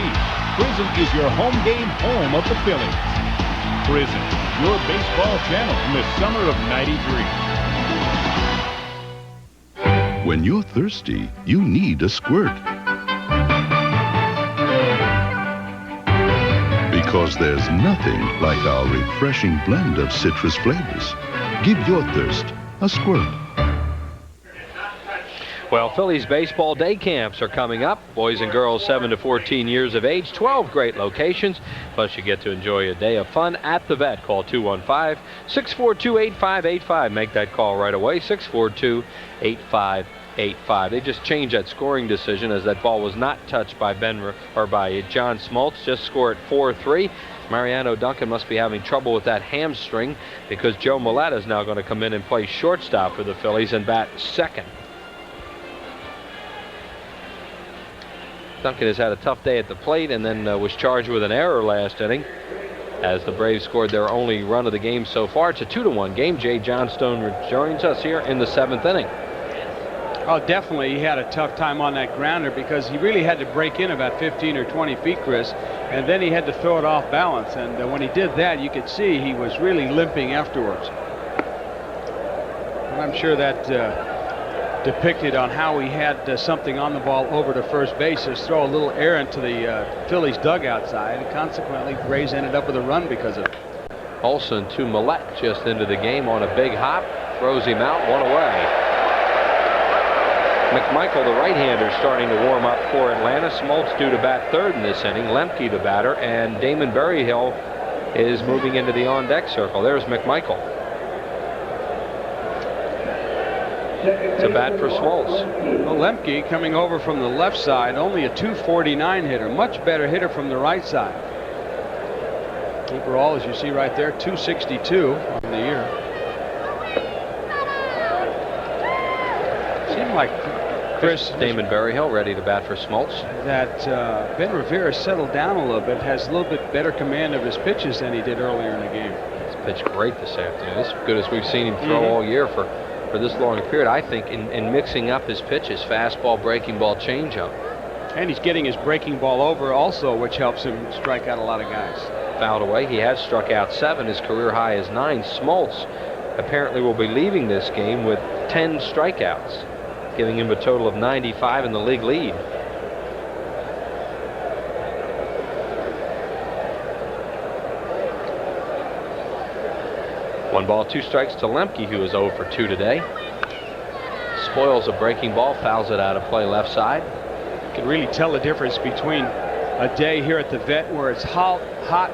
Prism is your home game home of the Phillies. Prism, your baseball channel in the summer of '93. When you're thirsty, you need a squirt. Because there's nothing like our refreshing blend of citrus flavors. Give your thirst a squirt. Well, Phillies baseball day camps are coming up. Boys and girls 7 to 14 years of age, 12 great locations. Plus, you get to enjoy a day of fun at the vet. Call 215-642-8585. Make that call right away, 642-8585. They just changed that scoring decision as that ball was not touched by by John Smoltz. Just score at 4-3. Mariano Duncan must be having trouble with that hamstring because Joe Millette is now going to come in and play shortstop for the Phillies and bat second. Duncan has had a tough day at the plate and then was charged with an error last inning as the Braves scored their only run of the game so far. It's a 2-1 game. Jay Johnstone joins us here in the 7th inning. Oh, definitely he had a tough time on that grounder because he really had to break in about 15 or 20 feet, Chris, and then he had to throw it off balance. And when he did that, you could see he was really limping afterwards. And I'm sure that depicted on how he had something on the ball over to first base, just throw a little air into the Phillies dugout side, and consequently Braves ended up with a run because of it. Olsen to Millette just into the game on a big hop, throws him out, one away. McMichael, the right-hander, starting to warm up for Atlanta. Smoltz due to bat third in this inning. Lemke, the batter, and Damon Berryhill is moving into the on-deck circle. There's McMichael. It's a bat for Smoltz. Well, Lemke coming over from the left side, only a .249 hitter, much better hitter from the right side. Overall, as you see right there, .262 on the year. Seemed like Chris, Damon Berryhill ready to bat for Smoltz. That Ben Rivera settled down a little bit, has a little bit better command of his pitches than he did earlier in the game. He's pitched great this afternoon. As good as we've seen him throw all year for this long a period. I think in mixing up his pitches, fastball, breaking ball, changeup. And he's getting his breaking ball over also, which helps him strike out a lot of guys. Fouled away. He has struck out 7. His career high is 9. Smoltz apparently will be leaving this game with 10 strikeouts, giving him a total of 95 in the league lead. One ball, 2 strikes to Lemke, who is 0 for 2 today. Spoils a breaking ball, fouls it out of play left side. You can really tell the difference between a day here at the vet where it's hot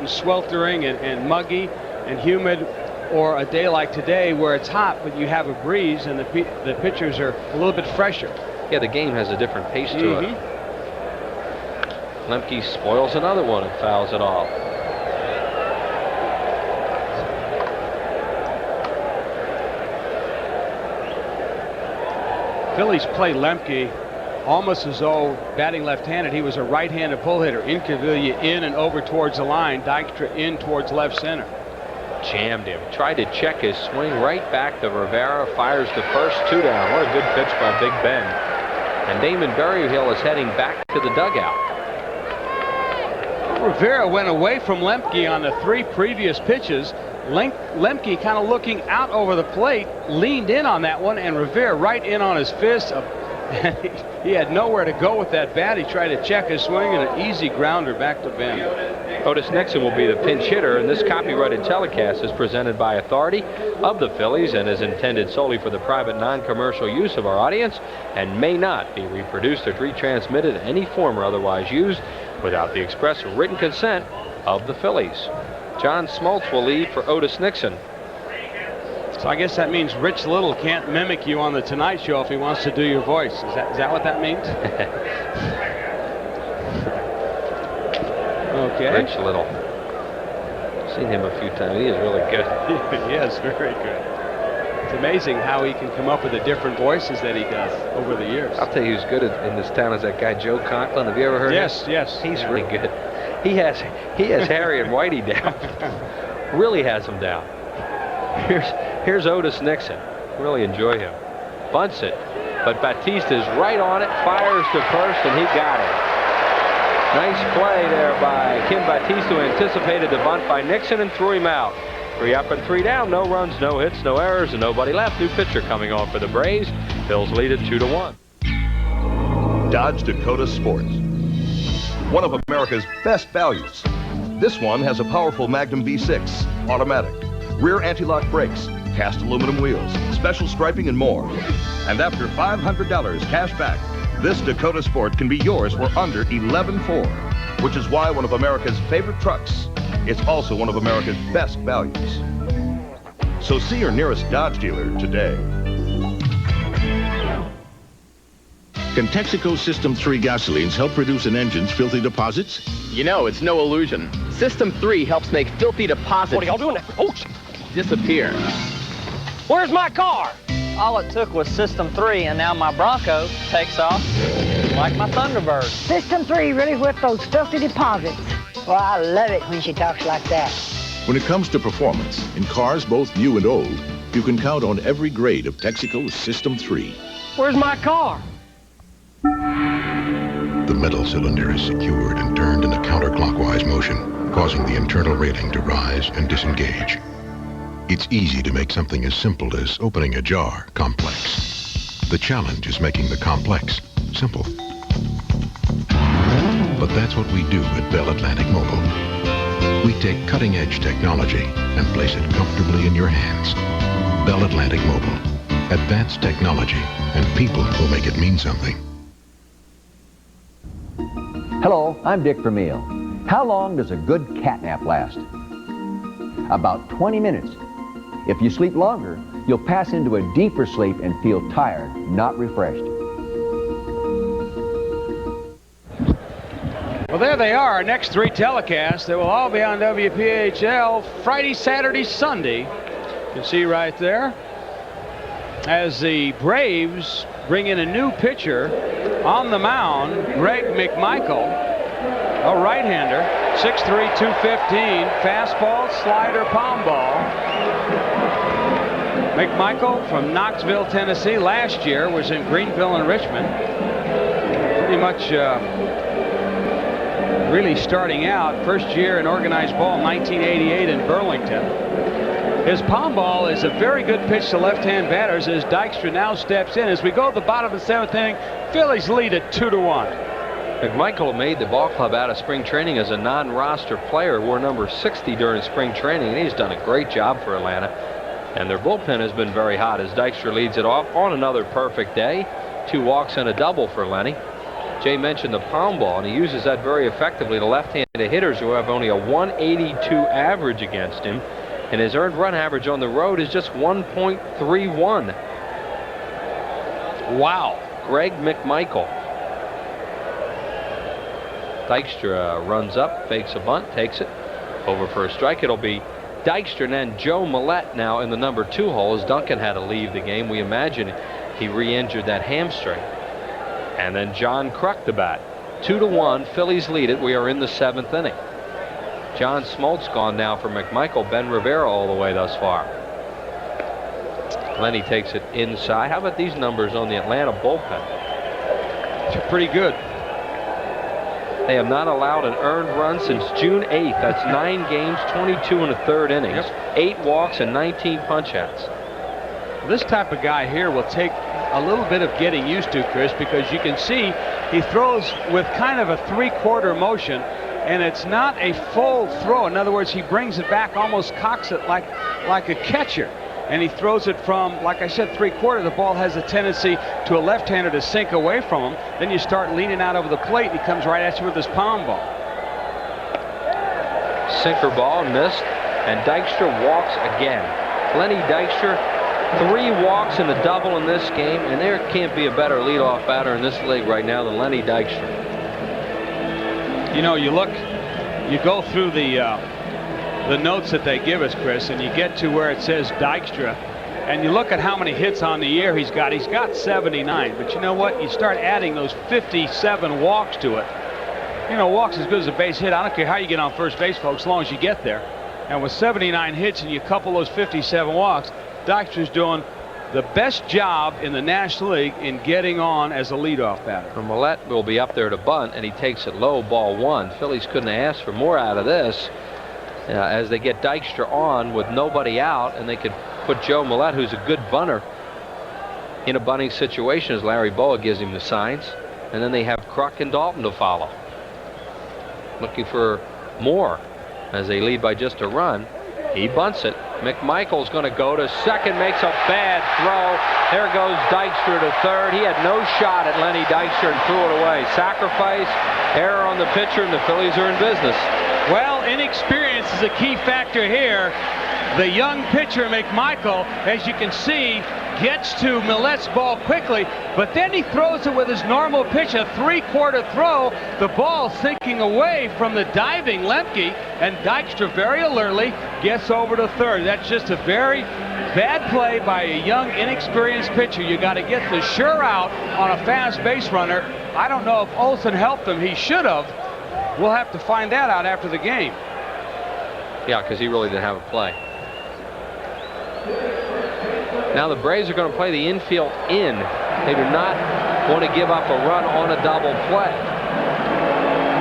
and sweltering and muggy and humid, or a day like today where it's hot but you have a breeze and the pitchers are a little bit fresher. Yeah, the game has a different pace to it. Lemke spoils another one and fouls it off. Phillies play Lemke almost as though batting left-handed. He was a right-handed pull hitter. Incaviglia in and over towards the line. Dykstra in towards left center. Jammed him. Tried to check his swing right back to Rivera. Fires to first. 2 down. What a good pitch by Big Ben. And Damon Berryhill is heading back to the dugout. Rivera went away from Lemke on the 3 previous pitches. Lemke kind of looking out over the plate, leaned in on that one, and Rivera right in on his fist. He had nowhere to go with that bat. He tried to check his swing, and an easy grounder back to Ben. Otis Nixon will be the pinch hitter, and this copyrighted telecast is presented by authority of the Phillies and is intended solely for the private non-commercial use of our audience and may not be reproduced or retransmitted in any form or otherwise used without the express written consent of the Phillies. John Smoltz will lead for Otis Nixon. So I guess that means Rich Little can't mimic you on the Tonight Show if he wants to do your voice. Is that what that means? Okay. Rich Little. Seen him a few times. He is really good. Yes, very good. It's amazing how he can come up with the different voices that he does over the years. I'll tell you who's good in this town is that guy Joe Conklin. Have you ever heard Yes, him? yes. He's really good. He has Harry and Whitey down. Really has them down. Here's Otis Nixon. Really enjoy him. Bunts it, but Batista's right on it, fires to first, and he got it. Nice play there by Kim Batista, who anticipated the bunt by Nixon and threw him out. 3 up and 3 down, no runs, no hits, no errors, and nobody left. New pitcher coming on for the Braves. Phil's lead at 2-1. Dodge Dakota Sport. One of America's best values. This one has a powerful Magnum V6, automatic, rear anti-lock brakes, cast aluminum wheels, special striping, and more. And after $500 cash back, this Dakota Sport can be yours for under $11,400, which is why one of America's favorite trucks. It's also one of America's best values. So see your nearest Dodge dealer today. Can Texaco System 3 gasolines help reduce an engine's filthy deposits? You know, it's no illusion. System 3 helps make filthy deposits... What are y'all doing now? Oh, disappear. where's my car? All it took was System 3, and now my Bronco takes off like my Thunderbird. System 3 really whipped those filthy deposits. Well, I love it when she talks like that. When it comes to performance, in cars both new and old, you can count on every grade of Texaco's System 3. Where's my car? The metal cylinder is secured and turned in a counterclockwise motion, causing the internal railing to rise and disengage. It's easy to make something as simple as opening a jar complex. The challenge is making the complex simple. But that's what we do at Bell Atlantic Mobile. We take cutting-edge technology and place it comfortably in your hands. Bell Atlantic Mobile. Advanced technology and people who make it mean something. Hello, I'm Dick Vermeil. How long does a good catnap last? About 20 minutes. If you sleep longer, you'll pass into a deeper sleep and feel tired, not refreshed. Well, there they are, our next 3 telecasts. They will all be on WPHL Friday, Saturday, Sunday. You can see right there as the Braves bring in a new pitcher on the mound, Greg McMichael, a right-hander, 6'3", 215, fastball, slider, palm ball. McMichael from Knoxville, Tennessee, last year was in Greenville and Richmond. pretty much really starting out. First year in organized ball, 1988 in Burlington. His palm ball is a very good pitch to left-hand batters as Dykstra now steps in. As we go to the bottom of the 7th inning, Phillies lead at 2-1. McMichael made the ball club out of spring training as a non-roster player, wore number 60 during spring training, and he's done a great job for Atlanta. And their bullpen has been very hot as Dykstra leads it off on another perfect day. 2 walks and a double for Lenny. Jay mentioned the palm ball, and he uses that very effectively to left-handed hitters who have only a 182 average against him. And his earned run average on the road is just 1.31. Wow. Greg McMichael. Dykstra runs up, fakes a bunt, takes it over for a strike. It'll be Dykstra and then Joe Millette now in the number 2 hole as Duncan had to leave the game. We imagine he re-injured that hamstring. And then John Kruk to bat. 2-1. Phillies lead it. We are in the 7th inning. John Smoltz gone now for McMichael. Ben Rivera all the way thus far. Lenny takes it inside. How about these numbers on the Atlanta bullpen? They're pretty good. They have not allowed an earned run since June 8th. That's 9 games, 22 1/3 innings, 8 walks and 19 punch-outs. This type of guy here will take a little bit of getting used to, Chris, because you can see he throws with kind of a 3/4 motion, and it's not a full throw. In other words, he brings it back, almost cocks it like a catcher. And he throws it from, like I said, 3/4. The ball has a tendency to a left-hander to sink away from him. Then you start leaning out over the plate, and he comes right at you with his palm ball. Sinker ball missed, and Dykstra walks again. Lenny Dykstra, 3 walks and a double in this game, and there can't be a better leadoff batter in this league right now than Lenny Dykstra. You know, you go through the notes that they give us, Chris, and you get to where it says Dykstra, and you look at how many hits on the year he's got. He's got 79, but you know what? You start adding those 57 walks to it. You know, walks as good as a base hit. I don't care how you get on first base, folks, as long as you get there. And with 79 hits and you couple those 57 walks, Dykstra's doing the best job in the National League in getting on as a leadoff batter. Millette will be up there to bunt, and he takes it low, ball 1. Phillies couldn't ask for more out of this. As they get Dykstra on with nobody out, and they could put Joe Millette, who's a good bunter, in a bunting situation as Larry Boa gives him the signs. And then they have Kruk and Dalton to follow. Looking for more as they lead by just a run. He bunts it. McMichael's going to go to second, makes a bad throw. There goes Dykstra to third. He had no shot at Lenny Dykstra and threw it away. Sacrifice, error on the pitcher, and the Phillies are in business. Well, inexperience is a key factor here. The young pitcher, McMichael, as you can see, gets to Millette's ball quickly, but then he throws it with his normal pitch, a 3/4 throw. The ball sinking away from the diving Lemke, and Dykstra very alertly gets over to third. That's just a very bad play by a young, inexperienced pitcher. You got to get the sure out on a fast base runner. I don't know if Olson helped him. He should have. We'll have to find that out after the game. Yeah, because he really didn't have a play. Now the Braves are going to play the infield in. They do not want to give up a run on a double play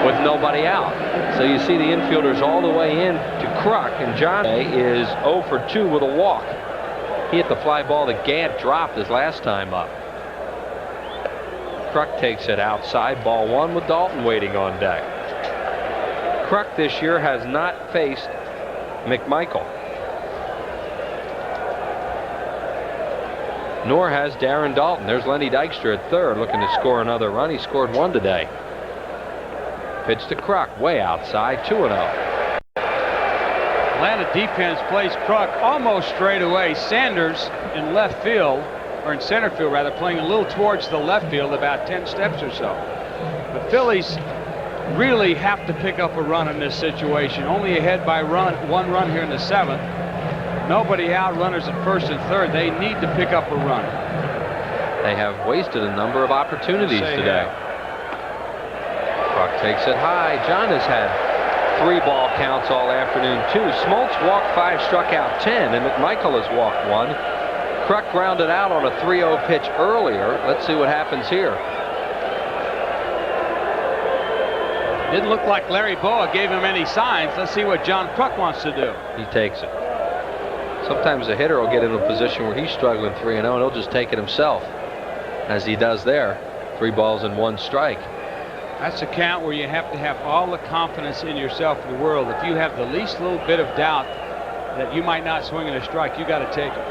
with nobody out. So you see the infielders all the way in to Kruk, and John is 0 for 2 with a walk. He hit the fly ball that Gant dropped his last time up. Kruk takes it outside, ball 1 with Dalton waiting on deck. Kruk this year has not faced McMichael, nor has Darren Dalton. There's Lenny Dykstra at third, looking to score another run. He scored 1 today. Pitch to Kruk, way outside, 2-0. Atlanta defense plays Kruk almost straight away. Sanders in left field, or in center field rather, playing a little towards the left field, about 10 steps or so. The Phillies really have to pick up a run in this situation. Only ahead by 1 run here in the 7th. Nobody out, runners at first and third. They need to pick up a run. They have wasted a number of opportunities today. Kruk takes it high. John has had 3 ball counts all afternoon too. Smoltz walked 5, struck out 10, and McMichael has walked 1. Kruk grounded out on a 3-0 pitch earlier. Let's see what happens here. Didn't look like Larry Boa gave him any signs. Let's see what John Kruk wants to do. He takes it. Sometimes a hitter will get in a position where he's struggling 3-0 and he'll just take it himself, as he does there. 3 balls and 1 strike. That's a count where you have to have all the confidence in yourself in the world. If you have the least little bit of doubt that you might not swing at a strike, you got to take it.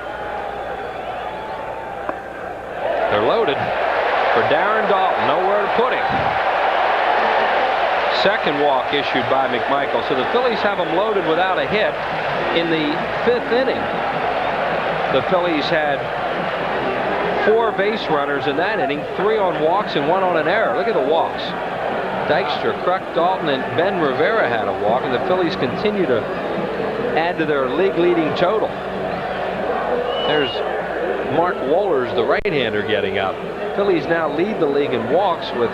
They're loaded for Darren Dalton. Nowhere to put him. Second walk issued by McMichael. So the Phillies have him loaded without a hit in the 5th inning. The Phillies had 4 base runners in that inning, 3 on walks and 1 on an error. Look at the walks. Dykstra, Kruk, Dalton, and Ben Rivera had a walk, and the Phillies continue to add to their league-leading total. There's Mark Wohlers, the right-hander, getting up. Phillies now lead the league in walks with.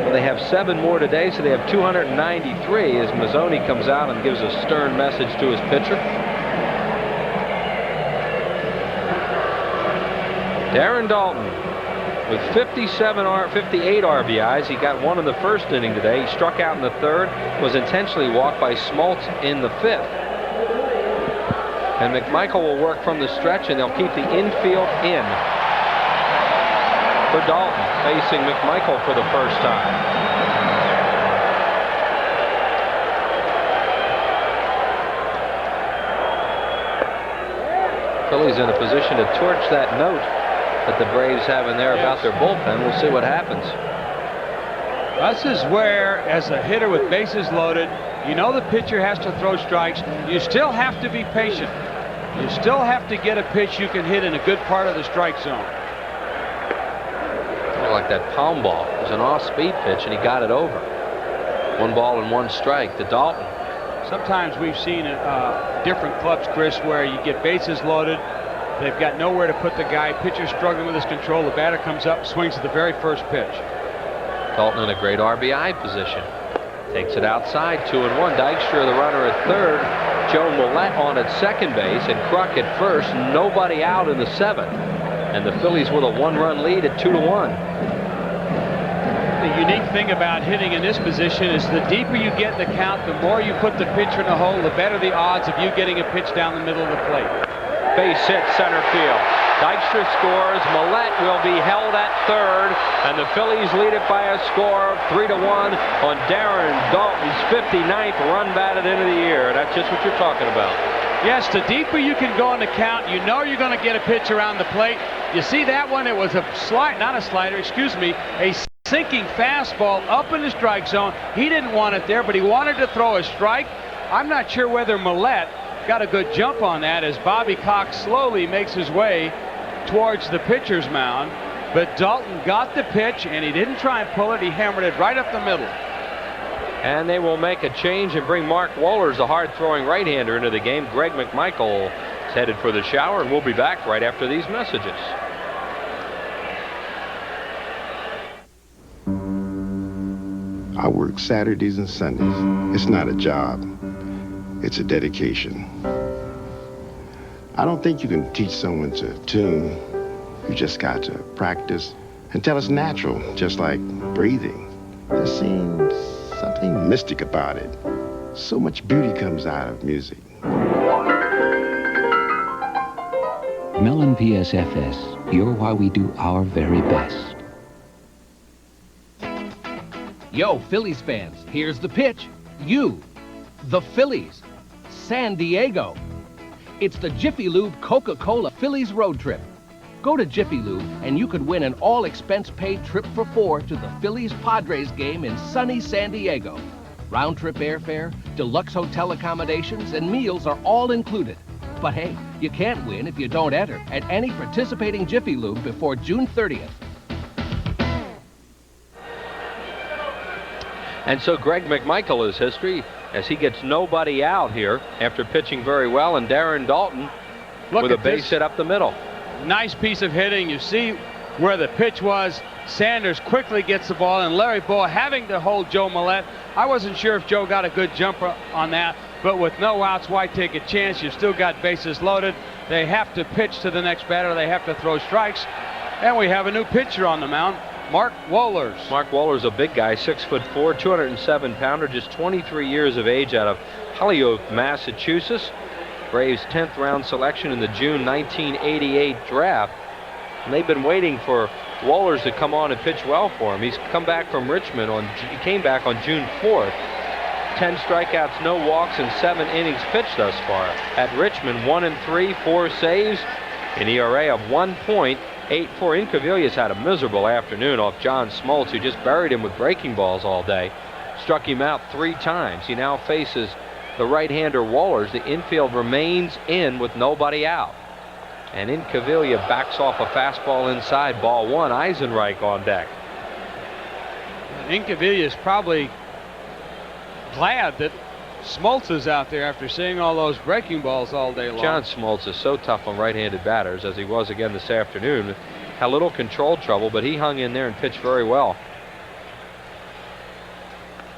Well, they have 7 more today, so they have 293 as Mazzoni comes out and gives a stern message to his pitcher. Darren Dalton with 58 RBIs. He got 1 in the 1st inning today. He struck out in the 3rd, was intentionally walked by Smoltz in the 5th. And McMichael will work from the stretch, and they'll keep the infield in for Dalton, facing McMichael for the first time. Phillies in a position to torch that note that the Braves have in there about their bullpen. We'll see what happens. This is where, as a hitter with bases loaded, you know the pitcher has to throw strikes. You still have to be patient. You still have to get a pitch you can hit in a good part of the strike zone. Like that palm ball. It was an off-speed pitch, and he got it over. 1 ball and 1 strike to Dalton. Sometimes we've seen different clubs, Chris, where you get bases loaded. They've got nowhere to put the guy. Pitcher's struggling with his control. The batter comes up, swings at the very first pitch. Dalton in a great RBI position. Takes it outside, 2-1. Dykstra, the runner at 3rd. Joe Millette on at 2nd base, and Kruk at 1st. Nobody out in the 7th. And the Phillies with a 1-run lead at 2-1. The unique thing about hitting in this position is the deeper you get in the count, the more you put the pitcher in the hole, the better the odds of you getting a pitch down the middle of the plate. Base hit center field. Dykstra scores. Millette will be held at 3rd, and the Phillies lead it by a score of 3-1 on Darren Dalton's 59th run batted into the year. That's just what you're talking about. Yes, the deeper you can go in the count, you know you're going to get a pitch around the plate. You see that one? It was a sinking fastball up in the strike zone. He didn't want it there, but he wanted to throw a strike. I'm not sure whether Millette got a good jump on that as Bobby Cox slowly makes his way towards the pitcher's mound. But Dalton got the pitch, and he didn't try and pull it. He hammered it right up the middle. And they will make a change and bring Mark Wohlers, the hard-throwing right-hander, into the game. Greg McMichael is headed for the shower, and we'll be back right after these messages. I work Saturdays and Sundays. It's not a job. It's a dedication. I don't think you can teach someone to tune. You just got to practice until it's natural, just like breathing. There seems something mystic about it. So much beauty comes out of music. Mellon PSFS, you're why we do our very best. Yo, Phillies fans, here's the pitch. You, the Phillies, San Diego. It's the Jiffy Lube Coca-Cola Phillies road trip. Go to Jiffy Lube and you could win an all-expense-paid trip for 4 to the Phillies-Padres game in sunny San Diego. Round-trip airfare, deluxe hotel accommodations, and meals are all included. But hey, you can't win if you don't enter at any participating Jiffy Lube before June 30th. And so Greg McMichael is history as he gets nobody out here after pitching very well, and Darren Dalton with a base hit up the middle. Nice piece of hitting. You see where the pitch was. Sanders quickly gets the ball, and Larry Boa having to hold Joe Millette. I wasn't sure if Joe got a good jumper on that, but with no outs, why take a chance? You've still got bases loaded. They have to pitch to the next batter. They have to throw strikes. And we have a new pitcher on the mound. Mark Wohlers. Mark Wohlers, a big guy, 6'4", 207-pounder, just 23 years of age, out of Holyoke, Massachusetts. Braves' 10th round selection in the June 1988 draft. And they've been waiting for Wohlers to come on and pitch well for him. He's come back from Richmond he came back on June 4th. 10 strikeouts, no walks, and 7 innings pitched thus far. At Richmond, 1-3, 4 saves, an ERA of 1.84. Incaviglia's had a miserable afternoon off John Smoltz, who just buried him with breaking balls all day. Struck him out 3 times. He now faces the right-hander Wohlers. The infield remains in with nobody out. And Incaviglia backs off a fastball inside, ball 1. Eisenreich on deck. Incaviglia is probably glad that Smoltz is out there after seeing all those breaking balls all day long. John Smoltz is so tough on right-handed batters, as he was again this afternoon. Had a little control trouble, but he hung in there and pitched very well.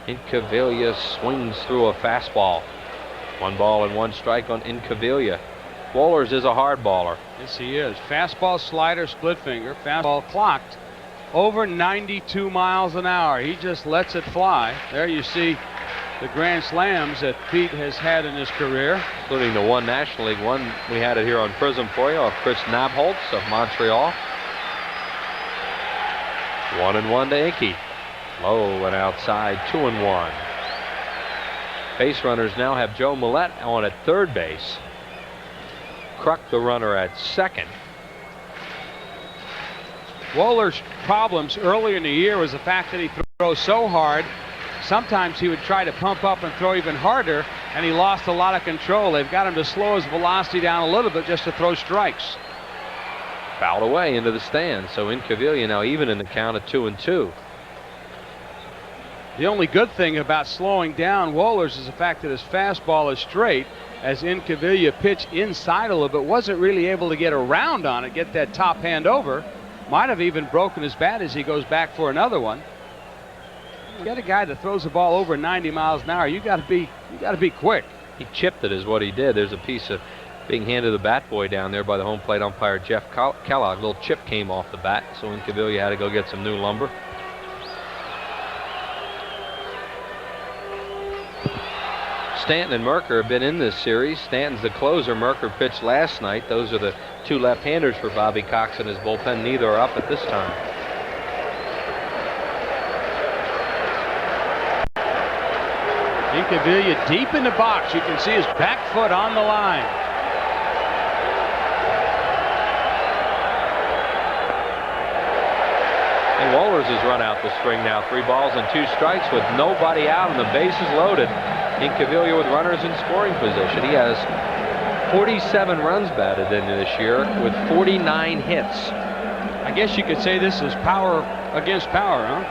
Incaviglia swings through a fastball. 1 ball and 1 strike on Incaviglia. Wohlers is a hard baller. Yes, he is. Fastball, slider, split finger. Fastball clocked over 92 miles an hour. He just lets it fly. There you see the grand slams that Pete has had in his career, including the one National League one. We had it here on Prism for you of Chris Nabholz of Montreal. 1-1 to Inky. Low and outside, 2-1. Base runners now have Joe Millette on at third base. Kruk, the runner, at second. Wohlers' problems earlier in the year was the fact that he throws so hard. Sometimes he would try to pump up and throw even harder, and he lost a lot of control. They've got him to slow his velocity down a little bit just to throw strikes. Fouled away into the stands, so Incaviglia now even in the count at 2-2. The only good thing about slowing down Wohlers is the fact that his fastball is straight, as Incaviglia pitched inside a little bit, wasn't really able to get around on it, get that top hand over. Might have even broken his bat as he goes back for another one. You got a guy that throws the ball over 90 miles an hour. You got to be quick. He chipped it, is what he did. There's a piece of being handed the bat boy down there by the home plate umpire Jeff Kellogg. A little chip came off the bat, so Incaviglia had to go get some new lumber. Stanton and Merker have been in this series. Stanton's the closer. Merker pitched last night. Those are the 2 left-handers for Bobby Cox in his bullpen. Neither are up at this time. Incaviglia deep in the box. You can see his back foot on the line. And Wohlers has run out the string now. 3 balls and 2 strikes with nobody out and the bases loaded. Incaviglia with runners in scoring position. He has 47 runs batted in this year with 49 hits. I guess you could say this is power against power, huh?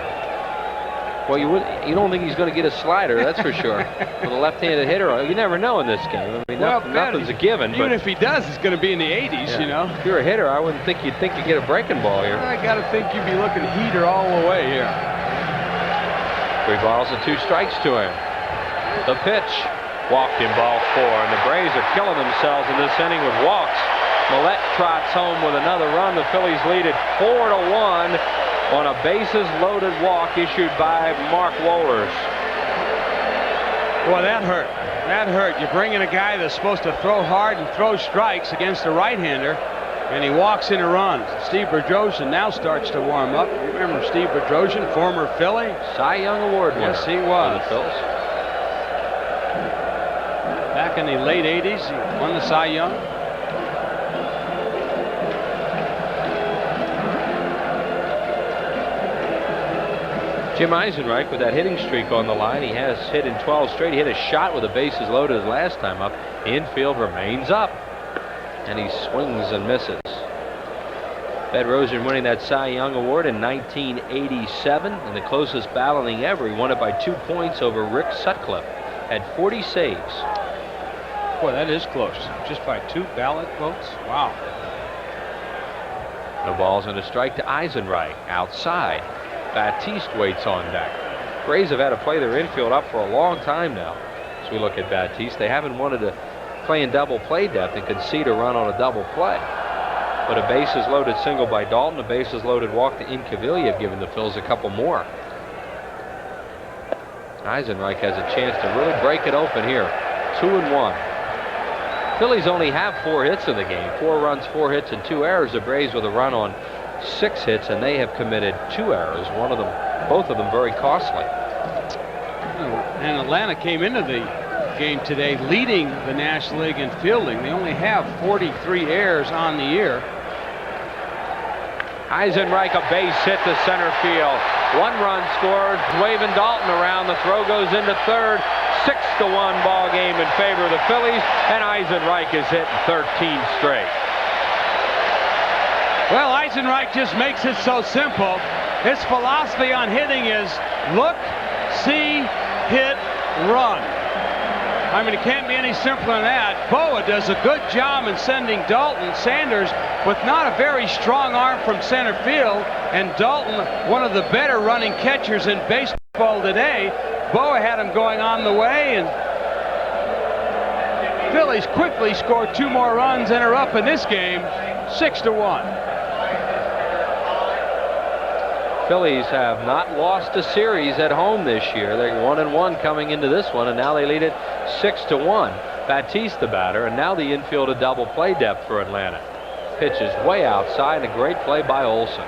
Well, you don't think he's going to get a slider, that's for sure. With a left-handed hitter, you never know in this game. I mean, nothing's a given. Even but if he does, it's going to be in the 80s, yeah. You know. If you're a hitter, I wouldn't think you'd get a breaking ball here. I got to think you'd be looking heater all the way here. 3 balls and 2 strikes to him. The pitch, walked in ball 4, and the Braves are killing themselves in this inning with walks. Millette trots home with another run. The Phillies lead it 4-1 on a bases-loaded walk issued by Mark Wohlers. Boy, that hurt. That hurt. You're bringing a guy that's supposed to throw hard and throw strikes against a right-hander, and he walks in a run. Steve Bedrosian now starts to warm up. You remember Steve Bedrosian, former Philly? Cy Young Award winner. Yes, he was. For the Phillies. Back in the late 80s, he won the Cy Young. Jim Eisenreich with that hitting streak on the line. He has hit in 12 straight. He hit a shot with the bases loaded his last time up. The infield remains up, and he swings and misses. Bedrosian winning that Cy Young Award in 1987 in the closest battling ever. He won it by 2 points over Rick Sutcliffe. Had 40 saves. Boy, that is close. Just by 2 ballot votes. Wow. No balls and a strike to Eisenreich. Outside. Batiste waits on deck. Braves have had to play their infield up for a long time now. As we look at Batiste, they haven't wanted to play in double play depth and concede a run on a double play. But a bases loaded single by Dalton, a bases loaded walk to Incaviglia have given the Phils a couple more. Eisenreich has a chance to really break it open here. 2-1. Phillies only have 4 hits in the game. 4 runs, 4 hits, and 2 errors. The Braves with a run on 6 hits, and they have committed 2 errors. Both of them very costly. And Atlanta came into the game today leading the National League in fielding. They only have 43 errors on the year. Eisenreich, a base hit to center field. 1 run scored, waving Dalton around. The throw goes into third. 6-1 ball game in favor of the Phillies, and Eisenreich is hitting 13 straight. Well, Eisenreich just makes it so simple. His philosophy on hitting is look, see, hit, run. I mean, it can't be any simpler than that. Boa does a good job in sending Dalton. Sanders with not a very strong arm from center field, and Dalton, one of the better running catchers in baseball today. Boa had him going on the way, and Phillies quickly scored 2 more runs and are up in this game 6-1. Phillies have not lost a series at home this year. They're 1-1 coming into this one, and now they lead it 6-1. Batiste the batter, and now the infield a double play depth for Atlanta. Pitch is way outside, and a great play by Olson.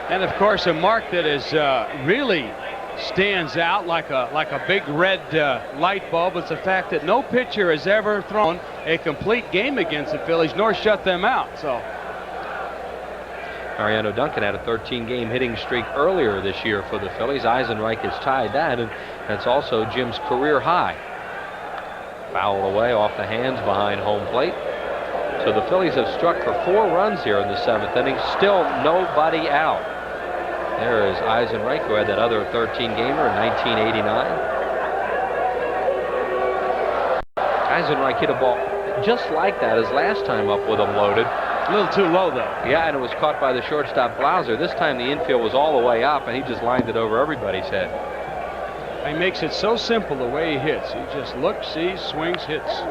And of course, a mark that is really stands out like a big red light bulb. It's the fact that no pitcher has ever thrown a complete game against the Phillies nor shut them out. So Mariano Duncan had a 13-game hitting streak earlier this year for the Phillies. Eisenreich has tied that, and that's also Jim's career high. Foul away off the hands behind home plate. So the Phillies have struck for 4 runs here in the 7th inning. Still nobody out. There is Eisenreich, who had that other 13-gamer in 1989. Eisenreich hit a ball just like that his last time up with them loaded. A little too low, though. Yeah, and it was caught by the shortstop Blauser. This time the infield was all the way up, and he just lined it over everybody's head. He makes it so simple the way he hits. He just looks, sees, swings, hits.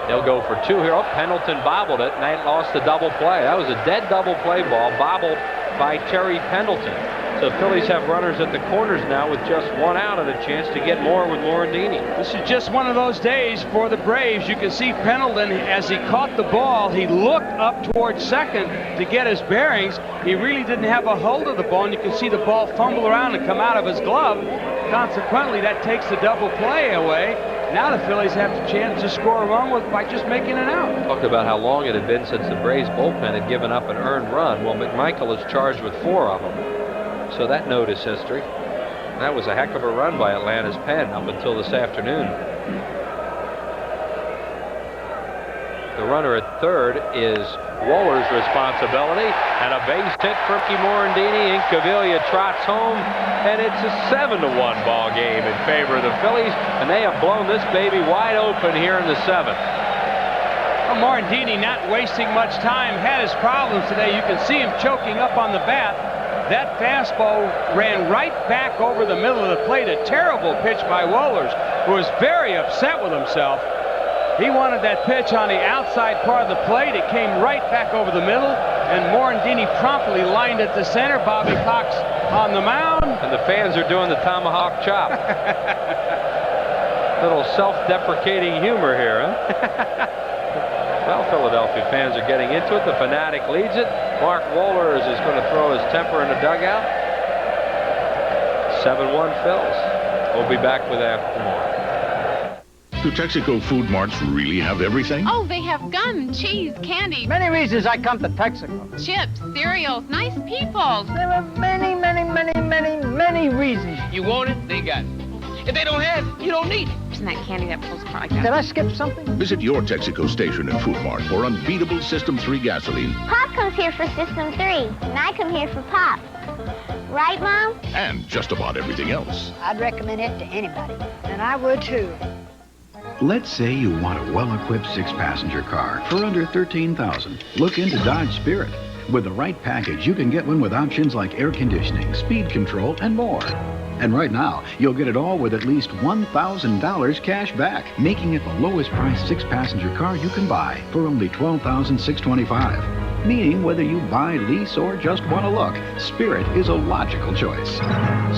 They'll go for 2 here. Oh, Pendleton bobbled it, and they lost the double play. That was a dead double play ball, bobbled by Terry Pendleton. So the Phillies have runners at the corners now with just 1 out and a chance to get more with Morandini. This is just one of those days for the Braves. You can see Pendleton, as he caught the ball, he looked up towards second to get his bearings. He really didn't have a hold of the ball, and you can see the ball fumble around and come out of his glove. Consequently, that takes the double play away. Now the Phillies have the chance to score a run by just making it out. Talked about how long it had been since the Braves bullpen had given up an earned run. Well, McMichael is charged with 4 of them. So that note is history. That was a heck of a run by Atlanta's pen up until this afternoon. The runner at third is Waller's responsibility, and a base hit for Morandini. Incaviglia trots home, and it's a 7-1 ball game in favor of the Phillies, and they have blown this baby wide open here in the 7th. Well, Morandini not wasting much time, had his problems today. You can see him choking up on the bat. That fastball ran right back over the middle of the plate. A terrible pitch by Wohlers, who was very upset with himself. He wanted that pitch on the outside part of the plate. It came right back over the middle, and Morandini promptly lined it to center. Bobby Cox on the mound. And the fans are doing the tomahawk chop. Little self-deprecating humor here, huh? Well, Philadelphia fans are getting into it. The Fanatic leads it. Mark Wohlers is going to throw his temper in the dugout. 7-1 Phils. We'll be back with after more. Do Texaco food marts really have everything? Oh, they have gum, cheese, candy. Many reasons I come to Texaco. Chips, cereals, nice people. There are many reasons. You want it, they got it. If they don't have it, you don't need it. Isn't that candy that pulls apart like that? Did I skip something? Visit your Texaco station and food mart for unbeatable System 3 gasoline. Pop comes here for System 3, and I come here for Pop. Right, Mom? And just about everything else. I'd recommend it to anybody. And I would, too. Let's say you want a well-equipped 6-passenger car for under $13,000. Look into Dodge Spirit. With the right package, you can get one with options like air conditioning, speed control, and more. And right now, you'll get it all with at least $1,000 cash back, making it the lowest priced 6-passenger car you can buy for only $12,625. Meaning whether you buy, lease, or just want to look, Spirit is a logical choice.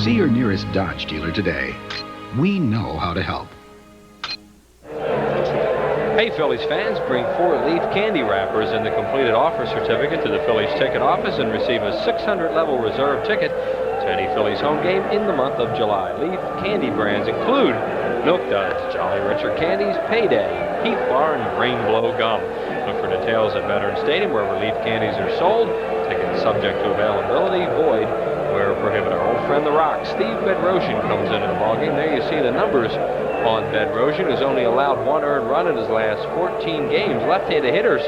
See your nearest Dodge dealer today. We know how to help. Hey, Phillies fans, bring 4 Leaf candy wrappers and the completed offer certificate to the Phillies ticket office and receive a 600-level reserve ticket to any Phillies home game in the month of July. Leaf candy brands include Milk Duds, Jolly Rancher Candies, Payday, Heath Bar, and Rainbow Gum. Look for details at Veterans Stadium, wherever Leaf candies are sold. Tickets subject to availability, void where prohibited. Our old friend The Rock, Steve Bedrosian, comes into the ballgame. There you see the numbers on Bedrosian, who's only allowed 1 earned run in his last 14 games. Left-handed hitters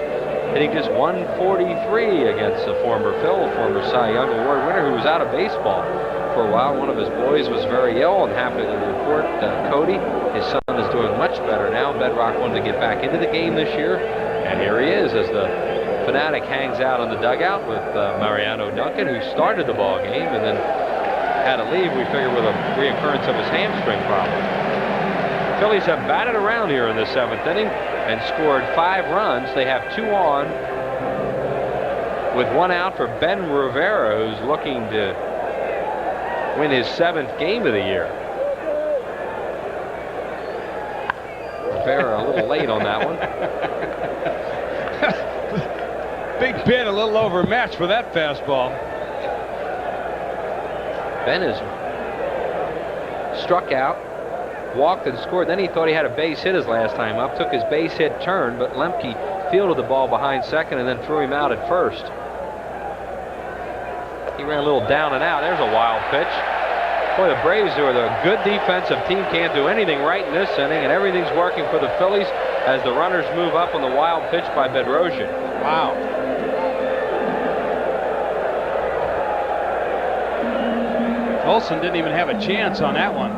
hitting just 143 against the former Cy Young Award winner, who was out of baseball for a while. One of his boys was very ill, and happy to report Cody, his son, is doing much better now. Bedrock wanted to get back into the game this year, and here he is as the Fanatic hangs out on the dugout with Mariano Duncan, who started the ball game and then had to leave, we figure, with a reoccurrence of his hamstring problem. Phillies have batted around here in the 7th inning and scored 5 runs. They have 2 on with 1 out for Ben Rivera, who's looking to win his 7th game of the year. Rivera a little late on that one. Big pin, a little overmatched for that fastball. Ben is struck out, walked and scored. Then he thought he had a base hit his last time up, took his base hit turn, but Lemke fielded the ball behind second and then threw him out at first. He ran a little down and out. There's a wild pitch. Boy, the Braves, who are the good defensive team, can't do anything right in this inning, and everything's working for the Phillies as the runners move up on the wild pitch by Bedrosian. Wow. Olsen didn't even have a chance on that one.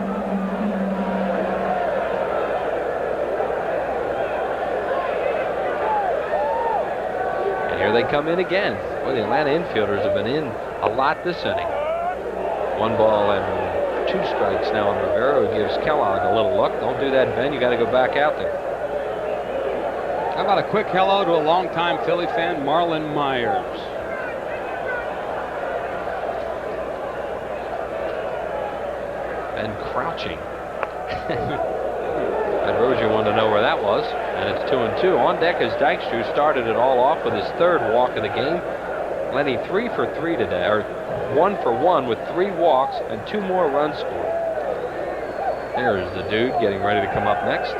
And here they come in again. Boy, the Atlanta infielders have been in a lot this inning. 1 ball and 2 strikes now on Rivera, who gives Kellogg a little look. Don't do that, Ben. You got to go back out there. How about a quick hello to a longtime Philly fan, Marlon Myers. Ben crouching. Bedrosian wanted to know where that was, and it's 2-2. On deck is Dykstra, who started it all off with his 3rd walk of the game. Lenny 3 for 3 today, or 1 for 1 with 3 walks and 2 more runs scored. There's the dude getting ready to come up next.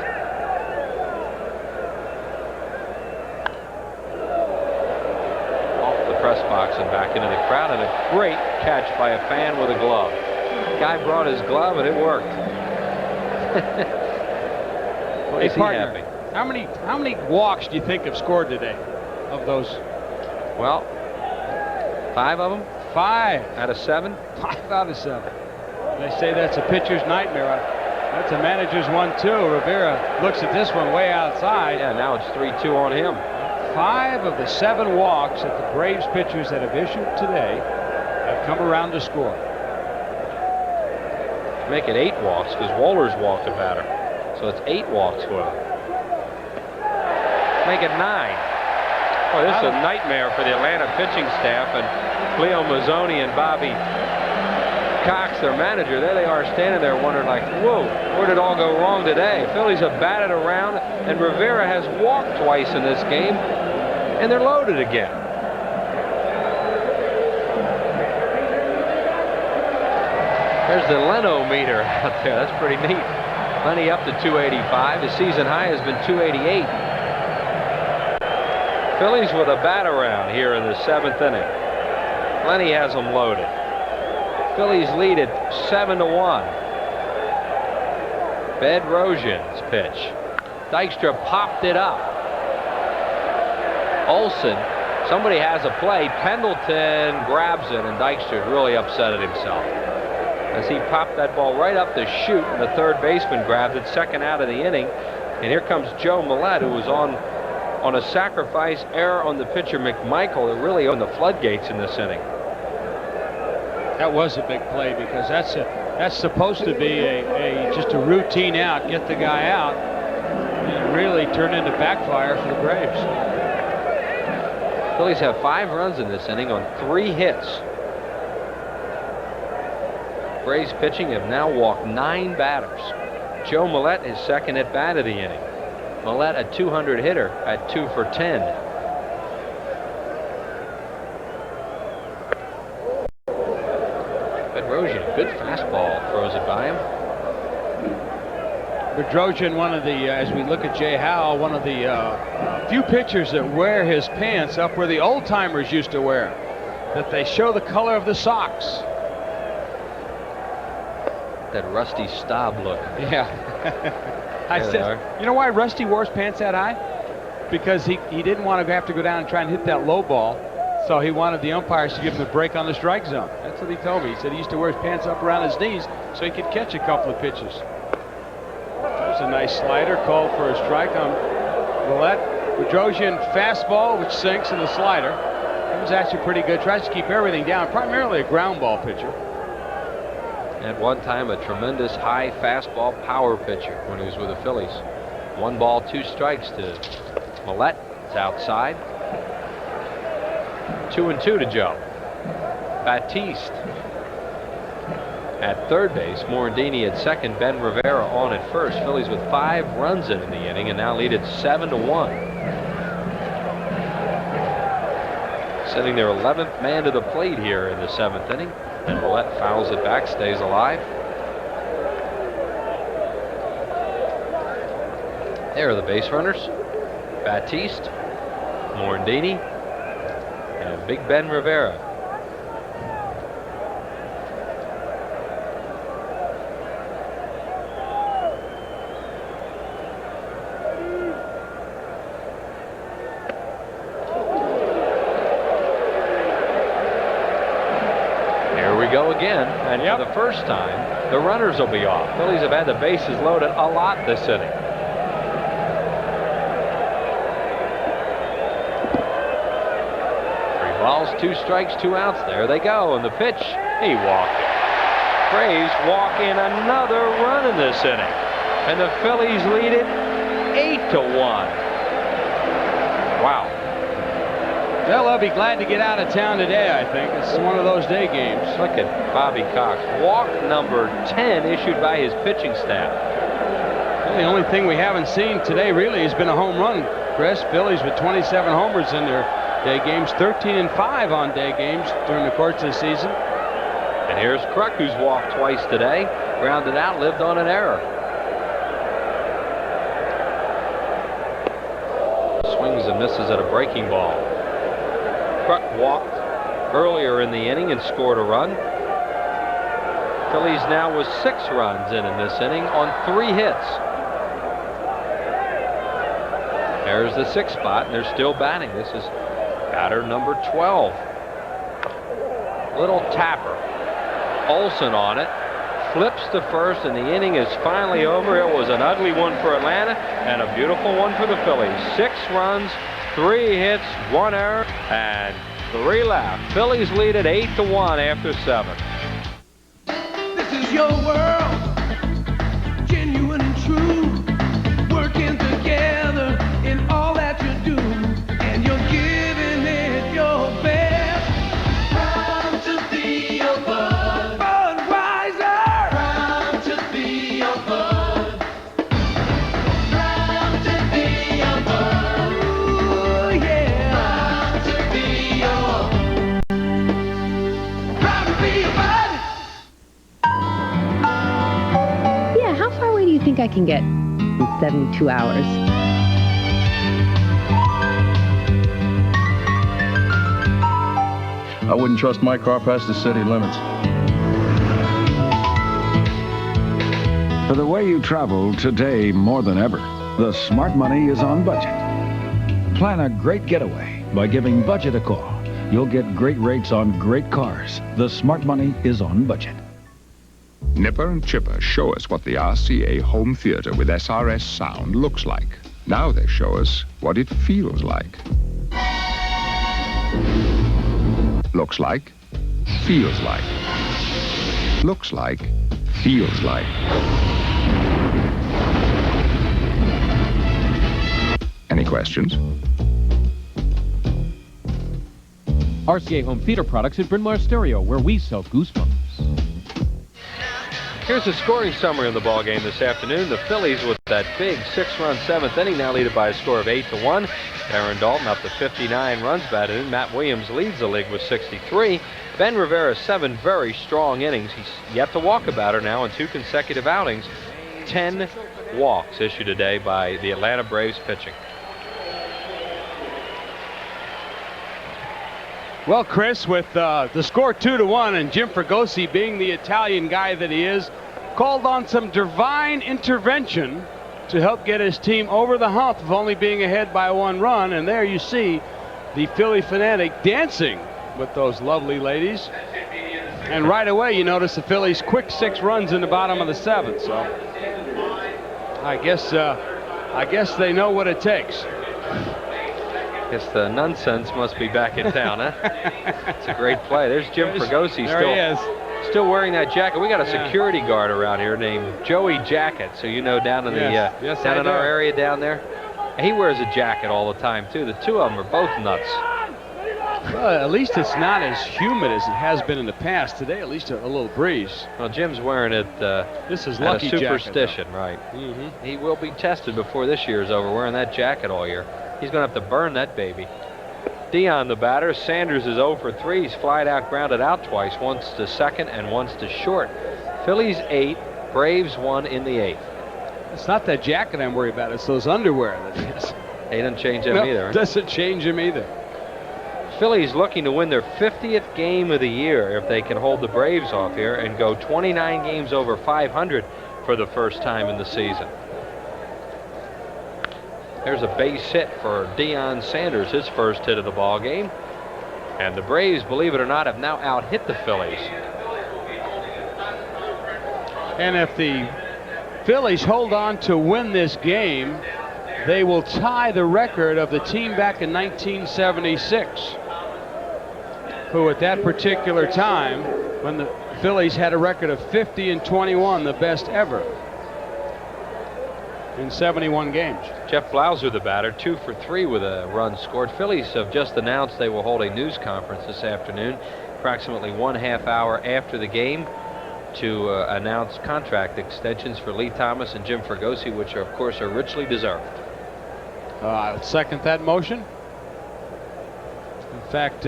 Off the press box and back into the crowd, and a great catch by a fan with a glove. Guy brought his glove and it worked. What is he happy? How many walks do you think have scored today of those? Well, 5 of them. 5 out of 7. 5 out of 7. They say that's a pitcher's nightmare. That's a manager's one too. Rivera looks at this one way outside. Yeah, now it's 3-2 on him. 5 of the 7 walks that the Braves pitchers that have issued today have come around to score. Make it 8 walks because Waller's walked a batter. So it's 8 walks for him. Make it 9. Boy, this is a nightmare for the Atlanta pitching staff, and Cleo Mazzoni and Bobby Cox, their manager, there they are standing there wondering like, whoa, where did it all go wrong today? Phillies have batted around, and Rivera has walked twice in this game, and they're loaded again. There's the Leno meter out there. That's pretty neat. Lenny up to 285. His season high has been 288. Phillies with a bat around here in the 7th inning. Lenny has them loaded. Phillies lead it 7-1. Bedrosian's pitch. Dykstra popped it up. Olsen, somebody has a play. Pendleton grabs it, and Dykstra really upset at himself as he popped that ball right up the chute, and the 3rd baseman grabbed it, 2nd out of the inning. And here comes Joe Millette, who was on a sacrifice error on the pitcher McMichael that really opened the floodgates in this inning. That was a big play because that's supposed to be just a routine out, get the guy out, and really turn into backfire for the Braves. Phillies have 5 runs in this inning on 3 hits. Braves pitching have now walked 9 batters. Joe Millette is second at bat of the inning. Millette, a 200 hitter at 2 for 10. Bedrosian, good fastball, throws it by him. Bedrosian, one of the, as we look at Jay Howell, one of the few pitchers that wear his pants up where the old timers used to wear, that they show the color of the socks. That Rusty Staub look. Yeah. I said, you know why Rusty wore his pants that high? Because he didn't want to have to go down and try and hit that low ball. So he wanted the umpires to give him the break on the strike zone. That's what he told me. He said he used to wear his pants up around his knees so he could catch a couple of pitches. There's a nice slider called for a strike on Millette. Bedrosian fastball, which sinks, in the slider. It was actually pretty good. Tries to keep everything down. Primarily a ground ball pitcher. At one time, a tremendous high fastball power pitcher when he was with the Phillies. 1 ball, 2 strikes to Millette. It's outside. 2-2 to Joe. Batiste at third base. Morandini at second. Ben Rivera on at first. Phillies with 5 runs in the inning and now lead it 7-1. Sending their 11th man to the plate here in the 7th inning. And Millette fouls it back, stays alive. There are the base runners. Batiste, Morandini, and Big Ben Rivera. Here we go again, and for the first time, the runners will be off. Phillies have had the bases loaded a lot this inning. Balls, 2 strikes, 2 outs. There they go. And the pitch, he walked it. Braves walk in another run in this inning. And the Phillies lead it 8-1. Wow. Well, they'll be glad to get out of town today, I think. It's one of those day games. Look at Bobby Cox. Walk number 10 issued by his pitching staff. Well, the only thing we haven't seen today really has been a home run, Chris. Phillies with 27 homers in their day games, 13-5 on day games during the course of the season. And here's Kruk, who's walked twice today. Grounded out, lived on an error. Swings and misses at a breaking ball. Kruk walked earlier in the inning and scored a run. Phillies now with 6 runs in this inning on 3 hits. There's the 6th spot, and they're still batting. This is batter number 12. Little tapper. Olsen on it. Flips to first, and the inning is finally over. It was an ugly one for Atlanta and a beautiful one for the Phillies. 6 runs, 3 hits, 1 error, and 3 left. Phillies lead it 8-1 after 7. This is your world, genuine and true, working together in all that you do, and you're giving it your best. Proud to be your bud, Budweiser. Proud to be your bud. Proud to be your bud. Ooh, yeah. Proud to be your. Proud to be your bud. Yeah, how far away do you think I can get in 72 hours? I wouldn't trust my car past the city limits. For the way you travel today more than ever, the Smart Money is on budget. Plan a great getaway by giving Budget a call. You'll get great rates on great cars. The Smart Money is on budget. Nipper and Chipper show us what the RCA home theater with SRS sound looks like. Now they show us what it feels like. Looks like, feels like. Looks like, feels like. Any questions? RCA Home Theater Products at Bryn Mawr Stereo, where we sell goosebumps. Here's the scoring summary of the ball game this afternoon. The Phillies with that big 6-run 7th inning, now leaded by a score of 8-1. Aaron Dalton up to 59 runs batted in. Matt Williams leads the league with 63. Ben Rivera 7 very strong innings. He's yet to walk a batter now in 2 consecutive outings. 10 walks issued today by the Atlanta Braves pitching. Well, Chris, with the score 2-1 and Jim Fregosi being the Italian guy that he is, called on some divine intervention to help get his team over the hump of only being ahead by 1 run. And there you see the Philly fanatic dancing with those lovely ladies. And right away you notice the Phillies quick 6 runs in the bottom of the 7th. So I guess they know what it takes. Guess the nonsense must be back in town, huh? It's a great play. There's Jim Fregosi still wearing that jacket. We got a security guard around here named Joey Jacket, so you know down in the down in our area down there. He wears a jacket all the time too. The two of them are both nuts. Well, at least it's not as humid as it has been in the past. Today, at least a little breeze. Well, Jim's wearing it. This is out lucky of superstition, right? He will be tested before this year's over, wearing that jacket all year. He's going to have to burn that baby. Dion, the batter. Sanders is 0 for 3. He's flied out, grounded out twice, once to second and once to short. Phillies 8, Braves 1 in the 8th. It's not that jacket I'm worried about. It's those underwear that is. He doesn't change them either. Doesn't change them either. Phillies looking to win their 50th game of the year if they can hold the Braves off here and go 29 games over 500 for the first time in the season. There's a base hit for Deion Sanders, his first hit of the ball game. And the Braves, believe it or not, have now out-hit the Phillies. And if the Phillies hold on to win this game, they will tie the record of the team back in 1976, who at that particular time, when the Phillies had a record of 50-21, the best ever in 71 games. Jeff Blauser, the batter, 2 for 3 with a run scored. Phillies have just announced they will hold a news conference this afternoon, approximately 1/2 hour after the game, to announce contract extensions for Lee Thomas and Jim Fregosi, which are, of course, are richly deserved. I'll second that motion. In fact,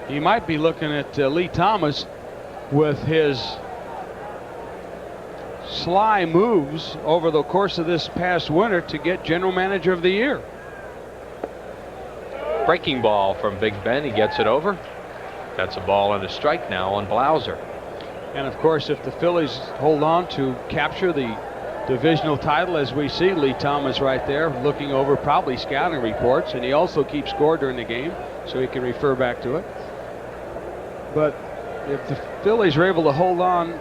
you might be looking at Lee Thomas with his sly moves over the course of this past winter to get General Manager of the Year. Breaking ball from Big Ben. He gets it over. That's a ball and a strike now on Blauser. And of course, if the Phillies hold on to capture the divisional title, as we see Lee Thomas right there looking over probably scouting reports, and he also keeps score during the game so he can refer back to it. But if the Phillies are able to hold on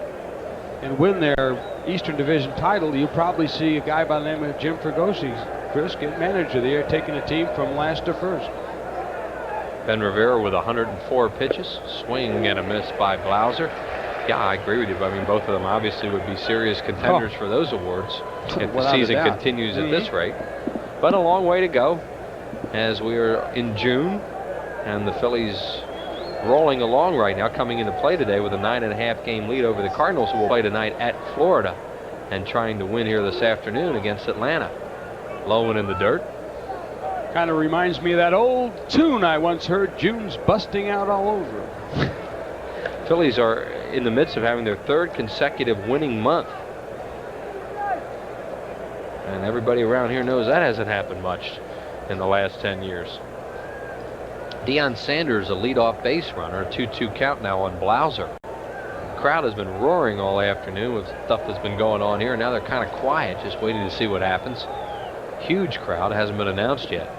and win their Eastern Division title, you'll probably see a guy by the name of Jim Fregosi, Chris, get Manager of the Year, taking a team from last to first. Ben Rivera with 104 pitches, swing and a miss by Blauser. Yeah, I agree with you. I mean, both of them obviously would be serious contenders for those awards if the season continues at this rate. But a long way to go as we are in June, and the Phillies rolling along right now, coming into play today with a 9.5 game lead over the Cardinals, who will play tonight at Florida and trying to win here this afternoon against Atlanta. Low and in the dirt. Kind of reminds me of that old tune I once heard, June's busting out all over. Phillies are in the midst of having their 3rd consecutive winning month. And everybody around here knows that hasn't happened much in the last 10 years. Deion Sanders, a leadoff base runner, 2-2 count now on Blauser. The crowd has been roaring all afternoon with stuff that's been going on here. Now they're kind of quiet, just waiting to see what happens. Huge crowd, hasn't been announced yet.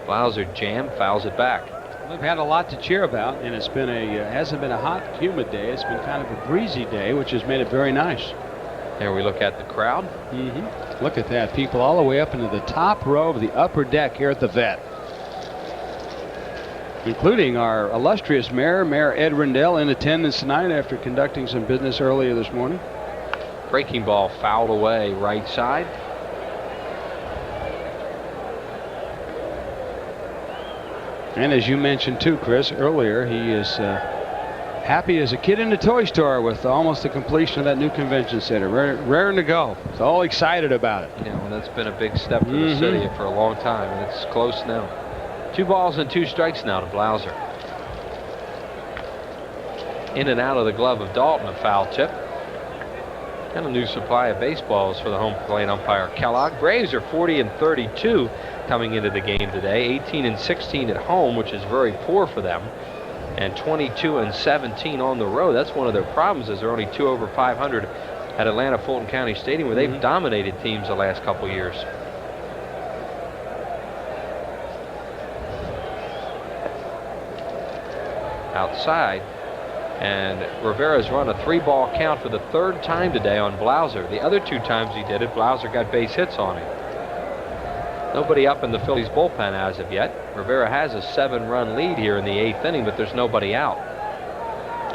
Blauser jam, fouls it back. We've had a lot to cheer about, and it's been hasn't been a hot, humid day. It's been kind of a breezy day, which has made it very nice. There we look at the crowd. Look at that. People all the way up into the top row of the upper deck here at the Vet, including our illustrious mayor, Mayor Ed Rendell, in attendance tonight after conducting some business earlier this morning. Breaking ball fouled away right side. And as you mentioned too, Chris, earlier, he is happy as a kid in a toy store with almost the completion of that new convention center. Raring to go. He's all excited about it. Yeah, well, that's been a big step for the city for a long time, and it's close now. 2 balls and 2 strikes now to Blauser. In and out of the glove of Dalton, a foul tip. And a new supply of baseballs for the home plate umpire Kellogg. Braves are 40-32 coming into the game today. 18-16 at home, which is very poor for them. And 22-17 on the road. That's one of their problems, is they're only 2 over 500 at Atlanta Fulton County Stadium, where they've dominated teams the last couple years. Outside. And Rivera's run a 3-ball count for the 3rd time today on Blauser. The other 2 times he did it, Blauser got base hits on him. Nobody up in the Phillies bullpen as of yet. Rivera has a 7-run lead here in the 8th inning, but there's nobody out.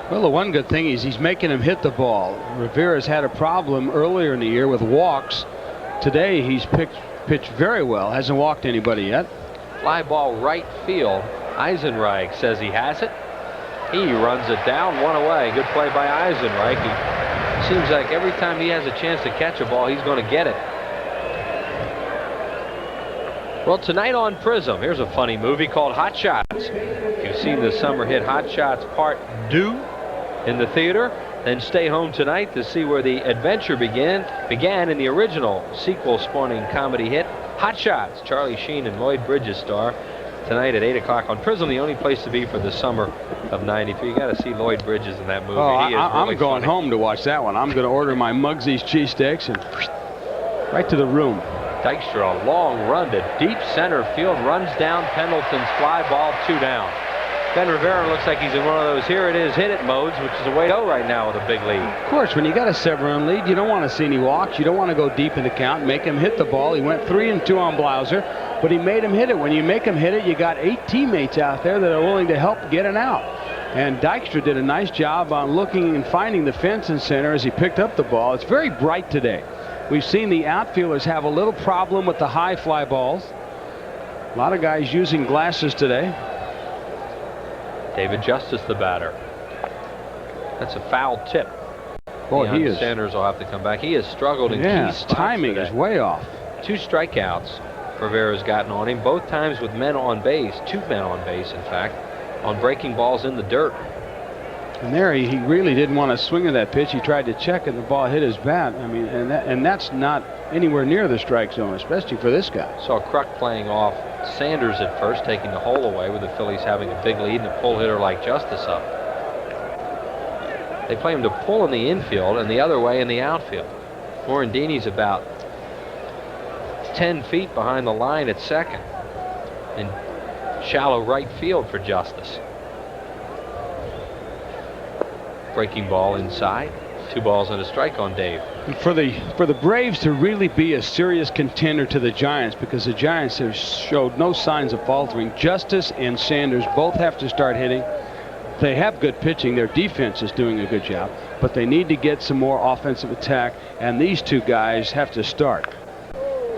Well, the one good thing is he's making him hit the ball. Rivera's had a problem earlier in the year with walks. Today he's pitched very well. Hasn't walked anybody yet. Fly ball right field. Eisenreich says he has it. He runs it down, 1 away. Good play by Eisenreich. He seems like every time he has a chance to catch a ball, he's going to get it. Well, tonight on Prism, here's a funny movie called Hot Shots. If you've seen the summer hit Hot Shots Part 2 in the theater, then stay home tonight to see where the adventure began in the original sequel-spawning comedy hit Hot Shots. Charlie Sheen and Lloyd Bridges star. Tonight at 8 o'clock on Prism, the only place to be for the summer of '93. You got to see Lloyd Bridges in that movie. Oh, He is I'm really going funny. home to watch that one. I'm going to order my Muggsy's cheesesteaks and right to the room. Dykstra, a long run to deep center field, runs down Pendleton's fly ball, 2 down. Ben Rivera looks like he's in one of those here it is, hit it modes, which is the way to go right now with a big lead. Of course, when you got a 7-run lead, you don't want to see any walks. You don't want to go deep in the count, make him hit the ball. He went 3-2 on Blauser, but he made him hit it. When you make him hit it, you got 8 teammates out there that are willing to help get it out. And Dykstra did a nice job on looking and finding the fence and center as he picked up the ball. It's very bright today. We've seen the outfielders have a little problem with the high fly balls. A lot of guys using glasses today. David Justice, the batter. That's a foul tip. Boy, Deion he is. Sanders will have to come back. He has struggled in key His spots timing today. is way off. 2 strikeouts Rivera's gotten on him, both times with men on base, 2 men on base, in fact, on breaking balls in the dirt. And there he really didn't want to swing at that pitch. He tried to check and the ball hit his bat. I mean, and that's not anywhere near the strike zone, especially for this guy. Saw Kruk playing off Sanders at first, taking the hole away, with the Phillies having a big lead and a pull hitter like Justice up. They play him to pull in the infield and the other way in the outfield. Morandini's about 10 feet behind the line at second. In shallow right field for Justice. Breaking ball inside. 2 balls and a strike on Dave. For the Braves to really be a serious contender to the Giants, because the Giants have showed no signs of faltering. Justice and Sanders both have to start hitting. They have good pitching. Their defense is doing a good job, but they need to get some more offensive attack, and these 2 guys have to start.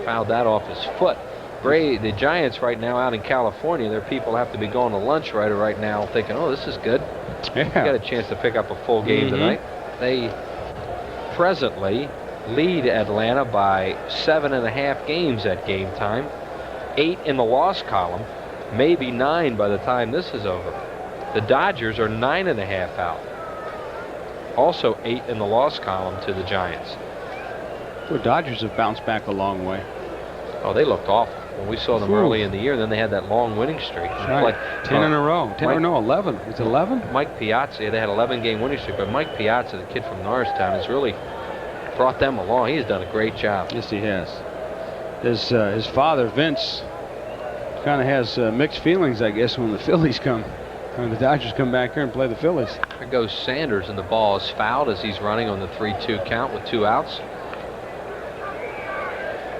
Fouled that off his foot. The Giants right now out in California, their people have to be going to lunch right now thinking, oh, this is good. Yeah. We got a chance to pick up a full game tonight. They presently lead Atlanta by 7.5 games at game time. 8 in the loss column, maybe 9 by the time this is over. The Dodgers are 9.5 out. Also 8 in the loss column to the Giants. The Dodgers have bounced back a long way. Oh, they looked awful when we saw them early in the year. Then they had that long winning streak. Right. Like 10 in a row. 11. It's 11. Mike Piazza, they had 11-game winning streak, but Mike Piazza, the kid from Norristown, has really brought them along. He has done a great job. Yes, he has. His father, Vince, kind of has mixed feelings, I guess, when the Phillies come. When the Dodgers come back here and play the Phillies. There goes Sanders, and the ball is fouled as he's running on the 3-2 count with 2 outs.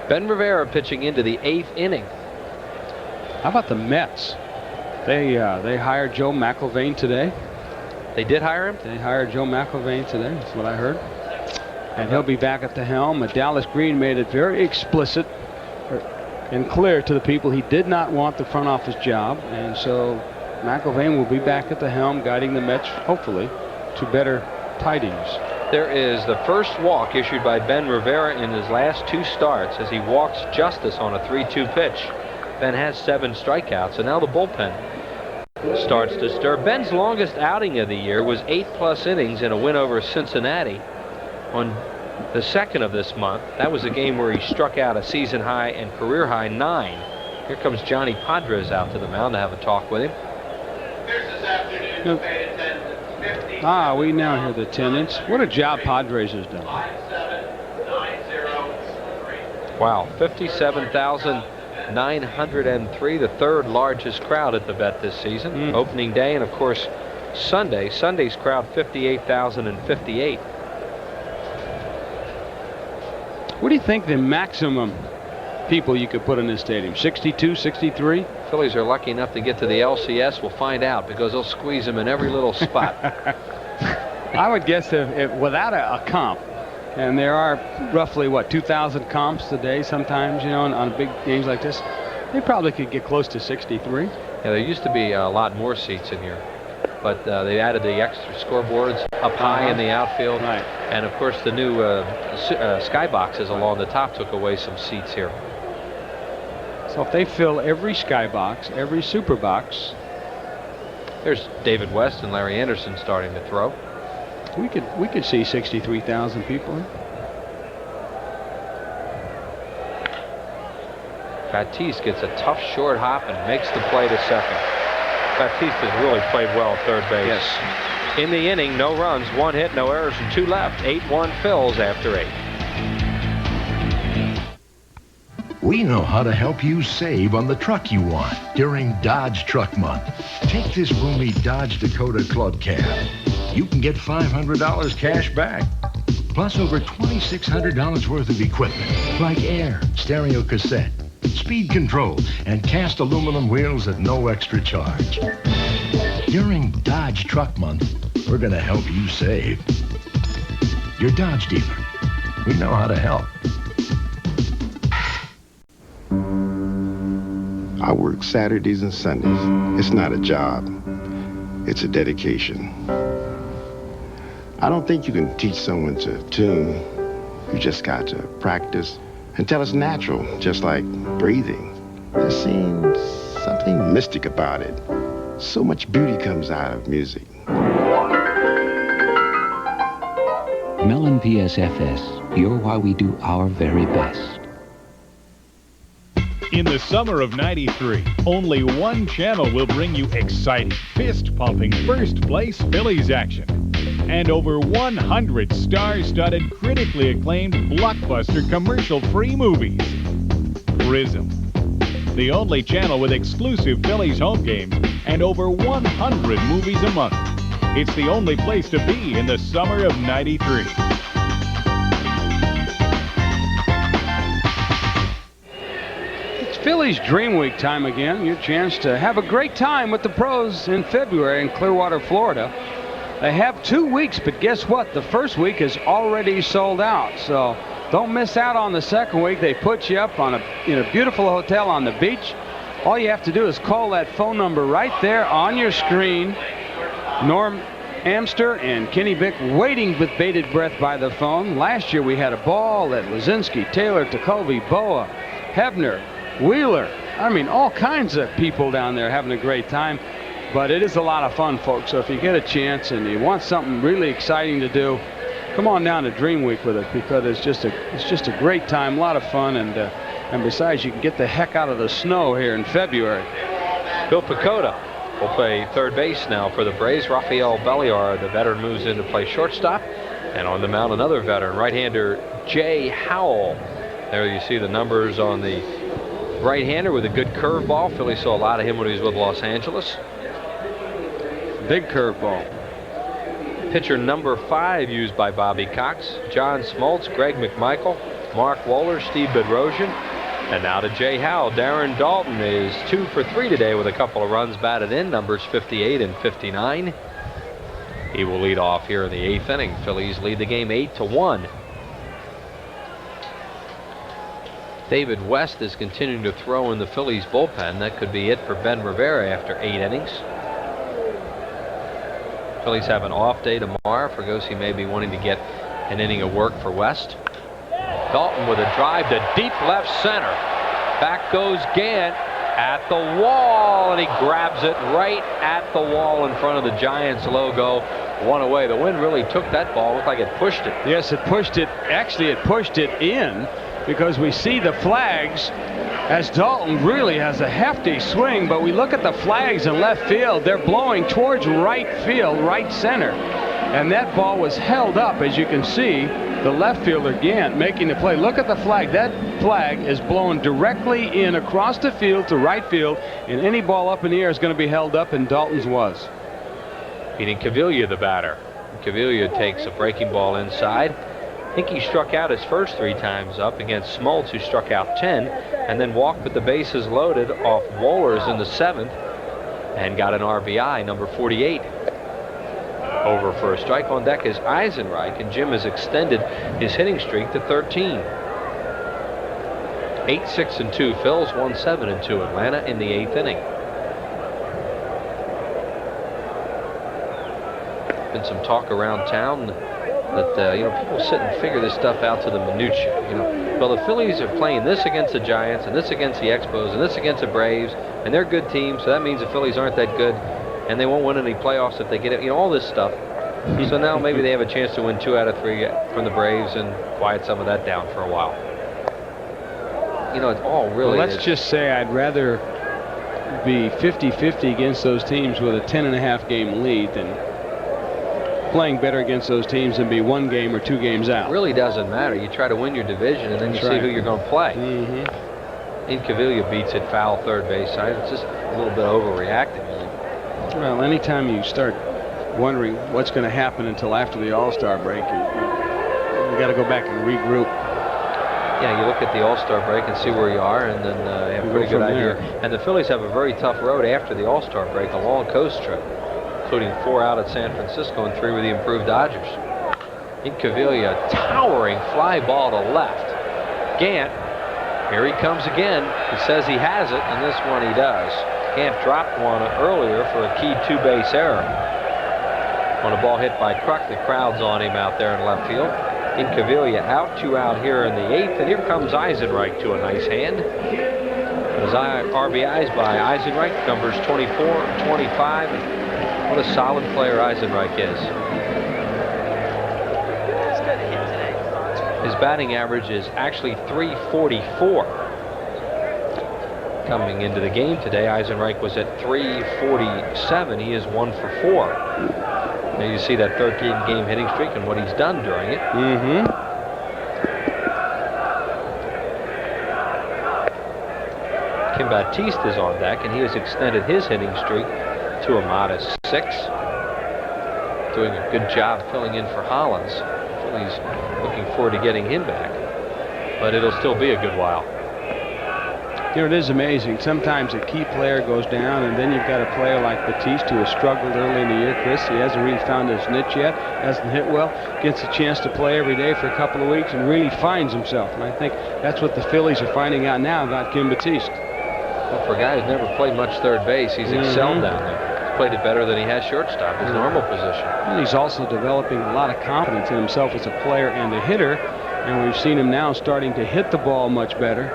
Ben Rivera pitching into the 8th inning. How about the Mets? They hired Joe McIlvaine today. They did hire him? They hired Joe McIlvaine today. That's what I heard. And he'll be back at the helm. Dallas Green made it very explicit and clear to the people he did not want the front office job, and so McIlvaine will be back at the helm, guiding the Mets, hopefully, to better tidings. There is the first walk issued by Ben Rivera in his last 2 starts as he walks Justice on a 3-2 pitch. Ben has 7 strikeouts, and now the bullpen starts to stir. Ben's longest outing of the year was 8+ innings in a win over Cincinnati on the 2nd of this month. That was a game where he struck out a season high and career high 9. Here comes Johnny Padres out to the mound to have a talk with him. We now hear the attendance. What a job Padres has done. Wow, 57,903, the 3rd largest crowd at the Vet this season. Opening day, and of course Sunday. Sunday's crowd 58,058. What do you think the maximum people you could put in this stadium? 62, 63? Phillies are lucky enough to get to the LCS. We'll find out, because they'll squeeze them in every little spot. I would guess if without a comp, and there are roughly, what, 2,000 comps today sometimes, you know, on big games like this, they probably could get close to 63. Yeah, there used to be a lot more seats in here, but they added the extra scoreboards up high in the outfield. Right. And of course the new skyboxes along the top took away some seats here. So if they fill every skybox, every super box. There's David West and Larry Anderson starting to throw. We could see 63,000 people. Batiste gets a tough short hop and makes the play to second. Batiste has really played well at third base. Yes. In the inning, no runs, 1 hit, no errors, and 2 left. 8-1 Phils after 8. We know how to help you save on the truck you want during Dodge Truck Month. Take this roomy Dodge Dakota Club Cab. You can get $500 cash back, plus over $2,600 worth of equipment like air, stereo cassette, speed control, and cast aluminum wheels at no extra charge. During Dodge Truck Month, we're going to help you save. Your Dodge dealer. We know how to help. I work Saturdays and Sundays. It's not a job. It's a dedication. I don't think you can teach someone to tune. You just got to practice until it's natural, just like breathing. There seems something mystic about it. So much beauty comes out of music. Mellon PSFS, you're why we do our very best. In the summer of '93, only one channel will bring you exciting, fist-pumping, first-place Phillies action. And over 100 star-studded, critically acclaimed, blockbuster, commercial-free movies. Prism, the only channel with exclusive Phillies home games and over 100 movies a month. It's the only place to be in the summer of '93. Phillies Dream Week time again. Your chance to have a great time with the pros in February in Clearwater, Florida. They have 2 weeks, but guess what? The first week is already sold out. So don't miss out on the second week. They put you up in a beautiful hotel on the beach. All you have to do is call that phone number right there on your screen. Norm Amster and Kenny Bick waiting with bated breath by the phone. Last year we had a ball at Lazinski, Taylor, Ticovey, Boa, Hebner, Wheeler. I mean, all kinds of people down there having a great time. But it is a lot of fun, folks. So if you get a chance and you want something really exciting to do, come on down to Dream Week with us, because it's just a great time, a lot of fun, and besides, you can get the heck out of the snow here in February. Bill Pecota will play third base now for the Braves. Rafael Belliar, the veteran, moves in to play shortstop, and on the mound another veteran, right-hander Jay Howell. There you see the numbers on the right-hander with a good curveball. Philly saw a lot of him when he was with Los Angeles. Big curveball. Pitcher number 5 used by Bobby Cox, John Smoltz, Greg McMichael, Mark Wohler, Steve Bedrosian, and now to Jay Howell. Darren Dalton is 2 for 3 today with a couple of runs batted in, numbers 58 and 59. He will lead off here in the 8th inning. Phillies lead the game 8-1. David West is continuing to throw in the Phillies bullpen. That could be it for Ben Rivera after 8 innings. Phillies have an off day tomorrow. Fregosi may be wanting to get an inning of work for West. Dalton with a drive to deep left center. Back goes Gant at the wall, and he grabs it right at the wall in front of the Giants logo. One away. The wind really took that ball. Looked like it pushed it. Yes, it pushed it. Actually, it pushed it in, because we see the flags as Dalton really has a hefty swing, but we look at the flags in left field. They're blowing towards right field, right center. And that ball was held up, as you can see, the left fielder Gant making the play. Look at the flag. That flag is blown directly in across the field to right field, and any ball up in the air is going to be held up, and Dalton's was. Beating Cavilla, the batter. Cavilla takes a breaking ball inside. I think he struck out his first 3 times up against Smoltz, who struck out 10, and then walked with the bases loaded off Wohlers in the 7th and got an RBI, number 48. Over for a strike. On deck is Eisenreich, and Jim has extended his hitting streak to 13. 8-6-2 Phils, 1-7-2 Atlanta in the 8th inning. Been some talk around town that people sit and figure this stuff out to the minutia. Well, the Phillies are playing this against the Giants, and this against the Expos, and this against the Braves, and they're good teams, so that means the Phillies aren't that good, and they won't win any playoffs if they get it. All this stuff. So now maybe they have a chance to win 2 out of 3 from the Braves and quiet some of that down for a while. It's all really. Well, let's just say I'd rather be 50-50 against those teams with a 10.5 game lead than playing better against those teams and be 1 game or 2 games out. It really doesn't matter. You try to win your division, and then you see who you're going to play. Cavilla beats it foul third base side. It's just a little bit overreacting. Well, anytime you start wondering what's going to happen until after the All-Star break, you got to go back and regroup. Yeah, you look at the All-Star break and see where you are, and then you have a pretty good idea. And the Phillies have a very tough road after the All-Star break, a long coast trip, including 4 out at San Francisco and 3 with the improved Dodgers. Cavilla, towering fly ball to left. Gant, here he comes again. He says he has it, and this one he does. Gant dropped one earlier for a key 2-base error. On a ball hit by Kruk, the crowd's on him out there in left field. Cavilla out, 2 out here in the 8th, and here comes Eisenreich to a nice hand. Those RBIs by Eisenreich, numbers 24 and 25. What a solid player Eisenreich is. His batting average is actually .344. Coming into the game today, Eisenreich was at .347. He is 1 for 4. Now you see that 13-game hitting streak and what he's done during it. Kim Batiste is on deck, and he has extended his hitting streak to a modest 6. Doing a good job filling in for Hollins. Phillies looking forward to getting him back, but it'll still be a good while. It is amazing. Sometimes a key player goes down, and then you've got a player like Batiste who has struggled early in the year, Chris. He hasn't really found his niche yet, hasn't hit well, gets a chance to play every day for a couple of weeks and really finds himself. And I think that's what the Phillies are finding out now about Kim Batiste. Well, for a guy who's never played much third base, he's excelled down there. He's played it better than he has shortstop, his normal position. And he's also developing a lot of confidence in himself as a player and a hitter, and we've seen him now starting to hit the ball much better.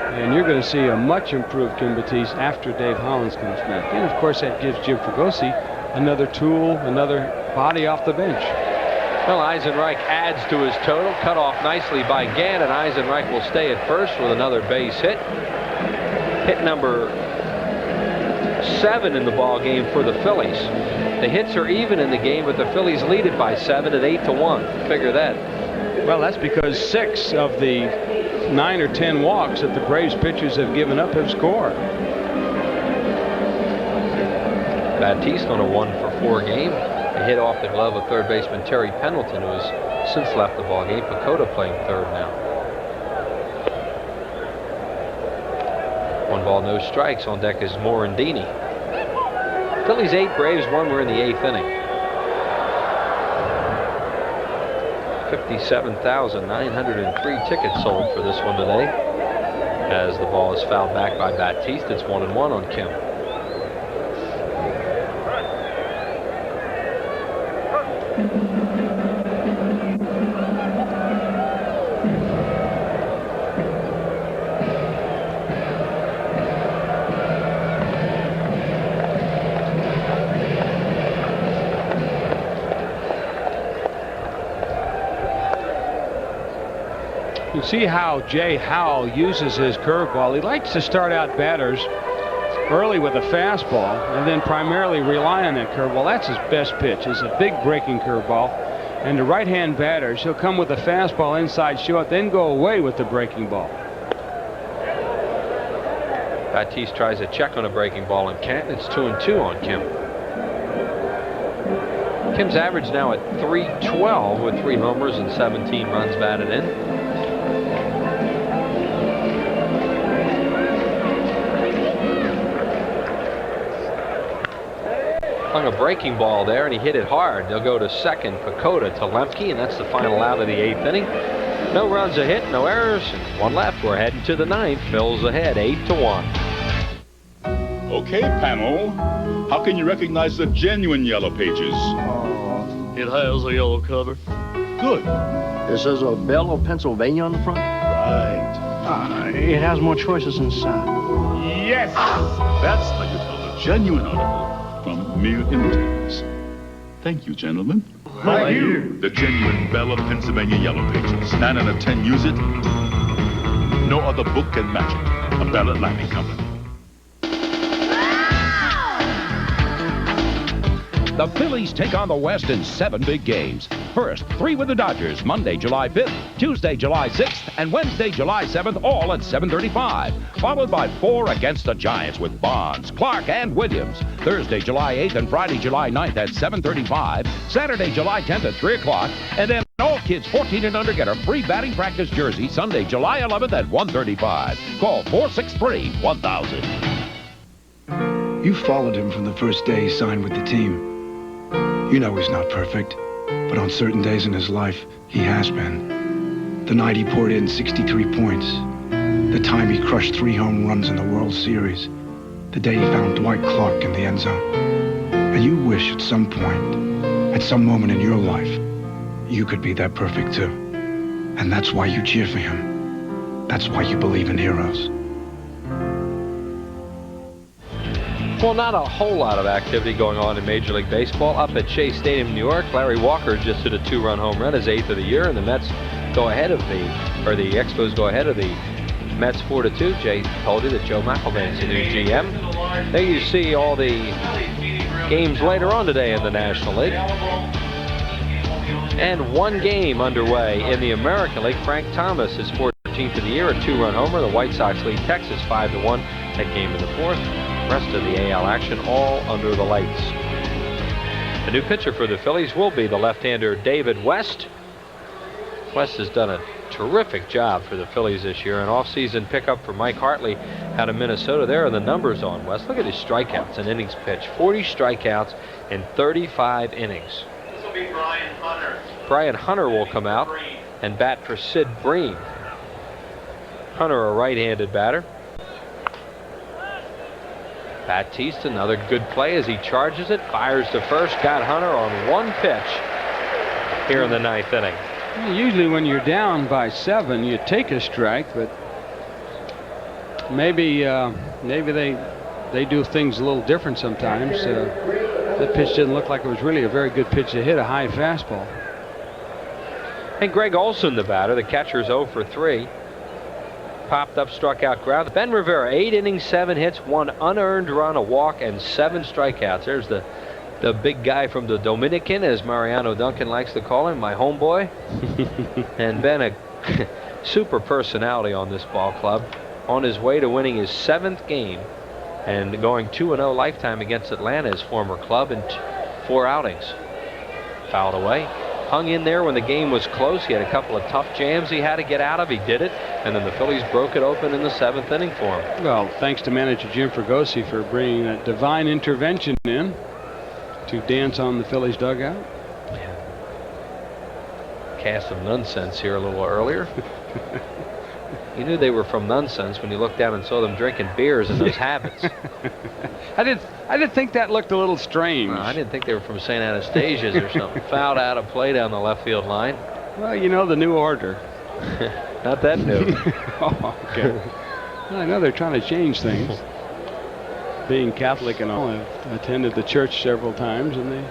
And you're going to see a much improved Kim Batiste after Dave Hollins comes back. And, of course, that gives Jim Fregosi another tool, another body off the bench. Well, Eisenreich adds to his total. Cut off nicely by Gant, and Eisenreich will stay at first with another base hit. Hit number 7 in the ball game for the Phillies. The hits are even in the game, but the Phillies lead it by 7 at 8-1. Figure that. Well, that's because 6 of the 9 or 10 walks that the Braves pitchers have given up have scored. Batiste on a 1 for 4 game. A hit off the glove of third baseman Terry Pendleton, who has since left the ball game. Pacoda playing third now. 1 ball, no strikes. On deck is Morandini. Phillies 8, Braves 1. We're in the 8th inning. 57,903 tickets sold for this one today. as the ball is fouled back by Baptiste. It's 1-1 on Kim. You see how Jay Howell uses his curveball. He likes to start out batters early with a fastball and then primarily rely on that curveball. That's his best pitch. It's a big breaking curveball. And the right-hand batters, he'll come with a fastball inside short, then go away with the breaking ball. Baptiste tries a check on a breaking ball and can't. It's 2-2 on Kim. Kim's average now at .312 with 3 homers and 17 runs batted in. Hung a breaking ball there, and he hit it hard. They'll go to second, Pacoda to Lemke, and that's the final out of the 8th inning. No runs a hit, no errors, and 1 left. We're heading to the 9th. Phil's ahead, 8-1. Okay, panel. How can you recognize the genuine Yellow Pages? It has a yellow cover. Good. It says a Bell of Pennsylvania on the front? Right. It has more choices inside. Yes! That's how you tell the genuine article from mere imitators. Thank you, gentlemen. Thank you. The genuine Bell of Pennsylvania Yellow Pages. 9 out of 10 use it. No other book can match it. A Bell Atlantic Company. The Phillies take on the West in 7 big games. First, 3 with the Dodgers, Monday, July 5th, Tuesday, July 6th, and Wednesday, July 7th, all at 7:35. Followed by 4 against the Giants with Bonds, Clark, and Williams. Thursday, July 8th, and Friday, July 9th at 7:35. Saturday, July 10th at 3 o'clock. And then all kids 14 and under get a free batting practice jersey Sunday, July 11th at 1:35. Call 463-1000. You followed him from the first day he signed with the team. You know he's not perfect, but on certain days in his life, he has been. The night he poured in 63 points, the time he crushed 3 home runs in the World Series, the day he found Dwight Clark in the end zone. And you wish at some point, at some moment in your life, you could be that perfect too. And that's why you cheer for him. That's why you believe in heroes. Well, not a whole lot of activity going on in Major League Baseball. Up at Shea Stadium, New York, Larry Walker just hit a 2-run home run, his 8th of the year, and the Mets go ahead of the Expos go ahead of the Mets 4-2. Jay told you that Joe McElvain's the new GM. There you see all the games later on today in the National League. And 1 game underway in the American League. Frank Thomas, his 14th of the year, a 2-run homer. The White Sox lead Texas 5-1. That game in the 4th. Rest of the AL action all under the lights. The new pitcher for the Phillies will be the left-hander David West. West has done a terrific job for the Phillies this year. An off-season pickup for Mike Hartley out of Minnesota. There are the numbers on West. Look at his strikeouts and innings pitched. 40 strikeouts in 35 innings. This will be Brian Hunter. Brian Hunter will come out and bat for Sid Bream. Hunter, a right-handed batter. Baptiste, another good play as he charges it, fires to first, got Hunter on 1 pitch here in the 9th inning. Usually when you're down by 7, you take a strike, but maybe they do things a little different sometimes. That pitch didn't look like it was really a very good pitch to hit, a high fastball. And Greg Olson, the batter, the catcher's 0 for 3. Popped up, struck out, ground. Ben Rivera, 8 innings, 7 hits, 1 unearned run, a walk, and 7 strikeouts. There's the big guy from the Dominican, as Mariano Duncan likes to call him, my homeboy. And Ben, a super personality on this ball club, on his way to winning his 7th game and going 2-0 lifetime against Atlanta, his former club, in 4 outings. Fouled away. Hung in there when the game was close. He had a couple of tough jams he had to get out of. He did it, and then the Phillies broke it open in the 7th inning for him. Well, thanks to manager Jim Fregosi for bringing that divine intervention in to dance on the Phillies dugout. Cast of nonsense here a little earlier. You knew they were from nonsense when you looked down and saw them drinking beers and those habits. I didn't think that looked a little strange. I didn't think they were from St. Anastasia's or something. Fouled out of play down the left field line. Well, you know the new order. Not that new. Oh, okay. Well, I know they're trying to change things. Being Catholic and all, I've attended the church several times, and they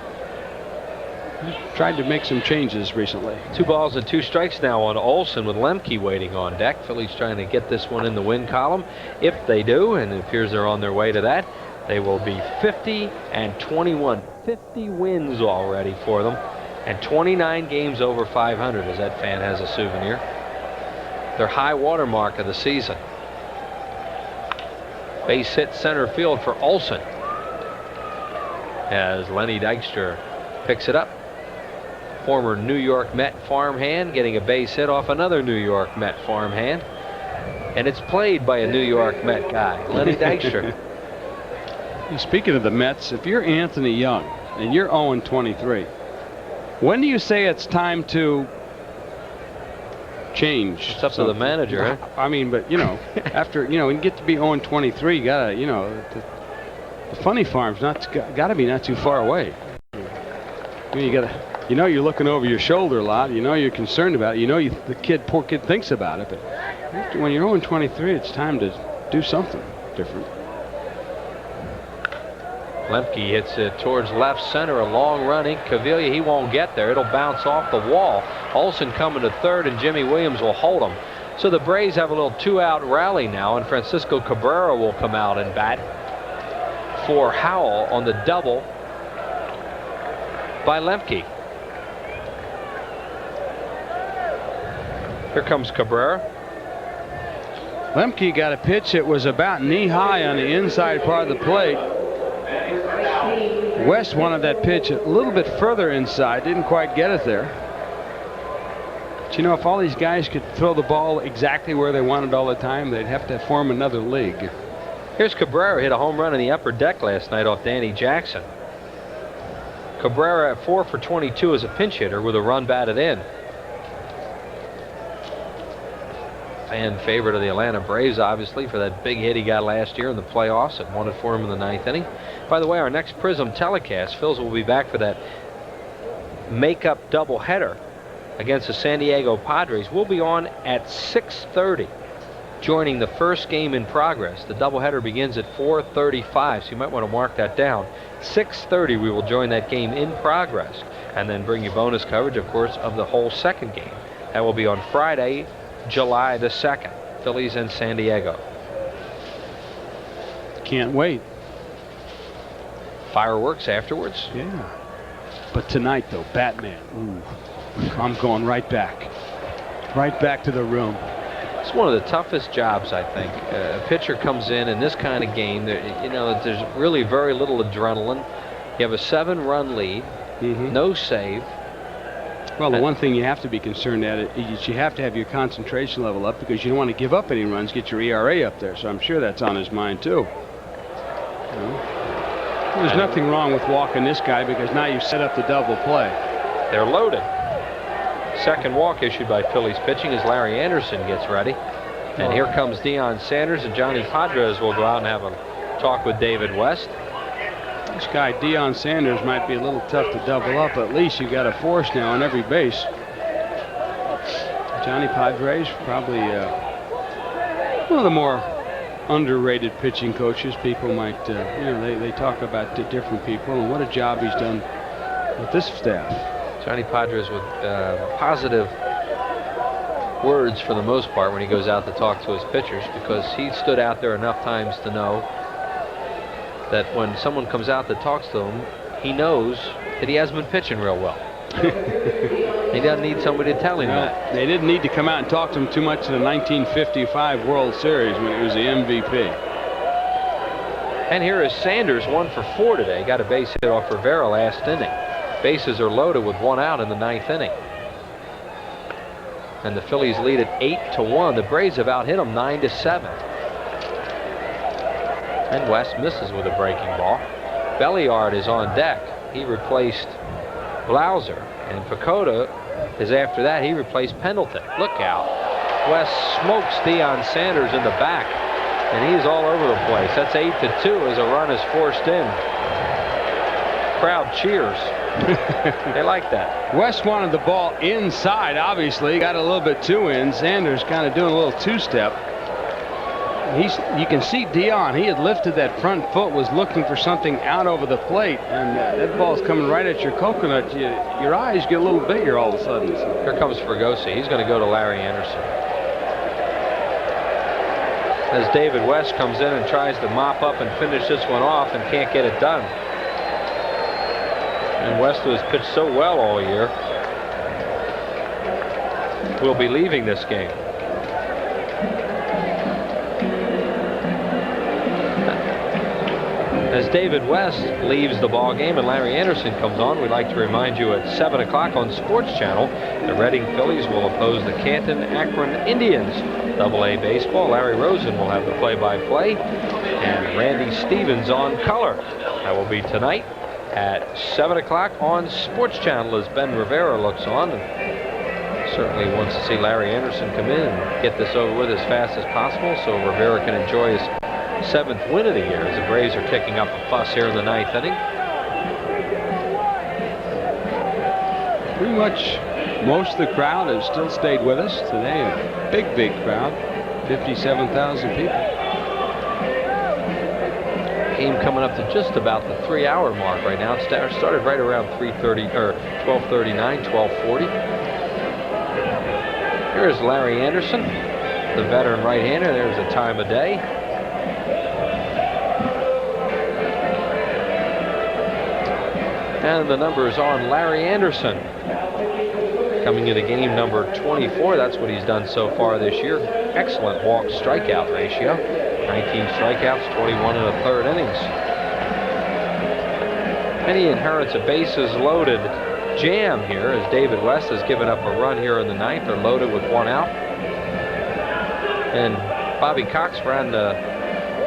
tried to make some changes recently. 2 balls and 2 strikes now on Olson with Lemke waiting on deck. Phillies trying to get this one in the win column. If they do, and it appears they're on their way to that, they will be 50-21. 50 wins already for them, and 29 games over 500, as that fan has a souvenir. Their high water mark of the season. Base hit center field for Olson, as Lenny Dykstra picks it up. Former New York Met farmhand getting a base hit off another New York Met farmhand. And it's played by a New York Met guy, Lenny Dykstra. Speaking of the Mets, if you're Anthony Young and you're 0-23, when do you say it's time to change? It's up to the manager, huh? I mean, but you know, after when you get to be 0-23, you gotta, the funny farm's gotta be not too far away. I mean, you gotta, you're looking over your shoulder a lot. You're concerned about it. The poor kid thinks about it. But when you're 0-23, it's time to do something different. Lemke hits it towards left center, a long run in Cavilla. He won't get there. It'll bounce off the wall. Olson coming to third, and Jimmy Williams will hold him. So the Braves have a little 2-out rally now, and Francisco Cabrera will come out and bat for Howell on the double by Lemke. Here comes Cabrera. Lemke got a pitch that was about knee-high on the inside part of the plate. West wanted that pitch a little bit further inside, didn't quite get it there. But if all these guys could throw the ball exactly where they wanted all the time, they'd have to form another league. Here's Cabrera, hit a home run in the upper deck last night off Danny Jackson. Cabrera at 4 for 22 as a pinch hitter with a run batted in. Fan favorite of the Atlanta Braves, obviously, for that big hit he got last year in the playoffs and won it for him in the 9th inning. By the way, our next Prism telecast, Phils will be back for that make-up doubleheader against the San Diego Padres. We'll be on at 6:30, joining the first game in progress. The doubleheader begins at 4:35, so you might want to mark that down. 6:30, we will join that game in progress, and then bring you bonus coverage, of course, of the whole second game. That will be on Friday, July the 2nd, Phillies and San Diego. Can't wait. Fireworks afterwards? Yeah. But tonight, though, Batman. Ooh, I'm going right back. Right back to the room. It's one of the toughest jobs, I think. A pitcher comes in this kind of game, there's really very little adrenaline. You have a 7-run lead, no save. Well, the one thing you have to be concerned at is you have to have your concentration level up, because you don't want to give up any runs, get your ERA up there. So I'm sure that's on his mind too. There's nothing wrong with walking this guy, because now you set up the double play. They're loaded. Second walk issued by Phillies pitching as Larry Anderson gets ready. And here comes Deion Sanders, and Johnny Padres will go out and have a talk with David West. This guy, Deion Sanders, might be a little tough to double up. At least you got a force now on every base. Johnny Padres, probably one of the more underrated pitching coaches. People might, they talk about different people and what a job he's done with this staff. Johnny Padres with positive words for the most part when he goes out to talk to his pitchers, because he stood out there enough times to know that when someone comes out that talks to him, he knows that he hasn't been pitching real well. He doesn't need somebody to tell him that. They didn't need to come out and talk to him too much in the 1955 World Series when he was the MVP. And here is Sanders, 1 for 4 today. Got a base hit off Rivera last inning. Bases are loaded with 1 out in the 9th inning. And the Phillies lead at 8-1. The Braves have out hit them 9-7. And West misses with a breaking ball. Belliard is on deck. He replaced Blauser. And Pacoda is after that. He replaced Pendleton. Look out. West smokes Deion Sanders in the back, and he's all over the place. That's 8-2 as a run is forced in. Crowd cheers. They like that. West wanted the ball inside, obviously. Got a little bit too in. Sanders kind of doing a little two-step. You can see Deion. He had lifted that front foot, was looking for something out over the plate, and that ball's coming right at your coconut. Your eyes get a little bigger all of a sudden. Here comes Fregosi. He's going to go to Larry Anderson. As David West comes in and tries to mop up and finish this one off and can't get it done. And West, who has pitched so well all year, will be leaving this game. As David West leaves the ball game and Larry Anderson comes on, we'd like to remind you at 7 o'clock on Sports Channel, the Reading Phillies will oppose the Canton Akron Indians. AA baseball. Larry Rosen will have the play-by-play, and Randy Stevens on color. That will be tonight at 7 o'clock on Sports Channel as Ben Rivera looks on and certainly wants to see Larry Anderson come in and get this over with as fast as possible so Rivera can enjoy his 7th win of the year as the Braves are kicking up a fuss here in the 9th inning. Pretty much most of the crowd has still stayed with us today. A big crowd, 57,000 people. Game coming up to just about the 3-hour mark right now. It started right around 3:30 or 12:39, 12:40. Here's Larry Anderson, the veteran right-hander. There's the time of day. And the numbers on Larry Anderson. Coming into game number 24, that's what he's done so far this year. Excellent walk-strikeout ratio. 19 strikeouts, 21 1/3 innings. And he inherits a bases-loaded jam here as David West has given up a run here in the 9th. They're loaded with 1 out. And Bobby Cox ran the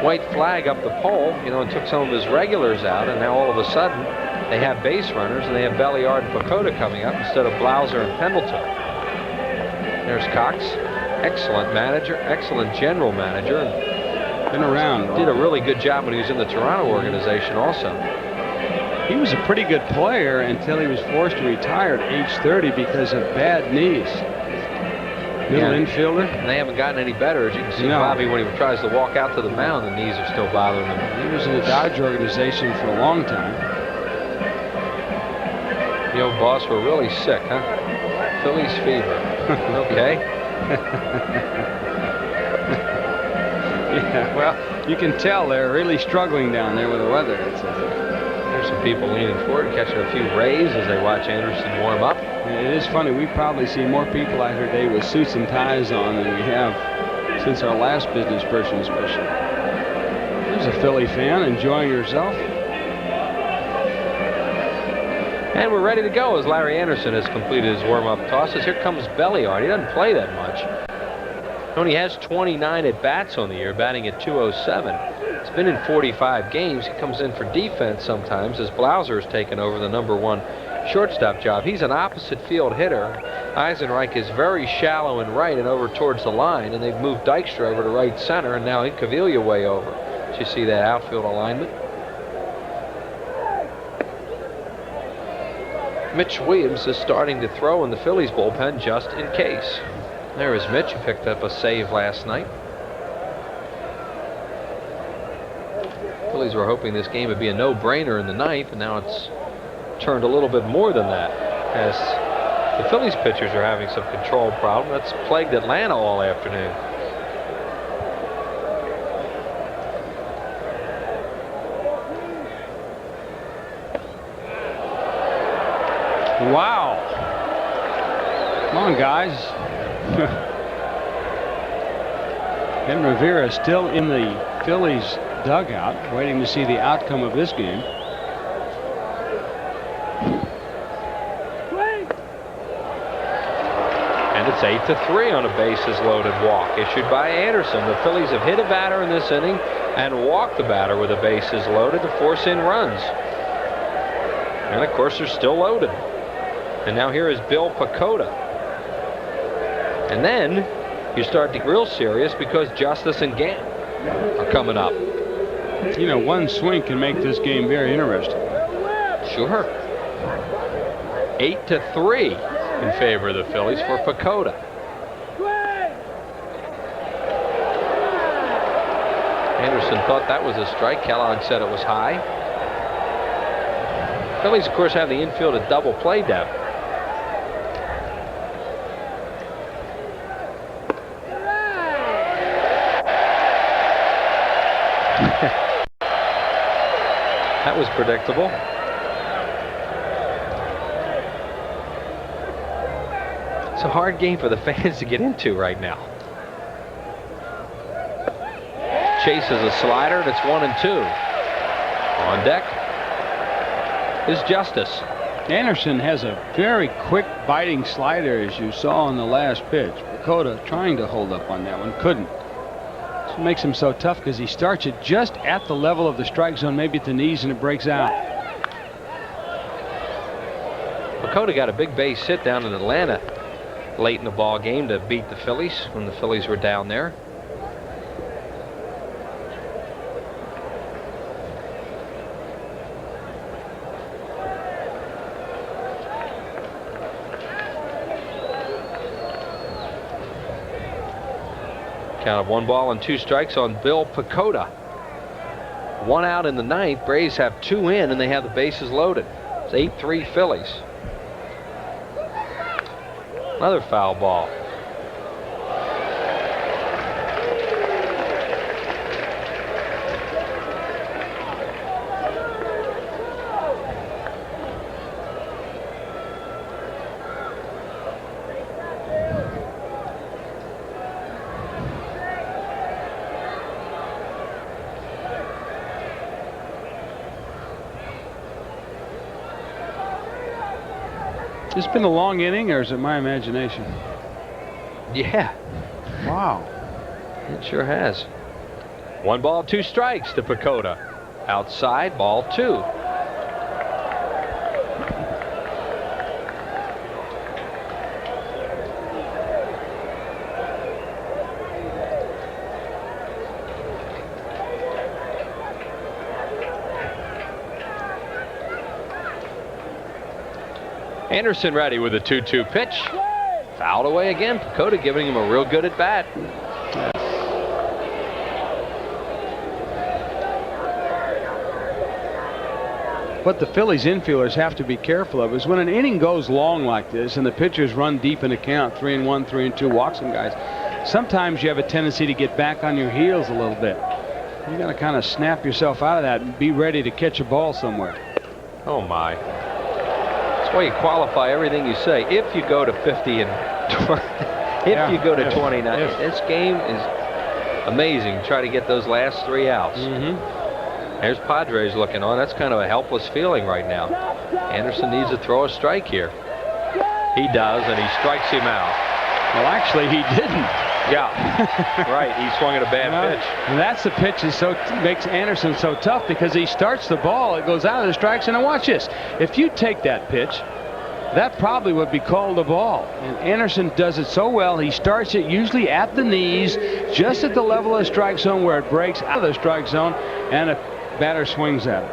white flag up the pole, and took some of his regulars out, and now all of a sudden they have base runners, and they have Belliard and Pacoda coming up instead of Blauser and Pendleton. There's Cox, excellent manager, excellent general manager, and been around. Did a really good job when he was in the Toronto organization also. He was a pretty good player until he was forced to retire at age 30 because of bad knees. Middle infielder. And they haven't gotten any better. As you can see, Bobby, when he tries to walk out to the mound, the knees are still bothering him. He was in the Dodge organization for a long time. Boss, we're really sick, huh? Phillies fever. Okay. Yeah, well, you can tell they're really struggling down there with the weather. There's some people leaning forward, catching a few rays as they watch Anderson warm up. It is funny. We probably see more people out here today with suits and ties on than we have since our last business person, especially. There's a Philly fan enjoying herself. And we're ready to go as Larry Anderson has completed his warm-up tosses. Here comes Belliard. He doesn't play that much. He only has 29 at-bats on the year, batting at .207. He's been in 45 games. He comes in for defense sometimes as Blauser has taken over the #1 shortstop job. He's an opposite field hitter. Eisenreich is very shallow in right and over towards the line, and they've moved Dykstra over to right center, and now Incaviglia way over. So you see that outfield alignment. Mitch Williams is starting to throw in the Phillies bullpen just in case. There is Mitch, who picked up a save last night. Phillies were hoping this game would be a no-brainer in the 9th, and now it's turned a little bit more than that as the Phillies pitchers are having some control problem. That's plagued Atlanta all afternoon. Wow. Come on, guys. Ben Rivera is still in the Phillies dugout, waiting to see the outcome of this game. And it's 8-3 on a bases-loaded walk issued by Anderson. The Phillies have hit a batter in this inning and walked the batter with the bases loaded to force in runs. And of course, they're still loaded. And now here is Bill Pacoda. And then you start to get real serious because Justice and Gant are coming up. You know, one swing can make this game very interesting. Sure. 8-3 in favor of the Phillies for Pacoda. Anderson thought that was a strike. Kellogg said it was high. Phillies, of course, have the infield at double play depth. That was predictable. It's a hard game for the fans to get into right now. Chases a slider, and it's 1-2. On deck is Justice. Anderson has a very quick biting slider, as you saw on the last pitch. Pacoda trying to hold up on that one, couldn't. That's what makes him so tough, because he starts it just at the level of the strike zone, maybe at the knees, and it breaks out. Pacoda got a big base hit down in Atlanta late in the ball game to beat the Phillies when the Phillies were down there. Count of 1 ball and 2 strikes on Bill Pacoda. 1 out in the 9th. Braves have 2 in, and they have the bases loaded. It's 8-3 Phillies. Another foul ball. It's been a long inning, or is it my imagination? Yeah. Wow. It sure has. 1 ball, 2 strikes to Pacoda. Outside, ball 2. Anderson ready with a 2-2 pitch. Fouled away again. Pacoda giving him a real good at bat. What the Phillies infielders have to be careful of is when an inning goes long like this and the pitchers run deep in the count, 3-1, 3-2, walk some guys, sometimes you have a tendency to get back on your heels a little bit. You got to kind of snap yourself out of that and be ready to catch a ball somewhere. Oh my. That's why you qualify everything you say. If you go to 50 and 20, if you go to 29, this game is amazing. Try to get those last 3 outs. There's Padres looking on. That's kind of a helpless feeling right now. Anderson needs to throw a strike here. He does, and he strikes him out. Well, actually, he didn't. Yeah, right. He swung at a bad pitch. And that's the pitch that makes Anderson so tough, because he starts the ball, it goes out of the strike zone. And watch this. If you take that pitch, that probably would be called a ball. And Anderson does it so well. He starts it usually at the knees, just at the level of the strike zone where it breaks out of the strike zone, and a batter swings at it.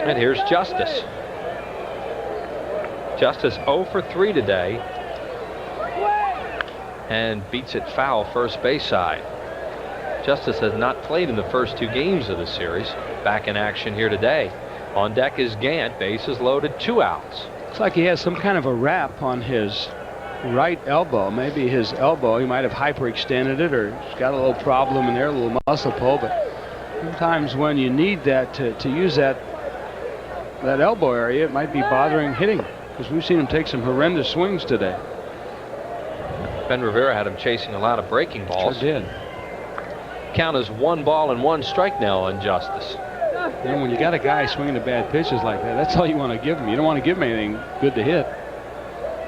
And here's Justice. Justice 0 for 3 today, and beats it foul first base side. Justice has not played in the first 2 games of the series. Back in action here today. On deck is Gant. Bases loaded, 2 outs. Looks like he has some kind of a wrap on his right elbow. Maybe his elbow, he might have hyperextended it, or he's got a little problem in there, a little muscle pull. But sometimes when you need that to use that elbow area, it might be bothering hitting, because we've seen him take some horrendous swings today. Ben Rivera had him chasing a lot of breaking balls. Sure did. Count is 1 ball and 1 strike now on Justice. And when you got a guy swinging the bad pitches like that, that's all you want to give him. You don't want to give him anything good to hit.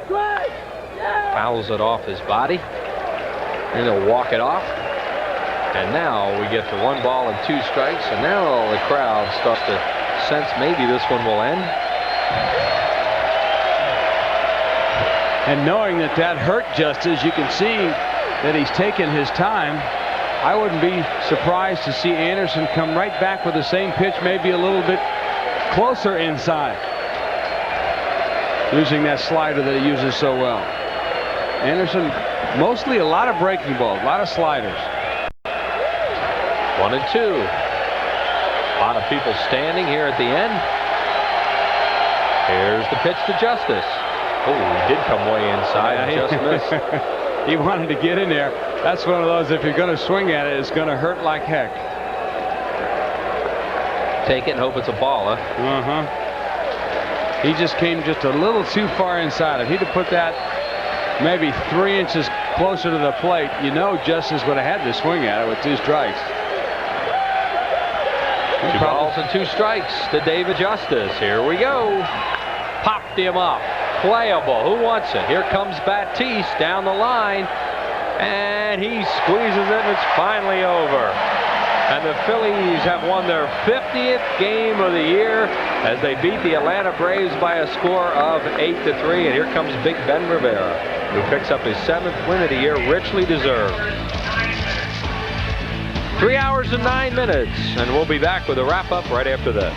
Fouls it off his body, and he'll walk it off. And now we get to 1 ball and 2 strikes, and now the crowd starts to sense maybe this one will end. And knowing that hurt Justice, you can see that he's taken his time. I wouldn't be surprised to see Anderson come right back with the same pitch, maybe a little bit closer inside, using that slider that he uses so well. Anderson, mostly a lot of breaking balls, a lot of sliders. 1-2. A lot of people standing here at the end. Here's the pitch to Justice. Oh, he did come way inside. Yeah, Just missed. He wanted to get in there. That's one of those, if you're going to swing at it, it's going to hurt like heck. Take it and hope it's a ball, huh? Uh-huh. He just came just a little too far inside. If he'd have put that maybe 3 inches closer to the plate, you know Justice would have had to swing at it with 2 strikes. 2 balls and 2 strikes to David Justice. Here we go. Popped him up. Playable. Who wants it? Here comes Batiste down the line. And he squeezes it, and it's finally over. And the Phillies have won their 50th game of the year as they beat the Atlanta Braves by a score of 8-3. And here comes Big Ben Rivera, who picks up his 7th win of the year, richly deserved. 3 hours and 9 minutes, and we'll be back with a wrap-up right after this.